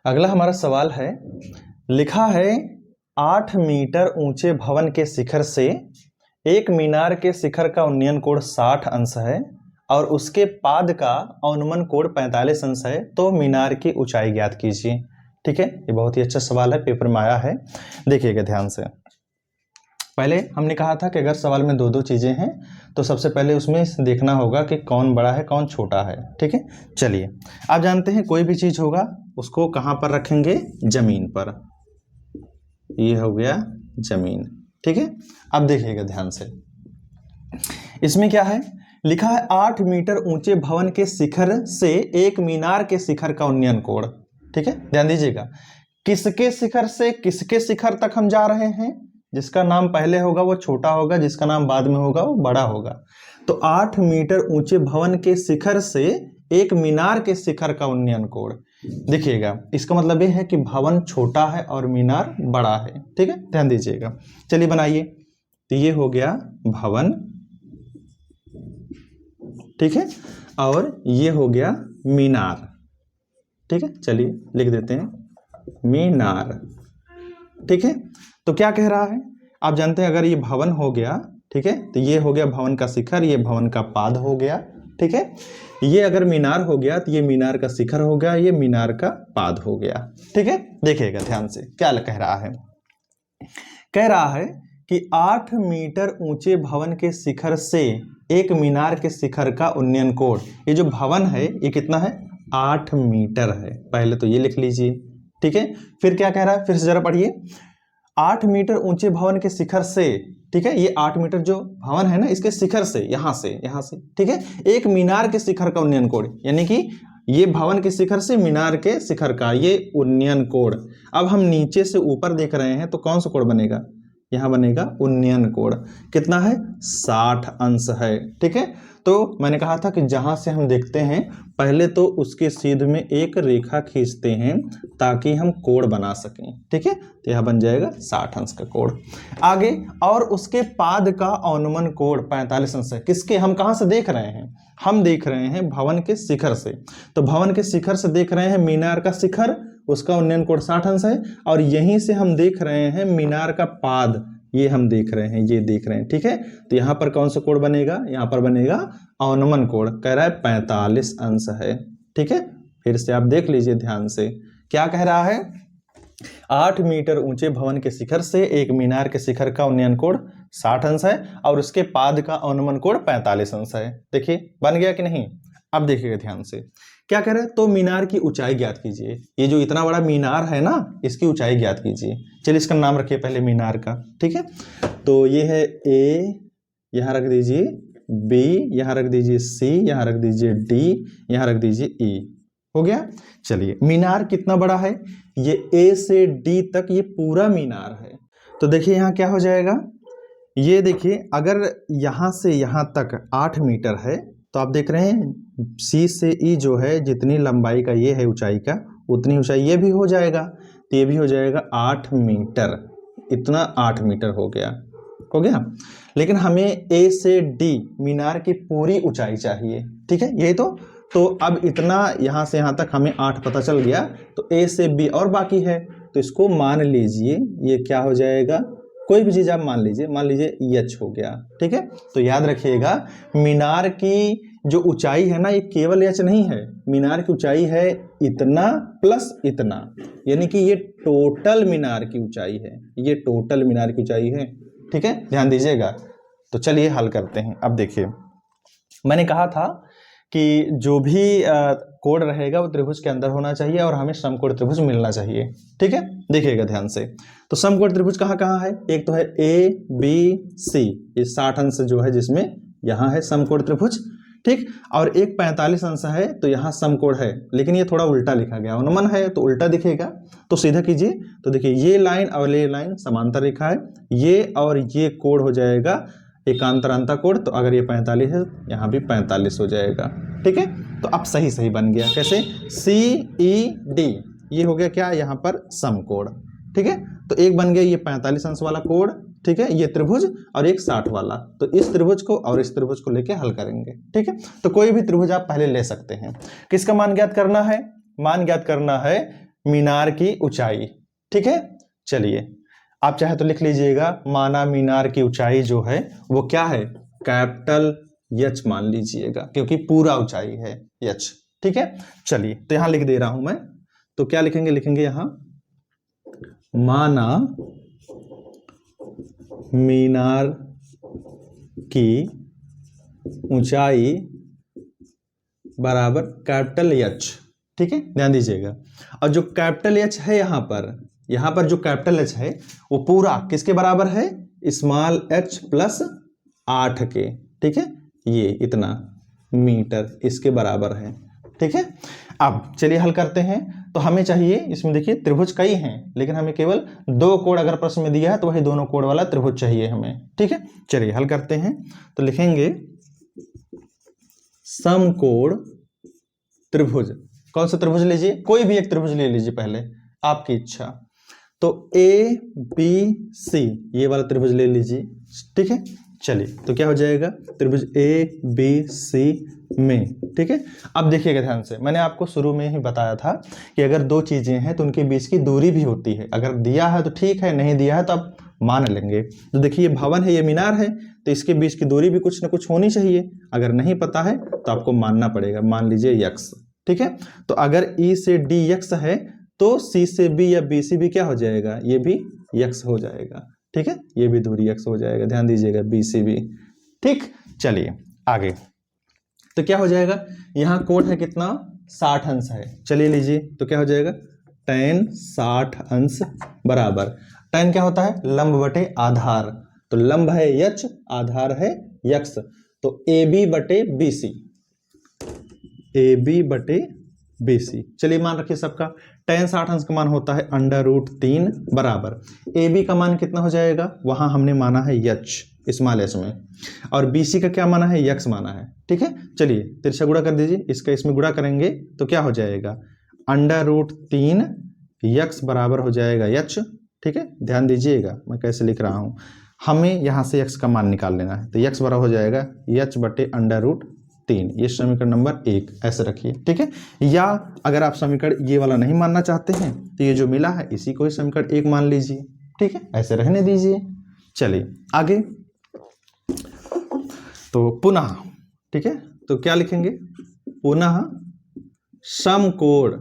अगला हमारा सवाल है, लिखा है 8 मीटर ऊंचे भवन के शिखर से एक मीनार के शिखर का उन्नयन कोण 60 अंश है और उसके पाद का अवनमन कोण 45 अंश है, तो मीनार की ऊंचाई ज्ञात कीजिए, ठीक है। ये बहुत ही अच्छा सवाल है, पेपर में आया है, देखिएगा ध्यान से। पहले हमने कहा था कि अगर सवाल में 2-2 चीजें हैं तो सबसे पहले उसमें देखना होगा कि कौन बड़ा है कौन छोटा है, ठीक है। चलिए आप जानते हैं कोई भी चीज होगा उसको कहां पर रखेंगे, जमीन पर, ये हो गया जमीन, ठीक है। अब देखिएगा ध्यान से, इसमें क्या है, लिखा है 8 मीटर ऊंचे भवन के शिखर से एक मीनार के शिखर का उन्नयन कोण, ठीक है। ध्यान दीजिएगा, किसके शिखर से किसके शिखर तक हम जा रहे हैं, जिसका नाम पहले होगा वो छोटा होगा, जिसका नाम बाद में होगा वो बड़ा होगा। तो 8 मीटर ऊंचे भवन के शिखर से एक मीनार के शिखर का उन्नयन कोण, देखिएगा इसका मतलब ये है कि भवन छोटा है और मीनार बड़ा है, ठीक है, ध्यान दीजिएगा। चलिए बनाइए, तो ये हो गया भवन, ठीक है, और ये हो गया मीनार, ठीक है। चलिए लिख देते हैं मीनार, ठीक है। तो क्या कह रहा है, आप जानते हैं अगर ये भवन हो गया, ठीक है, तो ये हो गया भवन का शिखर, ये भवन का पाद हो गया, ठीक है। ये अगर मीनार हो गया तो ये मीनार का शिखर हो गया, ये मीनार का पाद हो गया, ठीक है। देखिएगा ध्यान से क्या कह रहा है, कह रहा है कि 8 मीटर ऊंचे भवन के शिखर से एक मीनार के शिखर का उन्नयन कोण, ये जो भवन है ये कितना है, 8 मीटर है, पहले तो ये लिख लीजिए, ठीक है। फिर क्या कह रहा है, फिर से जरा पढ़िए, 8 मीटर ऊंचे भवन के शिखर से, ठीक है, ये 8 मीटर जो भवन है ना इसके शिखर से, यहां से, ठीक है, एक मीनार के शिखर का उन्नयन कोण, यानी कि ये भवन के शिखर से मीनार के शिखर का ये उन्नयन कोण। अब हम नीचे से ऊपर देख रहे हैं तो कौन सा कोण बनेगा, यहां बनेगा उन्नयन कोण, कितना है, 60 अंश है, ठीक है। तो मैंने कहा था कि जहां से हम देखते हैं पहले तो उसके सीध में एक रेखा खींचते हैं ताकि हम कोण बना सकें, ठीक है, तो यह बन जाएगा 60 अंश का कोण। आगे, और उसके पाद का अवनमन कोण 45 अंश है, किसके, हम कहां से देख रहे हैं, हम देख रहे हैं भवन के शिखर से, तो भवन के शिखर से देख रहे हैं मीनार का शिखर उसका उन्नयन कोण 60 अंश है। और यहीं से हम देख रहे हैं मीनार का पाद, ये हम देख रहे हैं, ये देख रहे हैं, ठीक है। तो यहाँ पर कौन सा कोण बनेगा, यहाँ पर बनेगा अवनमन कोण, कह रहा है 45 अंश है, ठीक है। फिर से आप देख लीजिए ध्यान से, क्या कह रहा है, 8 मीटर ऊंचे भवन के शिखर से एक मीनार के शिखर का उन्नयन कोण 60 अंश है और उसके पाद का अवनमन कोण 45 अंश है। देखिए बन गया कि नहीं। अब देखिएगा ध्यान से, क्या कह रहे हैं, तो मीनार की ऊंचाई ज्ञात कीजिए। ये जो इतना बड़ा मीनार है ना, इसकी ऊंचाई ज्ञात कीजिए। चलिए इसका नाम रखिए पहले मीनार का, ठीक है। तो ये है ए, यहां रख दीजिए बी, यहां रख दीजिए सी, यहां रख दीजिए डी, यहां रख दीजिए ई, हो गया। चलिए मीनार कितना बड़ा है, ये ए से डी तक ये पूरा मीनार है। तो देखिए यहाँ क्या हो जाएगा, ये देखिए अगर यहाँ से यहाँ तक 8 मीटर है, तो आप देख रहे हैं सी से ई जो है, जितनी लंबाई का ये है ऊंचाई का, उतनी ऊंचाई ये भी हो जाएगा। तो ये भी हो जाएगा 8 मीटर, इतना 8 मीटर हो गया, हो गया। लेकिन हमें ए से डी मीनार की पूरी ऊंचाई चाहिए, ठीक है, यही तो अब इतना यहाँ से यहाँ तक हमें 8 पता चल गया, तो ए से बी और बाकी है, तो इसको मान लीजिए ये क्या हो जाएगा, कोई भी चीज आप मान लीजिए एच हो गया, ठीक है। तो याद रखिएगा मीनार की जो ऊंचाई है ना, ये केवल एच नहीं है, मीनार की ऊंचाई है इतना प्लस इतना, यानी कि ये टोटल मीनार की ऊंचाई है, ये टोटल मीनार की ऊंचाई है, ठीक है, ध्यान दीजिएगा। तो चलिए हल करते हैं। अब देखिए मैंने कहा था कि जो भी कोण रहेगा वो त्रिभुज के अंदर होना चाहिए और हमें समकोण त्रिभुज मिलना चाहिए, ठीक है। देखिएगा ध्यान से, तो समकोण त्रिभुज कहाँ कहाँ है, एक तो है ए बी सी, ये 60 अंश जो है जिसमें यहाँ है समकोण त्रिभुज, ठीक। और एक 45 अंश है, तो यहाँ समकोण है, लेकिन ये थोड़ा उल्टा लिखा गया, अनुमान है तो उल्टा दिखेगा, तो सीधा कीजिए। तो देखिए ये लाइन और ये लाइन समांतर रेखा है, ये और ये कोण हो जाएगा एकांतरांता कोण, तो अगर ये 45 है, यहाँ भी 45 हो जाएगा, ठीक है। तो अब सही सही बन गया, कैसे, सी ई डी, ये हो गया क्या, यहाँ पर समकोण, ठीक है। तो एक बन गया ये 45 अंश वाला कोण, ठीक है, ये त्रिभुज, और एक 60 वाला, तो इस त्रिभुज को और इस त्रिभुज को लेके हल करेंगे, ठीक है। तो कोई भी त्रिभुज आप पहले ले सकते हैं। किसका मान ज्ञात करना है, मान ज्ञात करना है मीनार की ऊंचाई, ठीक है। चलिए आप चाहे तो लिख लीजिएगा, माना मीनार की ऊंचाई जो है वो क्या है, कैपिटल एच मान लीजिएगा, क्योंकि पूरा ऊंचाई है एच, ठीक है। चलिए तो यहां लिख दे रहा हूं मैं, तो क्या लिखेंगे, लिखेंगे यहां माना मीनार की ऊंचाई बराबर कैपिटल एच, ठीक है, ध्यान दीजिएगा। और जो कैपिटल एच है यहाँ पर जो कैपिटल एच है वो पूरा किसके बराबर है, स्मॉल एच प्लस 8 के, ठीक है, ये इतना मीटर इसके बराबर है, ठीक है। अब चलिए हल करते हैं। तो हमें चाहिए, इसमें देखिए त्रिभुज कई हैं, लेकिन हमें केवल 2 कोण अगर प्रश्न में दिया है तो वही दोनों कोण वाला त्रिभुज चाहिए हमें, ठीक है। चलिए हल करते हैं। तो लिखेंगे समकोण त्रिभुज, कौन सा त्रिभुज लीजिए, कोई भी एक त्रिभुज ले लीजिए पहले, आपकी इच्छा। तो ए बी सी ये वाला त्रिभुज ले लीजिए, ठीक है। चलिए तो क्या हो जाएगा, त्रिभुज ए बी सी में, ठीक है। अब देखिएगा ध्यान से, मैंने आपको शुरू में ही बताया था कि अगर 2 चीजें हैं तो उनके बीच की दूरी भी होती है, अगर दिया है तो ठीक है, नहीं दिया है तो आप मान लेंगे। तो देखिए ये भवन है, ये मीनार है, तो इसके बीच की दूरी भी कुछ ना कुछ होनी चाहिए, अगर नहीं पता है तो आपको मानना पड़ेगा, मान लीजिए यक्स, ठीक है। तो अगर ई से डी यक्स है तो सी से बी या बी से भी क्या हो जाएगा, ये भी यक्स हो जाएगा, ठीक है, ये भी दूरी यक्स हो जाएगा, ध्यान दीजिएगा बी से बी, ठीक। चलिए आगे, तो क्या हो जाएगा, यहाँ कोण है कितना, 60 अंश है, चलिए लीजिए, तो क्या हो जाएगा, tan 60 अंश बराबर, tan क्या होता है, लंब बटे आधार, तो लंब है यच, आधार है यक्स, तो ए बी बटे बी सी, ए बी बटे बी सी। चलिए मान रखिए सबका, tan 60 अंश का मान होता है √3 बराबर, ए बी का मान कितना हो जाएगा, वहां हमने माना है यच स्मॉल एच में, और बी सी का क्या माना है, यक्स माना है, ठीक है। चलिए तिरछा गुणा कर दीजिए, इसका इसमें गुणा करेंगे तो क्या हो जाएगा, √3 यक्स बराबर हो जाएगा यच, ठीक है। ध्यान दीजिएगा मैं कैसे लिख रहा हूं, हमें यहां से यक्स का मान निकाल लेना है, तो यक्स बराबर हो जाएगा यच बटे 3, ये समीकरण नंबर 1 ऐसे रखिए, ठीक है। या अगर आप समीकरण ये वाला नहीं मानना चाहते हैं तो ये जो मिला है इसी को ही समीकरण 1 मान लीजिए, ठीक है, ऐसे रहने दीजिए। चलिए आगे, तो पुनः, ठीक है, तो क्या लिखेंगे, पुनः समकोण,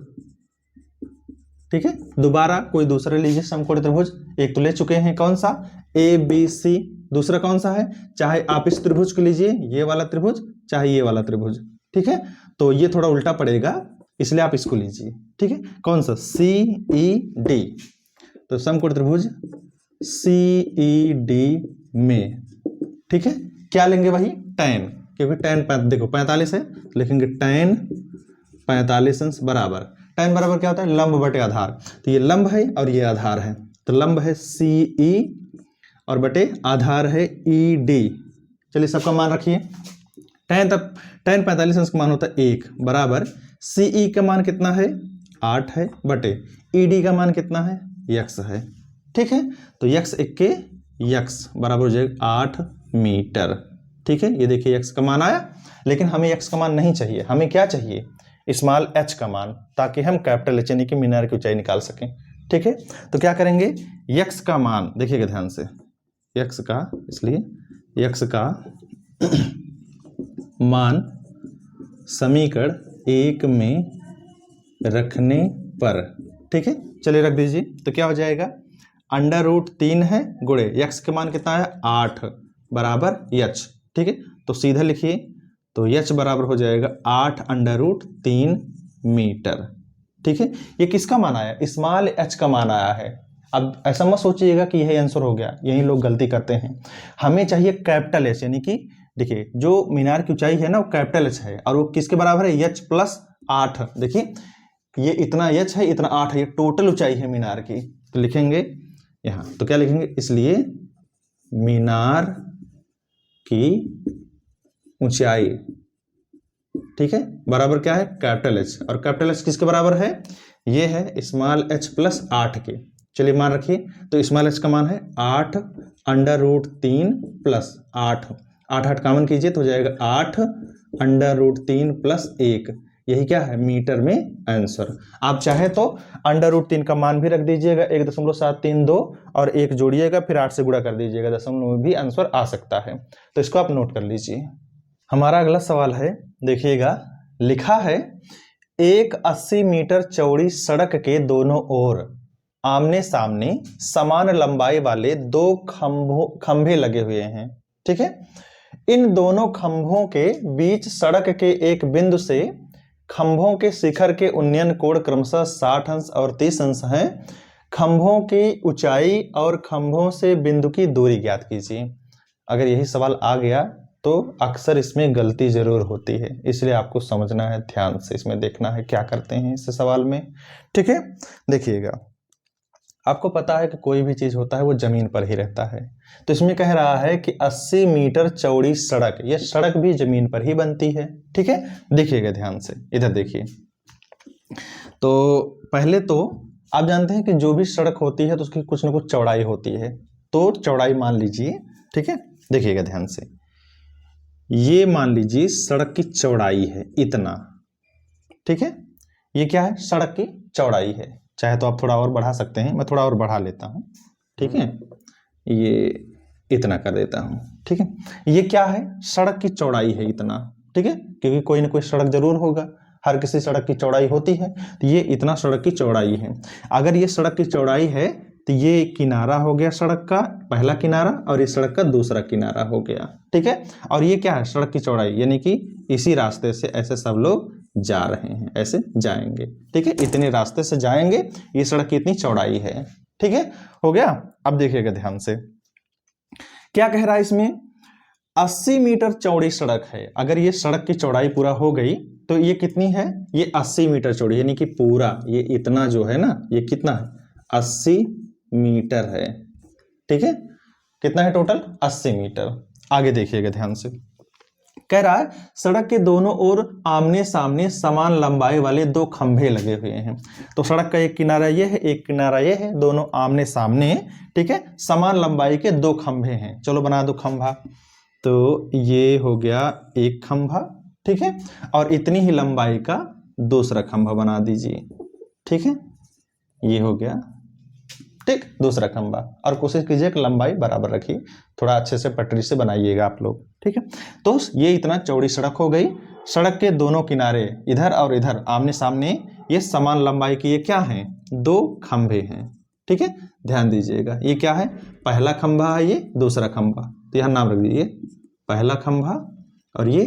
ठीक है, दोबारा कोई दूसरा लीजिए समकोण त्रिभुज। एक तो ले चुके हैं, कौन सा, ABC, दूसरा कौन सा है, चाहे आप इस त्रिभुज को लीजिए, ये वाला त्रिभुज, चाहे ये वाला त्रिभुज, ठीक है। तो ये थोड़ा उल्टा पड़ेगा इसलिए आप इसको लीजिए, ठीक है, कौन सा, CED। तो समकोण त्रिभुज CED में, ठीक है, क्या लेंगे वही, tan, क्योंकि tan देखो 45 है, लिखेंगे tan 45 बराबर, tan बराबर क्या होता है, लंब बटे आधार। तो ये लंब है और ये आधार है, तो लंब है CE और बटे आधार है ED। चलिए सबका मान रखिए, tan 45 का मान होता है 1 बराबर CE का मान कितना है 8 है बटे ED का मान कितना है x है, ठीक है। तो x इक्के x बराबर हो जाएगा 8 मीटर, ठीक है। ये देखिए x का मान आया, लेकिन हमें x का मान नहीं चाहिए, हमें क्या चाहिए, स्मॉल h का मान, ताकि हम कैपिटल h यानी कि मीनार की ऊंचाई निकाल सकें, ठीक है। तो क्या करेंगे, x का मान देखिएगा ध्यान से, x का, इसलिए x का मान समीकरण 1 में रखने पर, ठीक है, चलिए रख दीजिए। तो क्या हो जाएगा, √3 है गुणे x के मान कितना है 8 बराबर h, ठीक है। तो सीधा लिखिए, तो h बराबर हो जाएगा 8 √3 मीटर, ठीक है। ये किसका मान आया, स्मॉल h का मान आया है। अब ऐसा मत सोचिएगा कि यही आंसर हो गया, यही लोग गलती करते हैं। हमें चाहिए कैपिटल H, यानी कि देखिए जो मीनार की ऊंचाई है ना वो कैपिटल H है, और वो किसके बराबर है, h + 8। देखिए ये इतना h है, इतना 8 है, ये टोटल ऊंचाई है मीनार की। तो लिखेंगे यहाँ, तो क्या लिखेंगे, इसलिए मीनार की ऊंचाई, ठीक है, बराबर क्या है, कैपिटल H, और कैपिटल H किसके बराबर है, ये है स्मॉल h + 8 के। चलिए मान रखिए, तो स्मॉल h का मान है 8 √3 + 8, 8 कॉमन कीजिए तो हो जाएगा 8 √3 + 1, यही क्या है मीटर में आंसर। आप चाहे तो √3 का मान भी रख दीजिएगा 1.732 और 1 जोड़िएगा, फिर 8 से गुणा कर दीजिएगा, दशमलव में भी आंसर आ सकता है। तो इसको आप नोट कर लीजिए। हमारा अगला सवाल है, देखिएगा, लिखा है एक 80 मीटर चौड़ी सड़क के दोनों ओर आमने सामने समान लंबाई वाले 2 खंभे लगे हुए हैं, ठीक है। इन दोनों खंभों के बीच सड़क के एक बिंदु से खंभों के शिखर के उन्नयन कोण क्रमशः 60 अंश और 30 अंश हैं। खंभों की ऊंचाई और खंभों से बिंदु की दूरी ज्ञात कीजिए। अगर यही सवाल आ गया तो अक्सर इसमें गलती जरूर होती है, इसलिए आपको समझना है, ध्यान से इसमें देखना है क्या करते हैं इस सवाल में, ठीक है। देखिएगा, आपको पता है कि कोई भी चीज होता है वो जमीन पर ही रहता है, तो इसमें कह रहा है कि 80 मीटर चौड़ी सड़क, यह सड़क भी जमीन पर ही बनती है, ठीक है। देखिएगा ध्यान से, इधर देखिए। तो पहले तो आप जानते हैं कि जो भी सड़क होती है तो उसकी कुछ ना कुछ चौड़ाई होती है, तो चौड़ाई मान लीजिए, ठीक है। देखिएगा ध्यान से, ये मान लीजिए सड़क की चौड़ाई है इतना, ठीक है। ये क्या है, सड़क की चौड़ाई है, चाहे तो आप थोड़ा और बढ़ा सकते हैं, मैं थोड़ा और बढ़ा लेता हूं, ठीक है, ये इतना कर देता हूं, ठीक है। ये क्या है, सड़क की चौड़ाई है इतना, ठीक है, क्योंकि कोई ना कोई सड़क जरूर होगा, हर किसी सड़क की चौड़ाई होती है, तो ये इतना सड़क की चौड़ाई है। अगर ये सड़क की चौड़ाई है तो ये किनारा हो गया सड़क का पहला किनारा, और ये सड़क का दूसरा किनारा हो गया, ठीक है। और ये क्या है, सड़क की चौड़ाई, यानी कि इसी रास्ते से ऐसे सब लोग जा रहे हैं, ऐसे जाएंगे, ठीक है, इतने रास्ते से जाएंगे, ये सड़क की इतनी चौड़ाई है, ठीक है, हो गया। अब देखिएगा ध्यान से, क्या कह रहा है इसमें, 80 मीटर चौड़ी सड़क है। अगर ये सड़क की चौड़ाई पूरा हो गई तो ये कितनी है, ये 80 मीटर चौड़ी, यानी कि पूरा ये इतना जो है ना, ये कितना है, 80 मीटर है, ठीक है। कितना है टोटल, 80 मीटर। आगे देखिएगा ध्यान से, कह रहा है सड़क के दोनों ओर आमने सामने समान लंबाई वाले 2 खंभे लगे हुए हैं। तो सड़क का एक किनारा ये है, एक किनारा ये है, दोनों आमने सामने, ठीक है, समान लंबाई के 2 खंभे हैं। चलो बना दो खंभा, तो ये हो गया एक खंभा, ठीक है, और इतनी ही लंबाई का दूसरा खंभा बना दीजिए। ठीक है, ये हो गया, ठीक, दूसरा खंभा। और कोशिश कीजिए कि लंबाई बराबर रखिए, थोड़ा अच्छे से पटरी से बनाइएगा आप लोग। ठीक है, तो ये इतना चौड़ी सड़क हो गई। सड़क के दोनों किनारे इधर और इधर आमने सामने ये समान लंबाई के ये क्या हैं, दो खंभे हैं। ठीक है, ध्यान दीजिएगा, ये क्या है, पहला खंभा है, ये दूसरा खंभा, तो यहाँ नाम रख दीजिए पहला खंभा और ये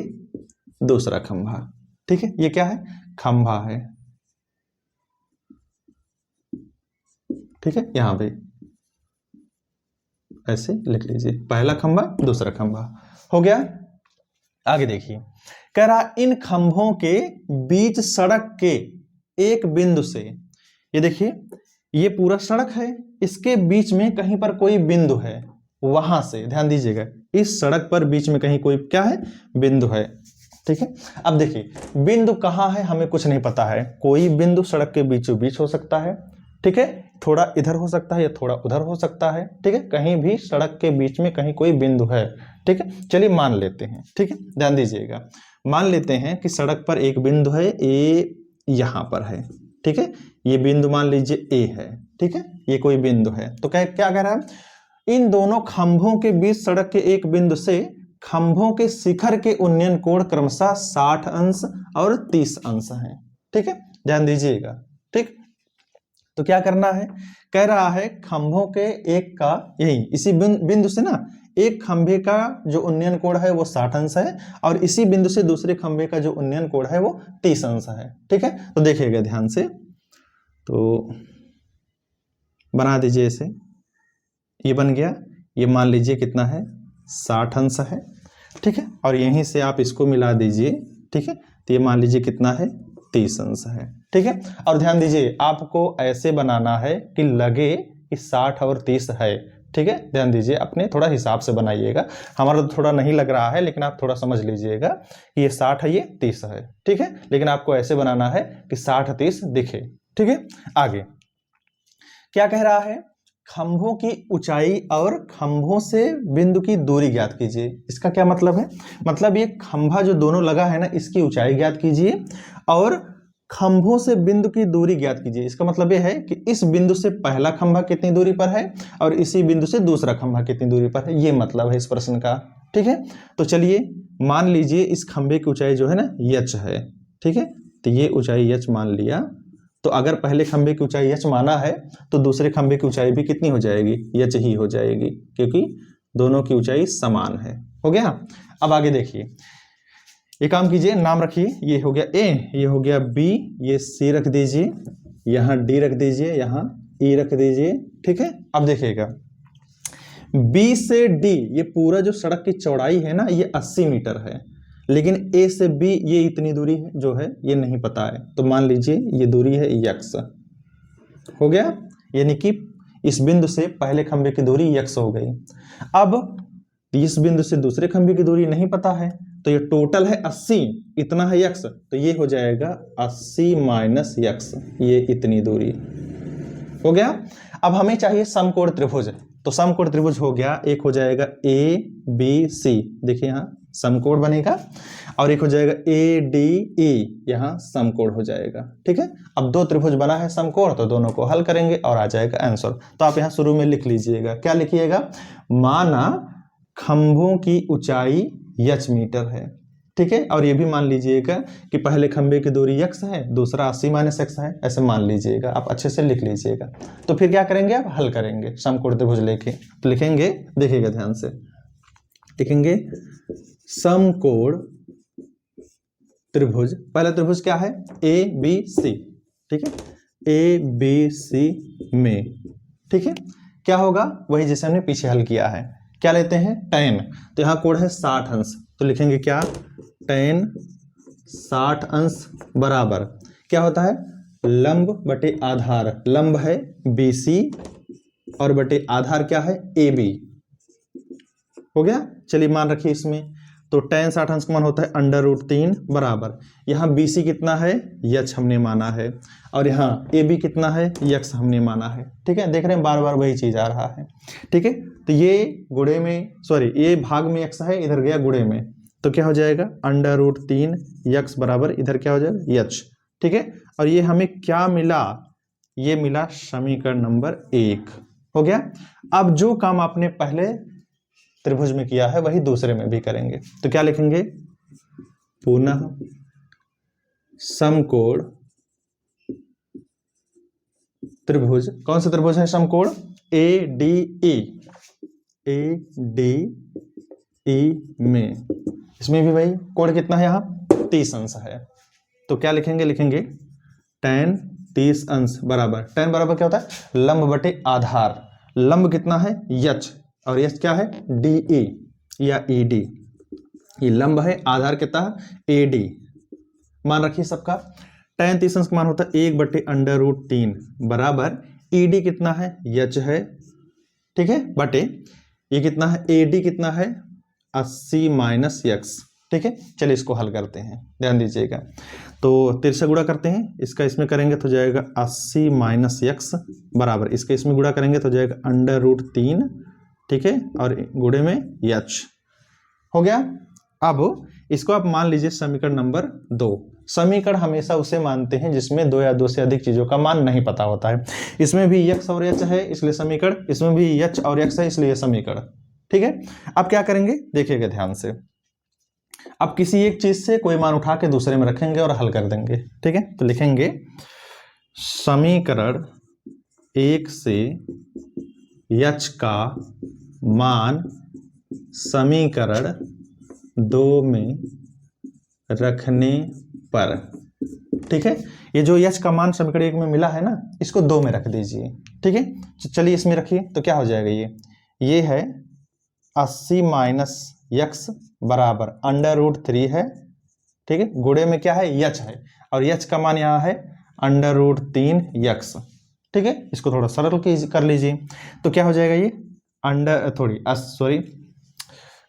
दूसरा खंभा। ठीक है, ये क्या है, खंभा है। ठीक है, यहां पे ऐसे लिख लीजिए, पहला खंभा दूसरा खंभा हो गया। आगे देखिए, कह रहा इन खंभों के बीच सड़क के एक बिंदु से, ये देखिए ये पूरा सड़क है, इसके बीच में कहीं पर कोई बिंदु है, वहां से ध्यान दीजिएगा, इस सड़क पर बीच में कहीं कोई क्या है, बिंदु है। ठीक है, अब देखिए बिंदु कहाँ है हमें कुछ नहीं पता है, कोई बिंदु सड़क के बीचों बीच हो सकता है। ठीक है, थोड़ा इधर हो सकता है या थोड़ा उधर हो सकता है। ठीक है, कहीं भी सड़क के बीच में कहीं कोई बिंदु है। ठीक है, चलिए मान लेते हैं। ठीक है, ध्यान दीजिएगा, मान लेते हैं कि सड़क पर एक बिंदु है, ए यहां पर है। ठीक है, ये बिंदु मान लीजिए ए है। ठीक है, ये कोई बिंदु है, तो क्या कह रहा है, इन दोनों खंभों के बीच सड़क के एक बिंदु से खंभों के शिखर के उन्नयन कोण क्रमशः 60 अंश और 30 अंश है। ठीक है, ध्यान दीजिएगा। ठीक, तो क्या करना है, कह रहा है खंभों के एक का यही इसी बिंदु से ना एक खंभे का जो उन्नयन कोण है वो 60 अंश है, और इसी बिंदु से दूसरे खंभे का जो उन्नयन कोण है वो 30 अंश है। ठीक है, तो देखिएगा ध्यान से, तो बना दीजिए इसे, ये बन गया, ये मान लीजिए कितना है, 60 अंश है। ठीक है, और यहीं से आप इसको मिला दीजिए। ठीक है, तो ये मान लीजिए कितना है, 30 अंश है। ठीक है, और ध्यान दीजिए आपको ऐसे बनाना है कि लगे कि 60 और 30 है। ठीक है, ध्यान दीजिए, अपने थोड़ा हिसाब से बनाइएगा, हमारा तो थोड़ा नहीं लग रहा है, लेकिन आप थोड़ा समझ लीजिएगा कि ये 60 है, ये 30 है। ठीक है, लेकिन आपको ऐसे बनाना है कि 60-30 दिखे। ठीक है, आगे क्या कह रहा है, खंभों की ऊंचाई और खंभों से बिंदु की दूरी ज्ञात कीजिए। इसका क्या मतलब है, मतलब ये खंभा जो दोनों लगा है ना, इसकी ऊंचाई ज्ञात कीजिए और खंभों से बिंदु की दूरी ज्ञात कीजिए। इसका मतलब यह है कि इस बिंदु से पहला खंभा कितनी दूरी पर है और इसी बिंदु से दूसरा खंभा कितनी दूरी पर है, ये मतलब है इस प्रश्न का। ठीक है, तो चलिए मान लीजिए इस खंभे की ऊंचाई जो है ना यच है। ठीक है, तो ये ऊंचाई यच मान लिया, तो अगर पहले खंभे की ऊंचाई यच माना है तो दूसरे खंभे की ऊंचाई भी कितनी हो जाएगी, यच ही हो जाएगी, क्योंकि दोनों की ऊंचाई समान है। हो गया, अब आगे देखिए, ये काम कीजिए, नाम रखिए, ये हो गया ए, ये हो गया बी, ये सी रख दीजिए, यहाँ डी रख दीजिए, यहाँ ई रख दीजिए। ठीक है, अब देखिएगा बी से डी ये पूरा जो सड़क की चौड़ाई है ना ये 80 मीटर है, लेकिन ए से बी ये इतनी दूरी है जो है ये नहीं पता है, तो मान लीजिए ये दूरी है यक्स। हो गया, यानी कि इस बिंदु से पहले खंभे की दूरी यक्स हो गई। अब इस बिंदु से दूसरे खंभे की दूरी नहीं पता है, तो ये टोटल है 80, इतना है यक्स, तो ये हो जाएगा 80 माइनस यक्स, ये इतनी दूरी हो गया। अब हमें चाहिए समकोण त्रिभुज, तो समकोण त्रिभुज हो गया, एक हो जाएगा ए बी सी, देखिए यहाँ समकोण बनेगा, और एक हो जाएगा ए डी ई, यहाँ समकोण हो जाएगा। ठीक है, अब दो त्रिभुज बना है समकोण, तो दोनों को हल करेंगे और आ जाएगा आंसर। तो आप यहाँ शुरू में लिख लीजिएगा, क्या लिखिएगा, माना खंभों की ऊंचाई यच मीटर है। ठीक है, और ये भी मान लीजिएगा कि पहले खंभे की दूरी यक्स है, दूसरा 80 माइनस एक्स है, ऐसे मान लीजिएगा, आप अच्छे से लिख लीजिएगा। तो फिर क्या करेंगे, आप हल करेंगे समकोण त्रिभुज लेके, तो लिखेंगे, देखिएगा ध्यान से, लिखेंगे समकोण त्रिभुज, पहला त्रिभुज क्या है, ए बी सी। ठीक है, ए बी सी में, ठीक है, क्या होगा, वही जैसे हमने पीछे हल किया है, क्या लेते हैं, tan, तो यहाँ कोण है 60 अंश, तो लिखेंगे क्या, tan 60 अंश बराबर क्या होता है, लंब बटे आधार, लंब है BC और बटे आधार क्या है AB। हो गया, चलिए मान रखिए इसमें, तो tan 60 अंश का मान होता है √3 बराबर, यहाँ BC कितना है, यच हमने माना है, और यहाँ AB कितना है, यक्स हमने माना है। ठीक है, देख रहे हैं बार बार वही चीज आ रहा है। ठीक है, तो ये गुणे में, सॉरी ये भाग में यक्स है, इधर गया गुणे में, तो क्या हो जाएगा √3 यक्स बराबर इधर क्या हो जाएगा यच। ठीक है, और ये हमें क्या मिला, ये मिला समीकरण नंबर 1 हो गया। अब जो काम आपने पहले त्रिभुज में किया है वही दूसरे में भी करेंगे। तो क्या लिखेंगे, पुनः समकोण त्रिभुज, कौन सा त्रिभुज है समकोण, ADE में, इसमें भी भाई कोण कितना है यहाँ 30 अंश है। तो क्या लिखेंगे, लिखेंगे tan 30 अंश बराबर, tan बराबर क्या होता है लंब बटे आधार, लंब कितना है यच और यच क्या है DE या ED, ये लंब है, आधार कितना है AD, मान रखिए सबका। tan 30 अंश का मान होता है 1/√3 बराबर ED कितना है यच है, ठीक है, बटे ये कितना है AD कितना है 80 माइनस यक्स। ठीक है, चलिए इसको हल करते हैं, ध्यान दीजिएगा। तो 13 से गुणा करते हैं, इसका इसमें करेंगे तो जाएगा 80 माइनस यक्स बराबर, इसका इसमें गुणा करेंगे तो जाएगा √3, ठीक है, और गुणे में यच हो गया। अब इसको आप मान लीजिए समीकरण नंबर 2। समीकरण हमेशा उसे मानते हैं जिसमें 2 या 2 से अधिक चीजों का मान नहीं पता होता है। इसमें भी यक्स और यच है इसलिए समीकरण, इसमें भी यच और यक्स है इसलिए समीकरण। ठीक है, अब क्या करेंगे देखिएगा ध्यान से, अब किसी एक चीज से कोई मान उठा के दूसरे में रखेंगे और हल कर देंगे। ठीक है, तो लिखेंगे समीकरण 1 से यच का मान समीकरण 2 में रखने पर, ठीक है, ये जो यच का मान समीकरण 1 में मिला है ना, इसको 2 में रख दीजिए। ठीक है, चलिए इसमें रखिए तो क्या हो जाएगा, ये है 80 माइनस यक्स बराबर √3 है, ठीक है, गुणे में क्या है यच है और यच का मान यहाँ है √3 यक्स। ठीक है, इसको थोड़ा सरल कर लीजिए तो क्या हो जाएगा, ये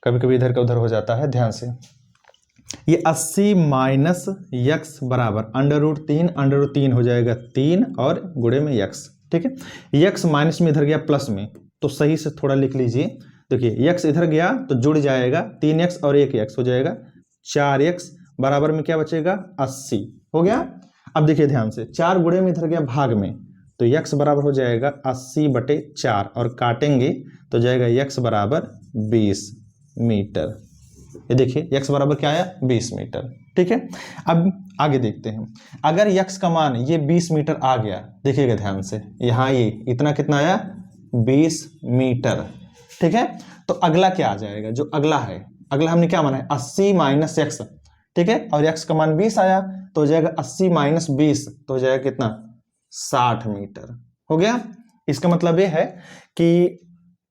कभी कभी इधर का उधर हो जाता है, ध्यान से, ये 80 माइनस यक्स बराबर √3 हो जाएगा 3 और गुणे में यक्स। ठीक है, यक्स माइनस में इधर गया प्लस में, तो सही से थोड़ा लिख लीजिए। देखिए यक्स इधर गया तो जुड़ जाएगा, 3x और 1x हो जाएगा 4x बराबर में क्या बचेगा 80 हो गया। अब देखिए ध्यान से, 4 गुणे में इधर गया भाग में, तो x बराबर हो जाएगा 80/4 और काटेंगे तो जाएगा x बराबर 20 मीटर। ये देखिए x बराबर क्या आया 20 मीटर। ठीक है, अब आगे देखते हैं, अगर x का मान ये 20 मीटर आ गया, देखिएगा ध्यान से, यहाँ ये इतना कितना आया 20 मीटर। ठीक है, तो अगला क्या आ जाएगा, जो अगला है, अगला हमने क्या माना है 80 माइनस एक्स। ठीक है, और x का मान 20 आया तो हो जाएगा 80 माइनस 20 तो हो जाएगा कितना 60 मीटर हो गया। इसका मतलब ये है कि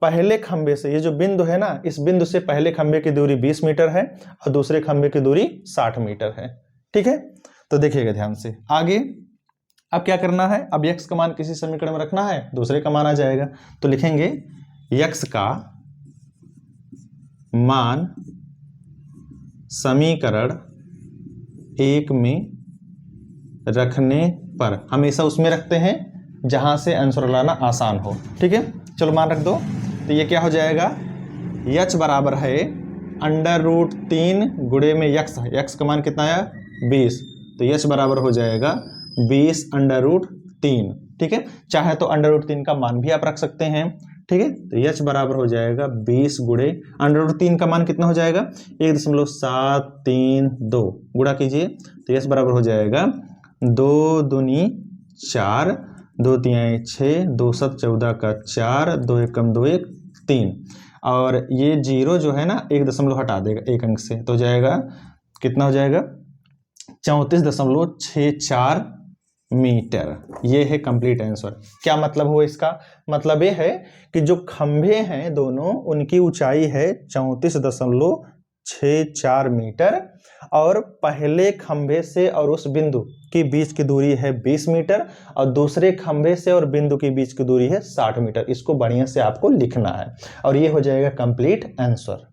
पहले खंबे से, ये जो बिंदु है ना, इस बिंदु से पहले खंबे की दूरी 20 मीटर है और दूसरे खंबे की दूरी 60 मीटर है। ठीक है, तो देखिएगा ध्यान से आगे, अब क्या करना है, अब x का मान किसी समीकरण में रखना है, दूसरे का मान आ जाएगा, तो लिखेंगे x का मान समीकरण 1 में रखने पर, हमेशा उसमें रखते हैं जहां से आंसर लाना आसान हो। ठीक है, चलो मान रख दो, तो ये क्या हो जाएगा, h बराबर है √3 गुणे में x है, x का मान कितना आया 20, तो h बराबर हो जाएगा 20 √3। ठीक है, चाहे तो √3 का मान भी आप रख सकते हैं। ठीक है, तो h बराबर हो जाएगा 20 गुणे √3 का मान कितना हो जाएगा 1.732, गुणा कीजिए तो h बराबर हो जाएगा 2 दूनी 4, 2 तिहाई 6, 2 7 14 का 4, 2 1 2 1 3, और ये 0 जो है ना 1 दशमलव हटा देगा 1 अंक से, तो जाएगा कितना हो जाएगा 34.64 मीटर। ये है कंप्लीट आंसर। क्या मतलब हुआ इसका, मतलब ये है कि जो खंभे हैं दोनों, उनकी ऊंचाई है 34.64 मीटर और पहले खंभे से और उस बिंदु के बीच की दूरी है 20 मीटर और दूसरे खंभे से और बिंदु के बीच की दूरी है 60 मीटर। इसको बढ़िया से आपको लिखना है और ये हो जाएगा कंप्लीट आंसर।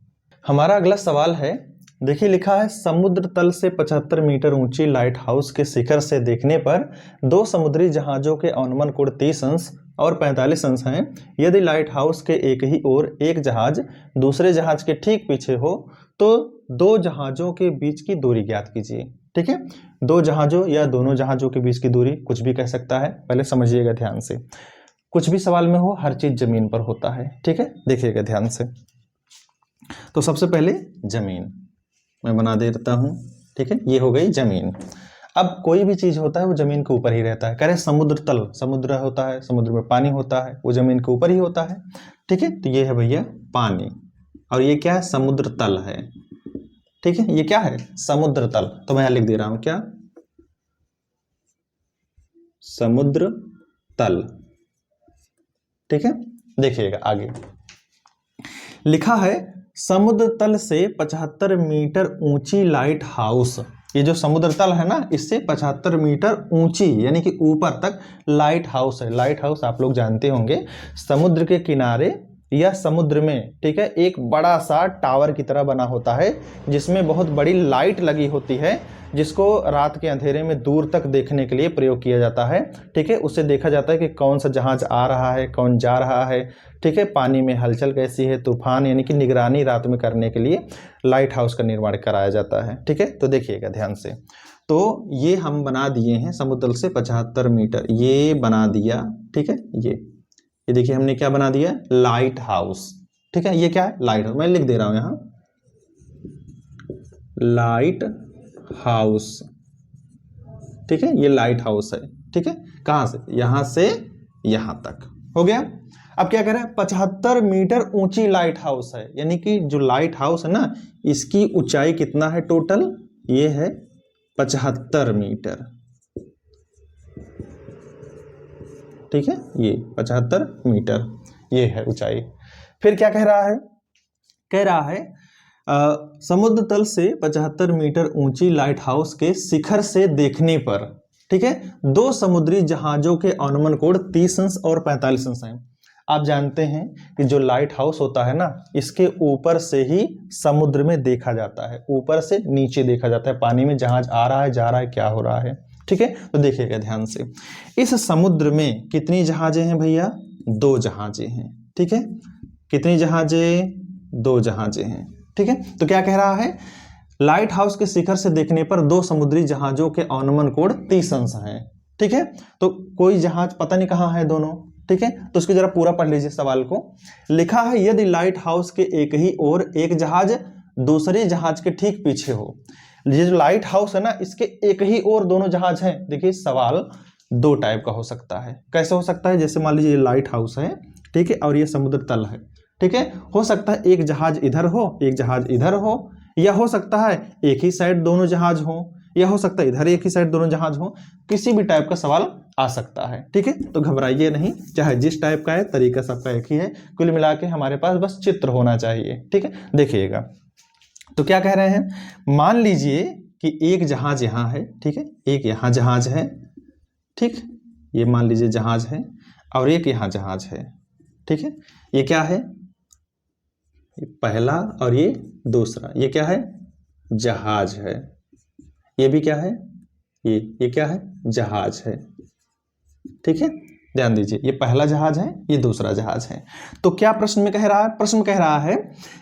हमारा अगला सवाल है, देखिए लिखा है समुद्र तल से 75 मीटर ऊंची लाइट हाउस के शिखर से देखने पर 2 समुद्री जहाजों के अवनमन कोण 30 अंश और 45 अंश हैं। यदि लाइट हाउस के एक ही ओर एक जहाज दूसरे जहाज के ठीक पीछे हो तो दो जहाजों के बीच की दूरी ज्ञात कीजिए। ठीक है, दो जहाजों या दोनों जहाजों के बीच की दूरी कुछ भी कह सकता है, पहले समझिएगा ध्यान से। कुछ भी सवाल में हो, हर चीज जमीन पर होता है। ठीक है, देखिएगा ध्यान से। तो सबसे पहले जमीन मैं बना देता हूं। ठीक है, ये हो गई जमीन। अब कोई भी चीज होता है वो जमीन के ऊपर ही रहता है। कह रहे समुद्र तल, समुद्र होता है, समुद्र में पानी होता है, वो जमीन के ऊपर ही होता है। ठीक है, तो ये है भैया पानी, और ये क्या है, समुद्र तल है। ठीक है, ये क्या है, समुद्र तल। तो मैं यहां लिख दे रहा हूं क्या, समुद्र तल। ठीक है, देखिएगा आगे लिखा है, समुद्र तल से 75 मीटर ऊंची लाइट हाउस। ये जो समुद्र तल है ना, इससे 75 मीटर ऊंची यानी कि ऊपर तक लाइट हाउस है। लाइट हाउस आप लोग जानते होंगे, समुद्र के किनारे या समुद्र में, ठीक है, एक बड़ा सा टावर की तरह बना होता है, जिसमें बहुत बड़ी लाइट लगी होती है, जिसको रात के अंधेरे में दूर तक देखने के लिए प्रयोग किया जाता है। ठीक है, उससे देखा जाता है कि कौन सा जहाज आ रहा है, कौन जा रहा है। ठीक है, पानी में हलचल कैसी है, तूफान, यानी कि निगरानी रात में करने के लिए लाइट हाउस का निर्माण कराया जाता है। ठीक है, तो देखिएगा ध्यान से। तो ये हम बना दिए हैं, समुद्र से 75 मीटर ये बना दिया। ठीक है, ये देखिए हमने क्या बना दिया, लाइट हाउस। ठीक है, ये क्या है, लाइट हाउस। मैं लिख दे रहा हूं यहां, लाइट हाउस। ठीक है, ये लाइट हाउस है। ठीक है, कहां से, यहां से यहां तक हो गया। अब क्या कह रहा है, 75 मीटर ऊंची लाइट हाउस है, यानी कि जो लाइट हाउस है ना, इसकी ऊंचाई कितना है टोटल, ये है 75 मीटर। ठीक है, ये 75 मीटर ये है ऊंचाई। फिर क्या कह रहा है, कह रहा है समुद्र तल से 75 मीटर ऊंची लाइट हाउस के शिखर से देखने पर, ठीक है, दो समुद्री जहाजों के अनुमान कोण 30 अंश और 45 अंश हैं। आप जानते हैं कि जो लाइट हाउस होता है ना, इसके ऊपर से ही समुद्र में देखा जाता है, ऊपर से नीचे देखा जाता है, पानी में जहाज आ रहा है, जा रहा है, क्या हो रहा है। ठीक है, तो देखिएगा ध्यान से, इस समुद्र में कितनी जहाजें हैं भैया, दो जहाजें हैं। ठीक है, कितनी जहाजें, दो जहाजें हैं। ठीक है, तो क्या कह रहा है, लाइट हाउस के शिखर से देखने पर दो समुद्री जहाजों के अनुमान कोण 30 अंश हैं। ठीक है, तो कोई जहाज पता नहीं कहां है दोनों। ठीक है, तो उसको जरा पूरा पढ़ लीजिए सवाल को। लिखा है, यदि लाइट हाउस के एक ही ओर एक जहाज दूसरे जहाज के ठीक पीछे हो। ये जो लाइट हाउस है ना, इसके एक ही ओर दोनों जहाज हैं। देखिए सवाल दो टाइप का हो सकता है। कैसे हो सकता है, जैसे मान लीजिए ये लाइट हाउस है, ठीक है, और ये समुद्र तल है। ठीक है, हो सकता है एक जहाज इधर हो, एक जहाज इधर हो, या हो सकता है एक ही साइड दोनों जहाज हो, या हो सकता है इधर एक ही साइड दोनों जहाज हो। किसी भी टाइप का सवाल आ सकता है। ठीक है, तो घबराइए नहीं, चाहे जिस टाइप का है, तरीका सबका एक ही है। कुल मिला के हमारे पास बस चित्र होना चाहिए। ठीक है, देखिएगा तो क्या कह रहे हैं, मान लीजिए कि एक जहाज यहाँ है, ठीक है, एक यहाँ जहाज है, ठीक, ये मान लीजिए जहाज है, और एक यहाँ जहाज है। ठीक है, ये क्या है, ये पहला और ये दूसरा, ये क्या है, जहाज है। ये भी क्या है, ये क्या है, जहाज है। ठीक है, ध्यान दीजिए, ये पहला जहाज है, ये दूसरा जहाज है। तो क्या प्रश्न में कह रहा है, प्रश्न कह रहा है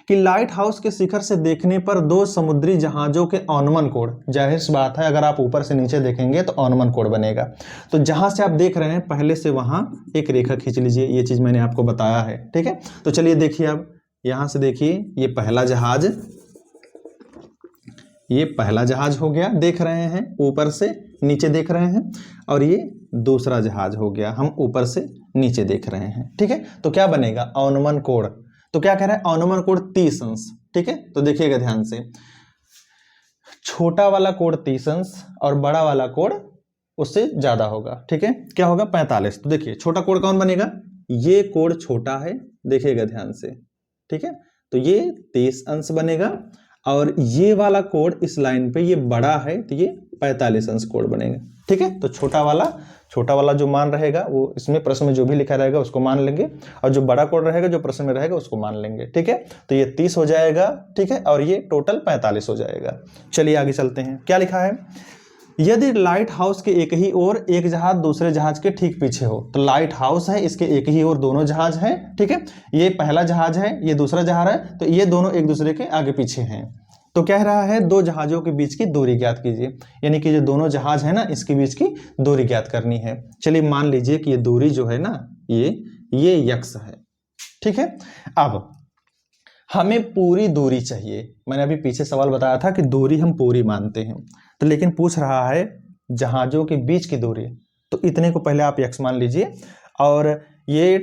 कि लाइट हाउस के शिखर से देखने पर दो समुद्री जहाजों के अनुमान कोण, जाहिर सी बात है अगर आप ऊपर से नीचे देखेंगे तो अनुमान कोण बनेगा। तो जहां से आप देख रहे हैं पहले से वहां एक रेखा खींच लीजिए, ये चीज मैंने आपको बताया है। ठीक है, तो चलिए देखिए, अब यहां से देखिए, ये पहला जहाज, ये पहला जहाज हो गया, देख रहे हैं ऊपर से नीचे देख रहे हैं, और ये दूसरा जहाज हो गया, हम ऊपर से नीचे देख रहे हैं। ठीक है, तो क्या बनेगा, अनुमान कोण। तो क्या कह रहा है, अनुमान कोण 30 अंश। ठीक है, तो देखिएगा ध्यान से, छोटा वाला कोण 30 अंश और बड़ा वाला कोण उससे ज्यादा होगा। ठीक है, क्या होगा, 45। तो देखिए छोटा कोण कौन बनेगा, ये कोण छोटा है, देखिएगा ध्यान से। ठीक है, तो ये 30 अंश बनेगा, और ये वाला कोण इस लाइन पे ये बड़ा है, तो ये 45 अंश कोण बनेगा। ठीक है, तो छोटा वाला जो मान रहेगा वो इसमें प्रश्न में जो भी लिखा रहेगा उसको मान लेंगे, और जो बड़ा कोण रहेगा जो प्रश्न में रहेगा उसको मान लेंगे। ठीक है, तो ये 30 हो जाएगा। ठीक है, और ये टोटल 45 हो जाएगा। चलिए आगे चलते हैं, क्या लिखा है, यदि लाइट हाउस के एक ही ओर एक जहाज दूसरे जहाज के ठीक पीछे हो। तो लाइट हाउस है, इसके एक ही ओर दोनों जहाज हैं। ठीक है, ये पहला जहाज है, ये दूसरा जहाज है, तो ये दोनों एक दूसरे के आगे पीछे हैं। तो कह रहा है दो जहाजों के बीच की दूरी ज्ञात कीजिए, यानी कि जो दोनों जहाज है ना इसके बीच की दूरी ज्ञात करनी है। चलिए मान लीजिए कि ये दूरी जो है ना ये यक्स है, ठीक है। अब हमें पूरी दूरी चाहिए, मैंने अभी पीछे सवाल बताया था कि दूरी हम पूरी मानते हैं, तो लेकिन पूछ रहा है जहाजों के बीच की दूरी, तो इतने को पहले आप यक्स मान लीजिए। और ये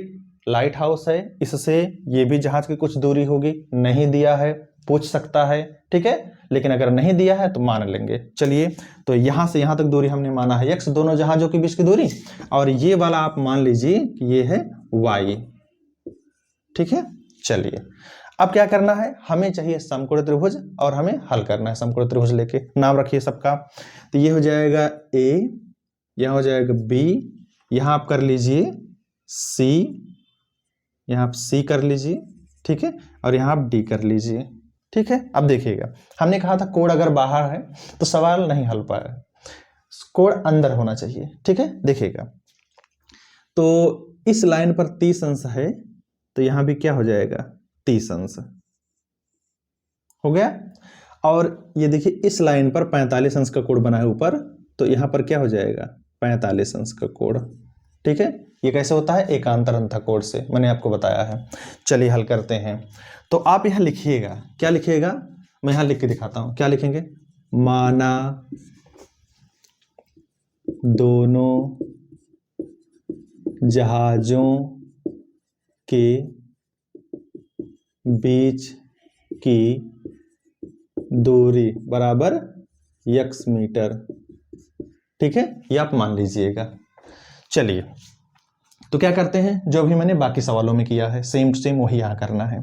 लाइट हाउस है, इससे ये भी जहाज की कुछ दूरी होगी, नहीं दिया है पूछ सकता है, ठीक है, लेकिन अगर नहीं दिया है तो मान लेंगे। चलिए तो यहां से यहां तक दूरी हमने माना है यक्स, दोनों जहाजों के बीच की दूरी, और ये वाला आप मान लीजिए कि ये है वाई, ठीक है। चलिए अब क्या करना है, हमें चाहिए समकोण त्रिभुज और हमें हल करना है समकोण त्रिभुज लेके। नाम रखिए सबका, तो ये हो जाएगा ए, यहां हो जाएगा बी, यहां आप कर लीजिए सी, यहां आप सी कर लीजिए, ठीक है, और यहां आप डी कर लीजिए, ठीक है। अब देखिएगा हमने कहा था कोण अगर बाहर है तो सवाल नहीं हल पाया, कोण अंदर होना चाहिए, ठीक है। देखिएगा तो इस लाइन पर 30 अंश है, तो यहां भी क्या हो जाएगा 30 अंश हो गया। और ये देखिए इस लाइन पर 45 अंश का कोण बना है ऊपर, तो यहां पर क्या हो जाएगा 45 अंश का कोण, ठीक है। ये कैसे होता है, एकांतर अंतःकोण से, मैंने आपको बताया है। चलिए हल करते हैं। तो आप यहां लिखिएगा, क्या लिखिएगा, मैं यहां लिख के दिखाता हूं, क्या लिखेंगे, माना दोनों जहाजों के बीच की दूरी बराबर यक्स मीटर, ठीक है, ये आप मान लीजिएगा। चलिए तो क्या करते हैं, जो भी मैंने बाकी सवालों में किया है सेम टू सेम वही यहां करना है।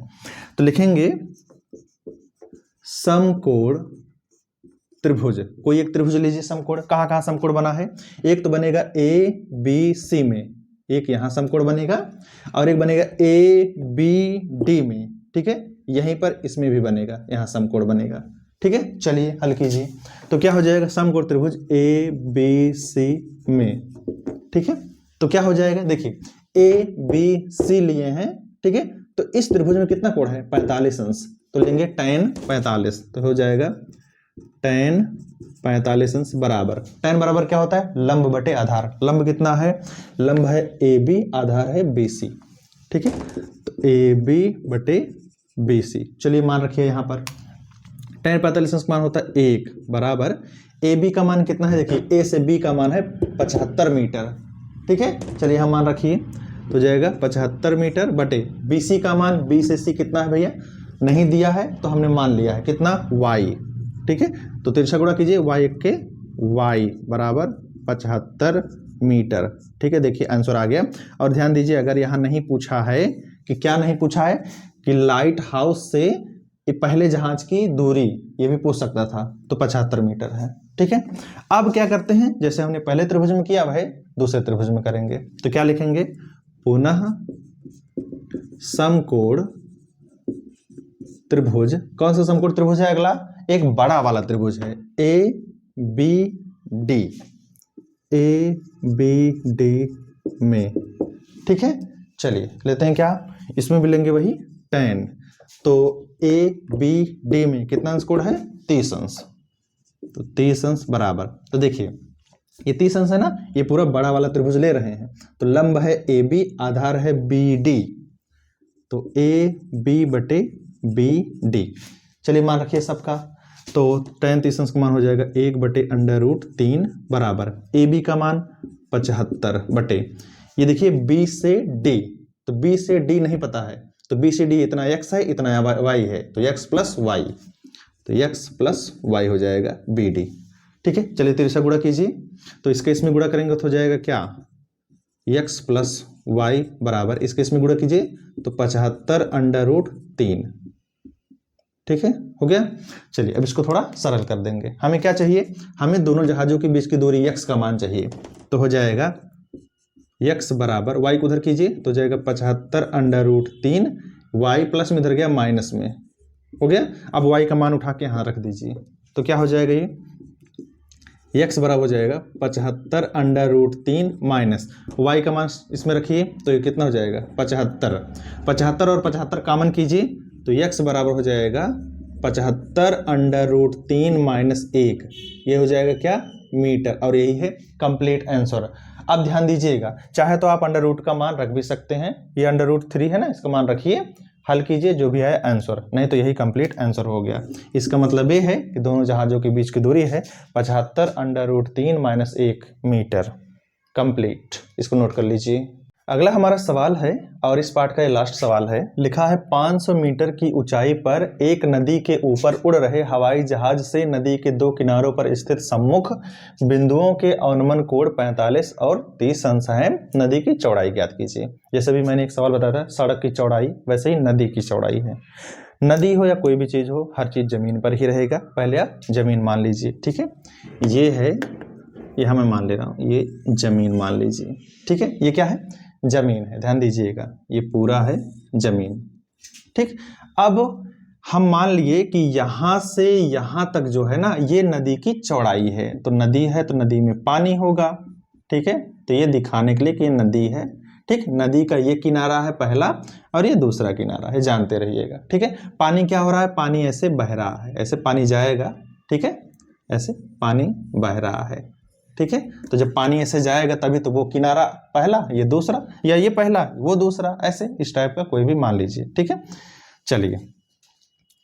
तो लिखेंगे समकोण त्रिभुज, कोई एक त्रिभुज लीजिए समकोण, कहां कहां समकोण बना है, एक तो बनेगा ए बी सी में, एक यहां समकोण बनेगा, और एक बनेगा ए बी डी में, ठीक है, यहीं पर इसमें भी बनेगा, यहां समकोण बनेगा, ठीक है। चलिए हल कीजिए, तो क्या हो जाएगा समकोण त्रिभुज ए बी सी में, ठीक है। तो क्या हो जाएगा, देखिए ए बी सी लिए हैं, ठीक है, तो इस त्रिभुज में कितना कोण है 45 अंश, तो लेंगे tan 45, तो हो जाएगा tan 45 अंश बराबर, tan बराबर क्या होता है लंब बटे आधार, लंब कितना है, लंब है ए बी, आधार है बी सी, ठीक है, तो ए बी बटे बी सी। चलिए मान रखिए यहां पर tan 45 अंश मान होता है 1 बराबर ए बी का मान कितना है, देखिए ए से बी का मान है 75 मीटर, ठीक है। चलिए हम मान रखिए, तो जाएगा 75 मीटर बटे बी सी का मान, बी से सी कितना है भैया नहीं दिया है, तो हमने मान लिया है कितना y, ठीक है। तो तिरछा गुणा कीजिए y के y बराबर 75 मीटर, ठीक है। देखिए आंसर आ गया। और ध्यान दीजिए अगर यहाँ नहीं पूछा है कि क्या नहीं पूछा है कि लाइट हाउस से पहले जहाज की दूरी, ये भी पूछ सकता था, तो 75 मीटर है, ठीक है। अब क्या करते हैं, जैसे हमने पहले त्रिभुज में किया भाई दूसरे त्रिभुज में करेंगे, तो क्या लिखेंगे, पुनः समकोण त्रिभुज, कौन सा समकोण त्रिभुज है अगला, एक बड़ा वाला त्रिभुज है A B D, A B D में, ठीक है। चलिए लेते हैं क्या, इसमें भी लेंगे वही tan, तो ए बी डी में कितना अंश कोण है 30 अंश, तो 30 अंश बराबर, तो देखिए ये 30 अंश है ना, ये पूरा बड़ा वाला त्रिभुज ले रहे हैं, तो लंब है ए बी, आधार है बी डी, तो ए बी बटे बी डी। चलिए मान रखिए सबका, तो tan 30 अंश का मान हो जाएगा 1/√3 बराबर ए बी का मान 75 बटे, ये देखिए बी से डी, तो बी से डी नहीं पता है, तो बी से डी इतना x है इतना y है, तो x प्लस वाई, तो x प्लस वाई हो जाएगा बी डी, ठीक है। चलिए तिरछा गुणा कीजिए, तो इसके इसमें गुणा करेंगे तो हो जाएगा क्या x प्लस वाई बराबर, इसके इसमें गुणा कीजिए तो 75√3, ठीक है, हो गया। चलिए अब इसको थोड़ा सरल कर देंगे, हमें क्या चाहिए, हमें दोनों जहाजों के बीच की दूरी x का मान चाहिए, तो हो जाएगा x बराबर y को उधर कीजिए तो जाएगा 75√3, y प्लस में इधर गया माइनस में, हो गया। अब y का मान उठा के यहाँ रख दीजिए, तो क्या हो जाएगा ये x बराबर हो जाएगा 75√3 माइनस y का मान इसमें रखिए, तो ये कितना हो जाएगा 75 और 75 कामन कीजिए, तो x बराबर हो जाएगा 75√3 - 1, ये हो जाएगा क्या, मीटर, और यही है कंप्लीट आंसर। अब ध्यान दीजिएगा, चाहे तो आप अंडर रूट का मान रख भी सकते हैं, ये अंडर√3 है ना, इसका मान रखिए, हल कीजिए, जो भी है आंसर, नहीं तो यही कंप्लीट आंसर हो गया। इसका मतलब ये है कि दोनों जहाजों के बीच की दूरी है 75√3 - 1 मीटर, कंप्लीट। इसको नोट कर लीजिए। अगला हमारा सवाल है, और इस पार्ट का ये लास्ट सवाल है। लिखा है 500 मीटर की ऊंचाई पर एक नदी के ऊपर उड़ रहे हवाई जहाज से नदी के 2 किनारों पर स्थित सम्मुख बिंदुओं के अवनमन कोण 45 और 30 अंश हैं। नदी की चौड़ाई ज्ञात कीजिए। जैसे भी मैंने एक सवाल बताया था सड़क की चौड़ाई, वैसे ही नदी की चौड़ाई है। नदी हो या कोई भी चीज हो, हर चीज जमीन पर ही रहेगा। पहले आप जमीन मान लीजिए, ठीक है, ये है, यह मैं मान ले रहा हूं, ये जमीन मान लीजिए, ठीक है, ये क्या है, जमीन है, ध्यान दीजिएगा, ये पूरा है जमीन, ठीक। अब हम मान लिए कि यहां से यहां तक जो है ना, ये नदी की चौड़ाई है, तो नदी है तो नदी में पानी होगा, ठीक है, तो ये दिखाने के लिए कि ये नदी है, ठीक। नदी का ये किनारा है पहला और ये दूसरा किनारा है, जानते रहिएगा, ठीक है। पानी क्या हो रहा है, पानी ऐसे बह रहा है, ऐसे पानी जाएगा, ठीक है, ऐसे पानी बह रहा है, ठीक है। तो जब पानी ऐसे जाएगा तभी तो वो किनारा पहला, ये दूसरा, या ये पहला वो दूसरा, ऐसे इस टाइप का कोई भी मान लीजिए, ठीक है। चलिए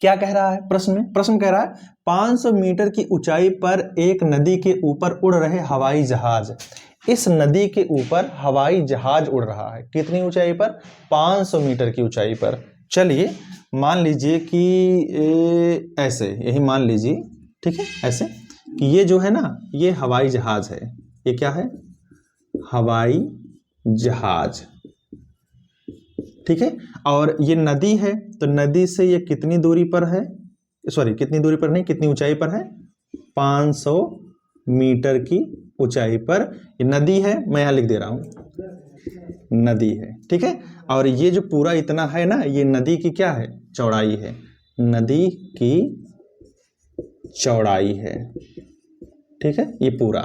क्या कह रहा है प्रश्न में, प्रश्न कह रहा है 500 मीटर की ऊंचाई पर एक नदी के ऊपर उड़ रहे हवाई जहाज। इस नदी के ऊपर हवाई जहाज उड़ रहा है, कितनी ऊंचाई पर, 500 मीटर की ऊंचाई पर। चलिए मान लीजिए कि ऐसे, यही मान लीजिए, ठीक है, ऐसे कि ये जो है ना, ये हवाई जहाज है, ये क्या है, हवाई जहाज, ठीक है, और ये नदी है, तो नदी से ये कितनी दूरी पर है, सॉरी कितनी दूरी पर नहीं, कितनी ऊंचाई पर है, 500 मीटर की ऊंचाई पर ये नदी है, मैं यहां लिख दे रहा हूं, नदी है, ठीक है। और ये जो पूरा इतना है ना, ये नदी की क्या है, चौड़ाई है, नदी की चौड़ाई है, ठीक है, ये पूरा,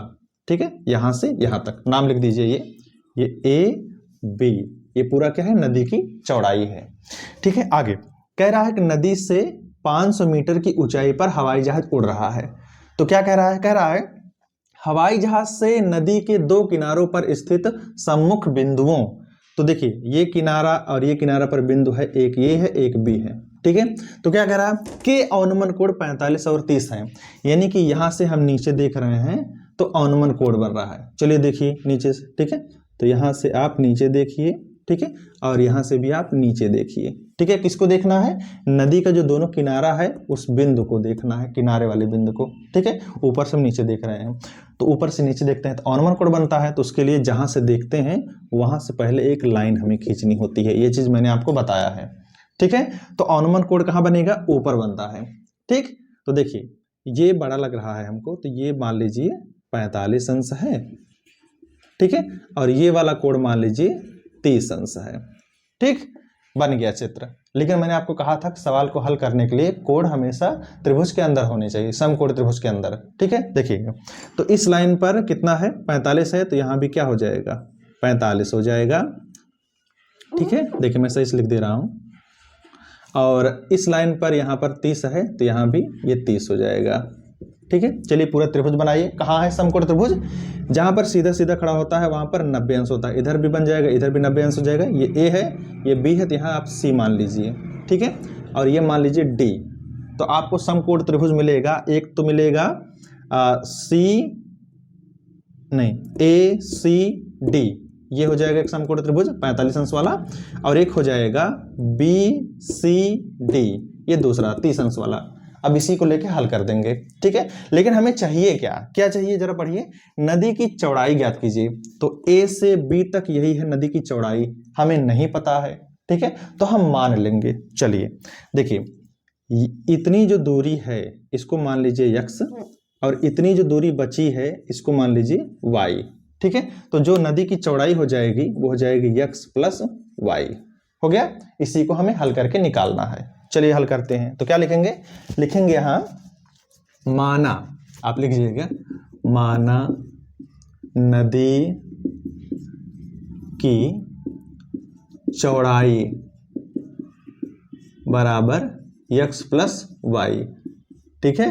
ठीक है, यहां से यहां तक नाम लिख दीजिए, ये AB, ये पूरा क्या है, नदी की चौड़ाई है, ठीक है। आगे कह रहा है कि नदी से 500 मीटर की ऊंचाई पर हवाई जहाज उड़ रहा है, तो क्या कह रहा है, कह रहा है हवाई जहाज से नदी के 2 किनारों पर स्थित सम्मुख बिंदुओं, तो देखिए ये किनारा और ये किनारा पर बिंदु है, एक ये है एक बी है, ठीक है। तो क्या कह रहा है कि अवनमन कोण 45 और 30 है, यानी कि यहां से हम नीचे देख रहे हैं तो अवनमन कोण बन रहा है। चलिए देखिए नीचे से, ठीक है, तो यहां से आप नीचे देखिए, ठीक है, और यहां से भी आप नीचे देखिए, ठीक है। किसको देखना है, नदी का जो दोनों किनारा है उस बिंदु को देखना है, किनारे वाले बिंदु को, ठीक है। ऊपर से हम नीचे देख रहे हैं, तो ऊपर से नीचे देखते हैं तो अवनमन कोण बनता है, तो उसके लिए जहां से देखते हैं वहां से पहले एक लाइन हमें खींचनी होती है, ये चीज मैंने आपको बताया है, ठीक है। तो अवनमन कोण कहां बनेगा, ऊपर बनता है, ठीक। तो देखिए ये बड़ा लग रहा है हमको, तो ये मान लीजिए 45 अंश है, ठीक है, और ये वाला कोण मान लीजिए 30 अंश है, ठीक, बन गया चित्र। लेकिन मैंने आपको कहा था कि सवाल को हल करने के लिए कोण हमेशा त्रिभुज के अंदर होने चाहिए, समकोण त्रिभुज के अंदर, ठीक है। देखिएगा तो इस लाइन पर कितना है, 45 है, तो यहां भी क्या हो जाएगा, 45 हो जाएगा, ठीक है। देखिए मैं सही से लिख दे रहा हूं, और इस लाइन पर यहां पर 30 है, तो यहां भी ये 30 हो जाएगा, ठीक है। चलिए पूरा त्रिभुज बनाइए। कहाँ है समकोण त्रिभुज, जहां पर सीधा सीधा खड़ा होता है वहां पर 90 अंश होता है, इधर भी बन जाएगा, इधर भी 90 अंश हो जाएगा। ये A है, ये B है, तो यहाँ आप C मान लीजिए, ठीक है, और ये मान लीजिए D। तो आपको समकोण त्रिभुज मिलेगा, एक तो मिलेगा ACD, ये हो जाएगा एक समकोण त्रिभुज 45 अंश वाला, और एक हो जाएगा BCD, ये दूसरा 30 अंश वाला। अब इसी को लेके हल कर देंगे, ठीक है। लेकिन हमें चाहिए क्या, क्या चाहिए जरा पढ़िए, नदी की चौड़ाई ज्ञात कीजिए। तो A से B तक यही है नदी की चौड़ाई, हमें नहीं पता है, ठीक है, तो हम मान लेंगे। चलिए देखिए इतनी जो दूरी है इसको मान लीजिए x, और इतनी जो दूरी बची है इसको मान लीजिए y, ठीक है। तो जो नदी की चौड़ाई हो जाएगी वो हो जाएगी x + y, हो गया। इसी को हमें हल करके निकालना है। चलिए हल करते हैं। तो क्या लिखेंगे, लिखेंगे यहां माना, आप लिखिएगा माना नदी की चौड़ाई बराबर x प्लस वाई, ठीक है,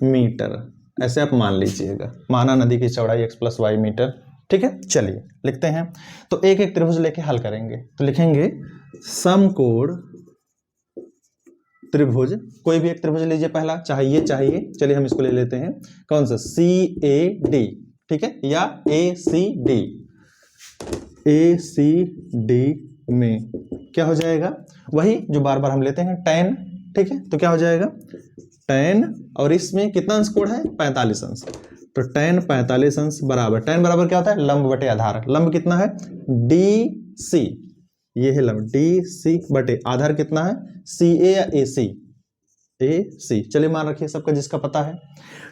मीटर, ऐसे आप मान लीजिएगा। माना नदी की चौड़ाई x प्लस वाई मीटर, ठीक है। चलिए लिखते हैं, तो एक एक त्रिभुज लेके हल करेंगे। तो लिखेंगे समकोण त्रिभुज, कोई भी एक त्रिभुज लीजिए पहला, चाहे ये चाहिए, चलिए हम इसको ले लेते हैं, कौन सा, CAD, ठीक है, या ACD। ACD में क्या हो जाएगा, वही जो बार बार हम लेते हैं, tan, ठीक है। तो क्या हो जाएगा tan, और इसमें कितना अंश कोण है, 45 अंश। तो tan 45 अंश बराबर, tan बराबर क्या होता है, लंब बटे आधार। लंब कितना है, DC, ये है लंब, DC बटे आधार कितना है, CA या AC, AC। चलिए मान रखिए सबका जिसका पता है।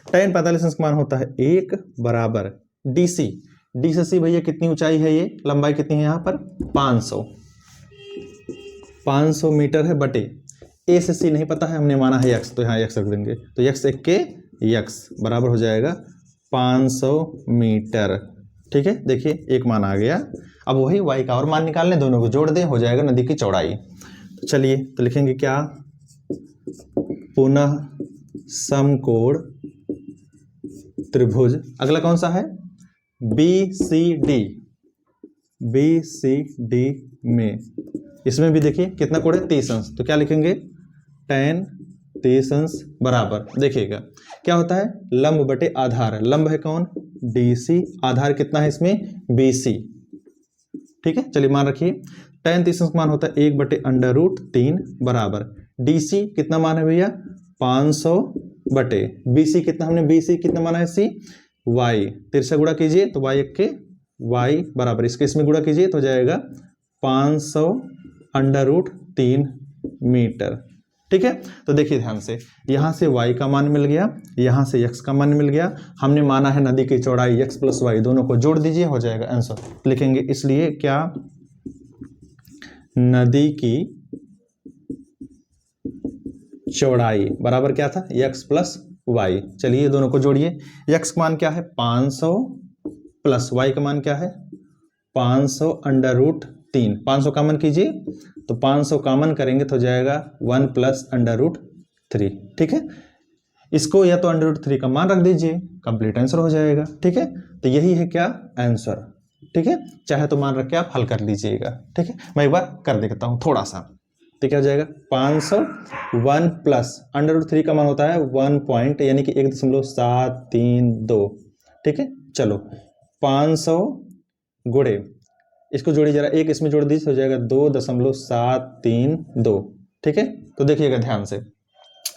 tan 45 अंश का मान होता है 1 बराबर DC, D से C भैया कितनी ऊंचाई है, ये लंबाई कितनी है यहाँ पर, 500 मीटर है, बटे A से C नहीं पता है, हमने माना है x, तो यहाँ x रख देंगे। तो x एक के x बराबर हो जाएगा 500 मीटर, ठीक है। देखिए एक मान आ गया। अब वही y का और मान निकालने, दोनों को जोड़ दें, हो जाएगा नदी की चौड़ाई। तो चलिए तो लिखेंगे क्या, पुनः समकोण त्रिभुज, अगला कौन सा है, BCD। BCD में, इसमें भी देखिए कितना कोण है, 30 अंश। तो क्या लिखेंगे, tan 30 अंश बराबर, देखिएगा क्या होता है, लंब बटे आधार। लंब है कौन, DC, आधार कितना है इसमें, BC, ठीक है। चलिए मान रखिए, tan 30 अंश मान होता है 1 बटे √3 बराबर DC कितना मान है भैया, 500 बटे BC कितना, हमने BC कितना माना है, C, y, 3 से गुणा कीजिए तो y एक के y बराबर, इसके इसमें गुणा कीजिए तो जाएगा 500 √3 मीटर, ठीक है। तो देखिए ध्यान से, यहां से y का मान मिल गया, यहां से x का मान मिल गया, हमने माना है नदी की चौड़ाई x प्लस वाई, दोनों को जोड़ दीजिए, हो जाएगा आंसर। लिखेंगे इसलिए क्या, नदी की चौड़ाई बराबर क्या था, x प्लस वाई। चलिए दोनों को जोड़िए, x का मान क्या है 500 प्लस y का मान क्या है 500 √3, 500 कॉमन कीजिए तो 500 कॉमन करेंगे तो हो जाएगा 1 प्लस √3, ठीक है। इसको या तो √3 का मान रख दीजिए, कंप्लीट आंसर हो जाएगा, ठीक है। तो यही है क्या, आंसर, ठीक है। चाहे तो मान रख के आप हल कर लीजिएगा, ठीक है। मैं एक बार कर देता हूं थोड़ा सा, तो क्या हो जाएगा 500, 1 प्लस √3 का मान होता है 1 पॉइंट, यानी कि 1.732, ठीक है। चलो 500 गुणे, इसको जोड़िए जरा, एक इसमें जोड़ दीजिए, हो जाएगा 2.732, ठीक है। तो देखिएगा ध्यान से,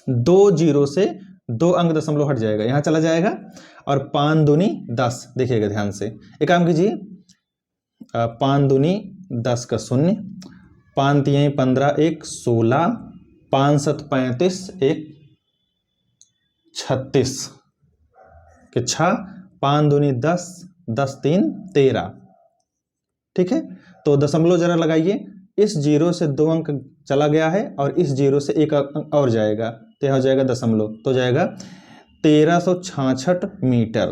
2 जीरो से 2 अंक दशमलव हट जाएगा, यहां चला जाएगा, और 5 दूनी 10, देखिएगा ध्यान से, एक काम कीजिए, 5 दूनी 10 का 0, 5 तिहाई 15, 1 16, 5 7 35, 1 36 के 6, 5 दूनी 10, 10 3 13, ठीक है। तो दशमलव जरा लगाइए, इस जीरो से 2 अंक चला गया है और इस जीरो से 1 अंक और जाएगा, तो हो जाएगा दशमलव, तो जाएगा 1366 मीटर,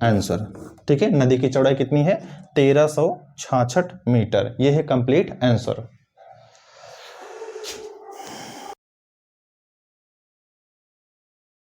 आंसर, ठीक है। नदी की चौड़ाई कितनी है, 1366 मीटर, यह है कंप्लीट आंसर।